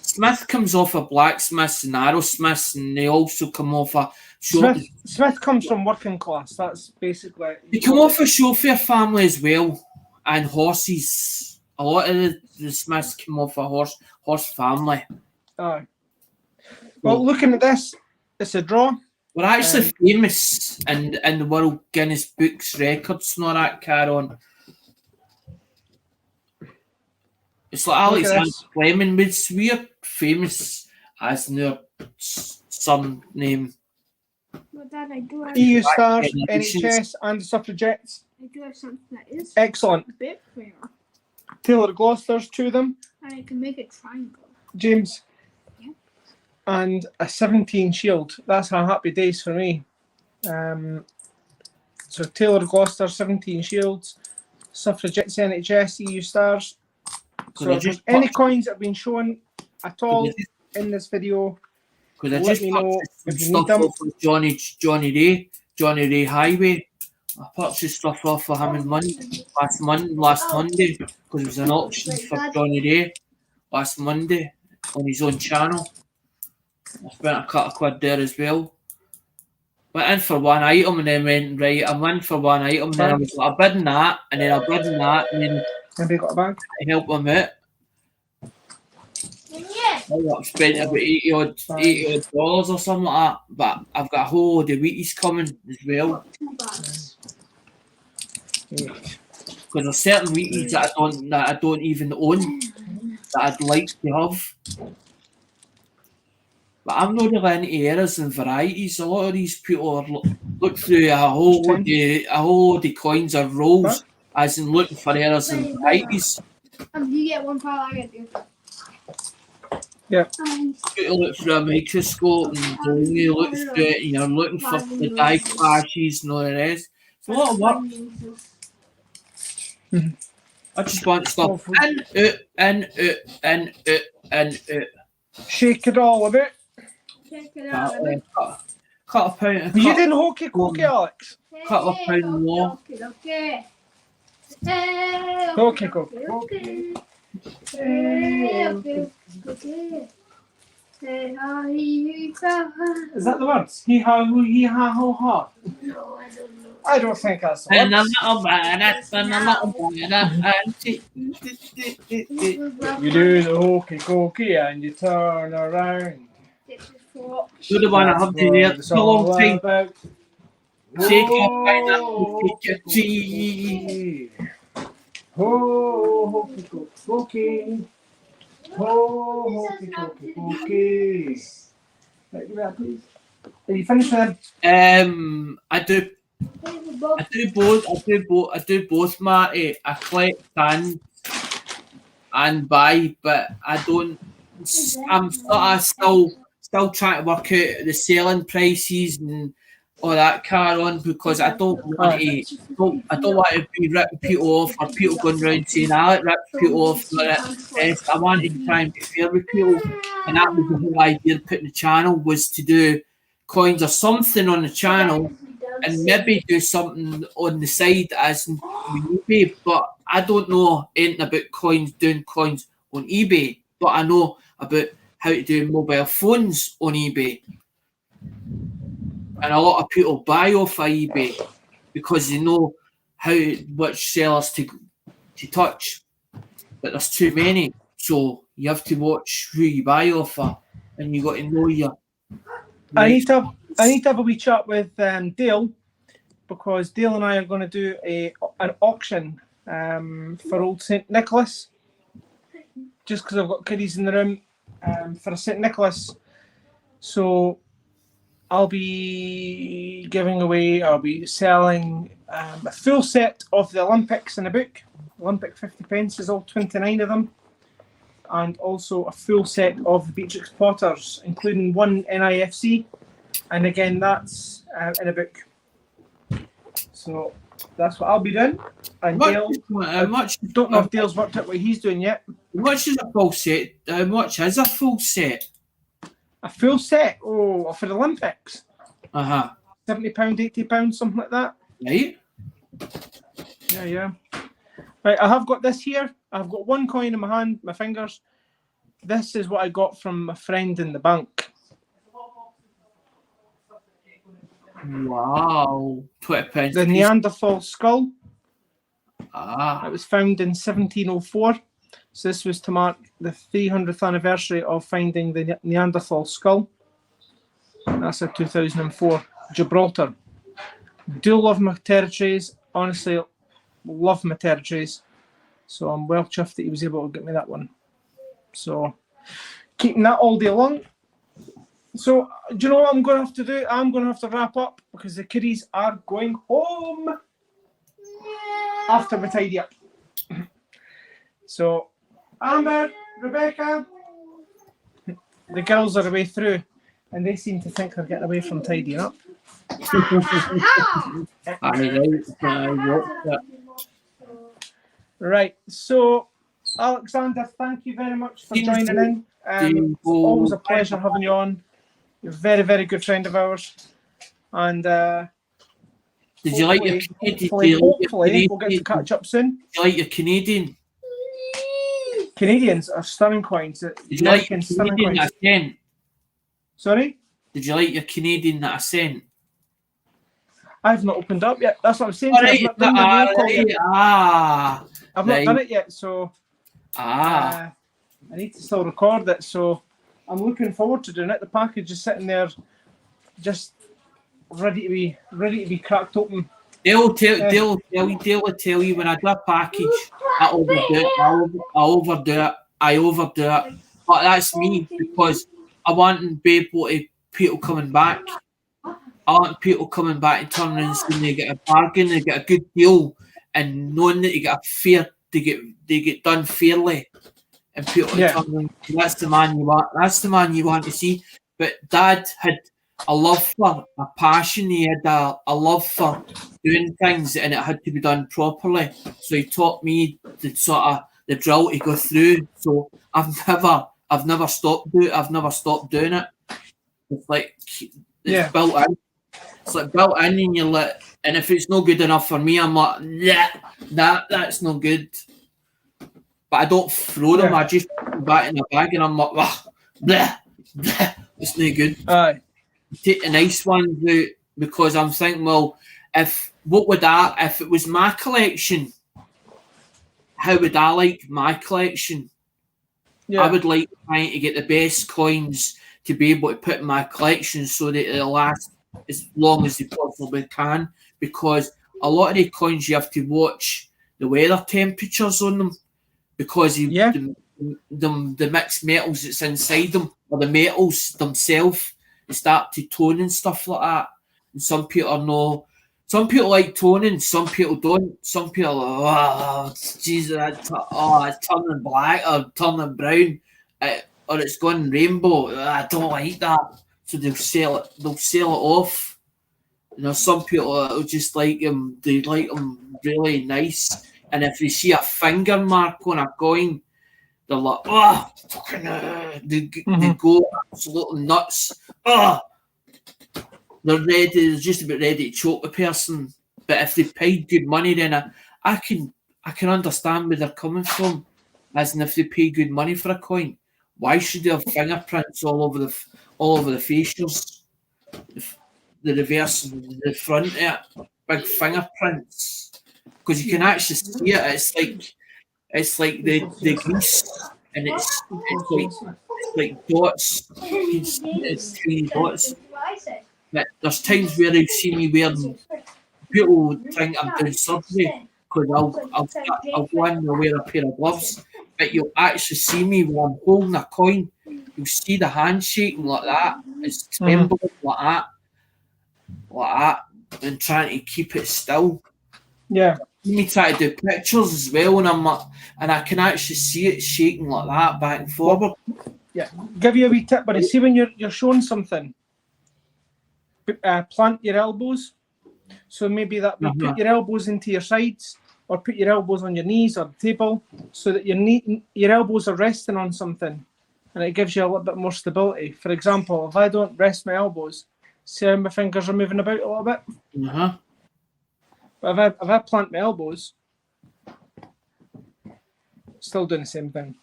Smith comes off of blacksmiths and arrowsmiths, and they also come off a Smith comes from working class. That's basically. They come off a chauffeur family as well, and horses. A lot of the Smiths come off a horse family. Aye. Well, looking at this, it's a draw. We're actually famous in the World Guinness Books records and all that carry on. It's like Alexander Fleming, we're famous as their surname. Well, Dad, I do have EU Stars, NHS, and the Suffragettes. I do have something that is excellent. A bit clearer. Taylor Gloucester's to them. And I can make a triangle. James. Yeah. And a 17 shield. That's a happy days for me. So Taylor Gloucester, 17 shields. Suffragettes, NHS, EU Stars. So if there's any coins that have been shown at all in this video, let me know if you need them. Johnny Ray Highway. I purchased stuff off for him last Monday because it was an auction for Johnny Ray last Monday on his own channel. I spent a couple of quid there as well. Went in for one item and then went, right, I'm in for one item, and then I was like, a bid in that, and then a bid in that, and then have you got a bag? I help him out. I've spent about $80 or something like that, but I've got a whole load of Wheaties coming as well. Because there's certain Wheaties that I don't even own that I'd like to have. But I'm not really into errors and varieties. A lot of these people are look through a whole load of coins or rolls, as in looking for errors and varieties. You get one pile, I get the other. Yeah. You look through a microscope and you look through it, and you're looking for the die clashes and all the rest. It's a lot of work. I just want stuff in, out. Shake it all a bit. Cut a pound. You didn't hokey cokey, Alex. Cut a pound more. Hokey cokey. Is that the words? Hee ha hoo hee ha ho ha. No, I don't know. I don't think that's the words. You do the hokey cokey and you turn around. You're the one I have to hear for a long time. Take your pineapple, take your tea. Ho, hokey cokey. Ho, hokey cokey. Right, give me that, please. Are you finished then? I do both, Marty. I collect and buy, but I don't. I'm sort of still trying to work out the selling prices and or that car on because I don't want to be ripping people off or people going round saying I rip people off. I wanted to try and be fair with people, and that was the whole idea of putting the channel was to do coins or something on the channel and maybe do something on the side as in eBay. But I don't know anything about doing coins on eBay, but I know about how to do mobile phones on eBay. And a lot of people buy off of eBay because they know which sellers to touch. But there's too many. So you have to watch who you buy off of, and you got to know your. I need to have a wee chat with Dale, because Dale and I are going to do an auction for old St Nicholas, just because I've got kiddies in the room for a St Nicholas. So I'll be selling a full set of the Olympics in a book. Olympic 50 pence is all 29 of them. And also a full set of the Beatrix Potters, including one NIFC. And again, that's in a book. So that's what I'll be doing. And Dale, don't know if Dale's worked out what he's doing yet. How much is a full set? How much is a full set? A full set? Oh, for the Olympics? £70, £80, something like that. Right. Yeah. Right, I have got this here. I've got one coin in my hand, my fingers. This is what I got from my friend in the bank. Wow. £20. The Neanderthal skull. It was found in 1704. So this was to mark the 300th anniversary of finding the Neanderthal skull. That's a 2004. Gibraltar. Do love my territories. Honestly, love my territories. So I'm well chuffed that he was able to get me that one. So keeping that all day long. So do you know what I'm going to have to do? I'm going to have to wrap up because the kiddies are going home after we tidy up. So Amber, Rebecca, the girls are away through and they seem to think they're getting away from tidying up. Right, so Alexander, thank you very much for joining in. It's always a pleasure having you on. You're a very, very good friend of ours. And did you like your Canadian? Hopefully we'll get to catch up soon. Did you like your Canadian? Canadians are stunning coins. Did you like your Canadian that I sent? Sorry? Did you like your Canadian that I sent? I've not opened up yet. That's what I'm saying. I've not done it yet, so I need to still record it. So I'm looking forward to doing it. The package is sitting there, just ready to be cracked open. They'll tell you when I do a package, I overdo it. But that's me because I want to be able to people coming back. I want people coming back and turning around and saying they get a bargain, they get a good deal, and knowing that they get done fairly, and people turn around. That's the man you want. That's the man you want to see. But Dad had a love for a passion. He had a love for doing things, and it had to be done properly. So he taught me the drill to go through. So I've never stopped doing it. I've never stopped doing it. It's like it's built in. It's like built in, and you're like, and if it's no good enough for me, I'm like, that's no good. But I don't throw them. I just put them back in the bag, and I'm like, it's no good. Take the nice ones out because I'm thinking, well, if it was my collection, how would I like my collection? I would like trying to get the best coins to be able to put in my collection so that it'll last as long as they possibly can, because a lot of the coins you have to watch the weather temperatures on them because the mixed metals that's inside them or the metals themselves they start to tone and stuff like that. And some people like toning, some people don't. Some people are it's turning black or turning brown or it's going rainbow. I don't like that. So they'll sell it off. You know, some people will just like them. They like them really nice. And if they see a finger mark on a coin, they're like, oh, fucking, they go absolutely nuts. Oh, they're ready. They're just about ready to choke the person. But if they paid good money, then I can understand where they're coming from. As in, if they pay good money for a coin, why should they have fingerprints all over the facials? The reverse, the front, big fingerprints, because you can actually see it. It's like the grease, and it's like dots. You can see it's tiny dots. But there's times where you see me wearing. People think I'm doing surgery because I'll go in and wear a pair of gloves, but you'll actually see me when I'm holding a coin. You'll see the hand shaking like that. It's trembling like that, and trying to keep it still. Yeah. Me try to do pictures as well, and I can actually see it shaking like that back and forward. Yeah. Give you a wee tip, buddy. See when you're showing something, plant your elbows. So maybe that we put your elbows into your sides, or put your elbows on your knees or the table, so that your elbows are resting on something, and it gives you a little bit more stability. For example, if I don't rest my elbows, see how my fingers are moving about a little bit. But if I plant my elbows, still doing the same thing.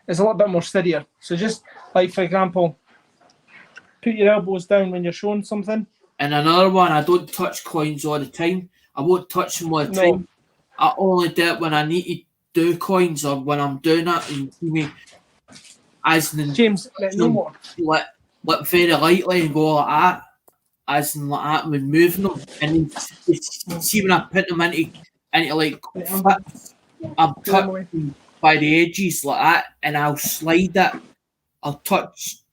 It's a little bit more steadier. So just like, for example, put your elbows down when you're showing something. And another one, I don't touch coins all the time. I won't touch them all the time. I only do it when I need to do coins, or when I'm doing it. You see me, as in James, no more. Let very lightly and go like that, as in like that, when moving them. And then see when I put them into like flips, I'm touching by the edges like that, and I'll slide it. I'll just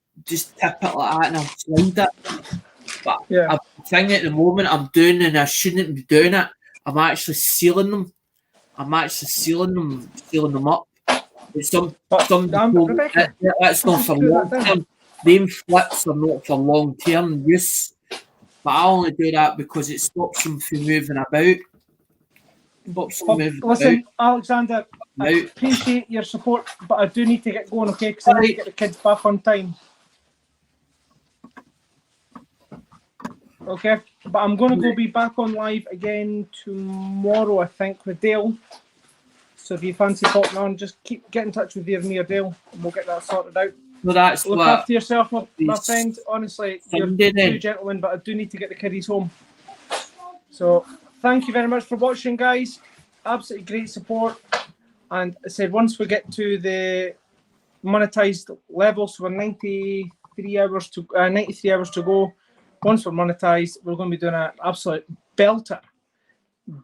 tip it like that, and I'll slide it. But the thing at the moment I'm doing, and I shouldn't be doing it, I'm actually sealing them. Sealing them up. That's not for long term. Them flips are not for long term use. But I only do that because it stops them from moving about. Listen, Alexander, I appreciate your support, but I do need to get going, okay? Because I need to get the kids back on time. Okay, but I'm going to be back on live again tomorrow, I think, with Dale. So if you fancy popping on, just get in touch with me or Dale, and we'll get that sorted out. Well, look after yourself, my friend. Honestly, you're two gentlemen, but I do need to get the kiddies home. So thank you very much for watching, guys. Absolutely great support. And I said once we get to the monetized level, so we're 93 hours to go. Once we're monetized, we're going to be doing an absolute belter.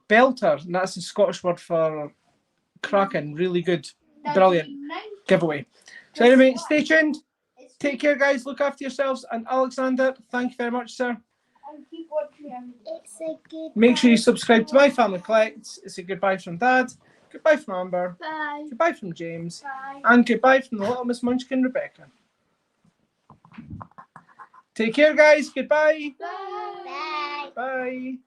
And that's the Scottish word for cracking. Really good, brilliant giveaway. So anyway, stay tuned. Take care, guys. Look after yourselves. And Alexander, thank you very much, sir. Make sure you subscribe to My Family Collects. It's a goodbye from Dad. Goodbye from Amber. Bye. Goodbye from James. Bye. And goodbye from the little Miss Munchkin, Rebecca. Take care, guys. Goodbye. Bye. Bye.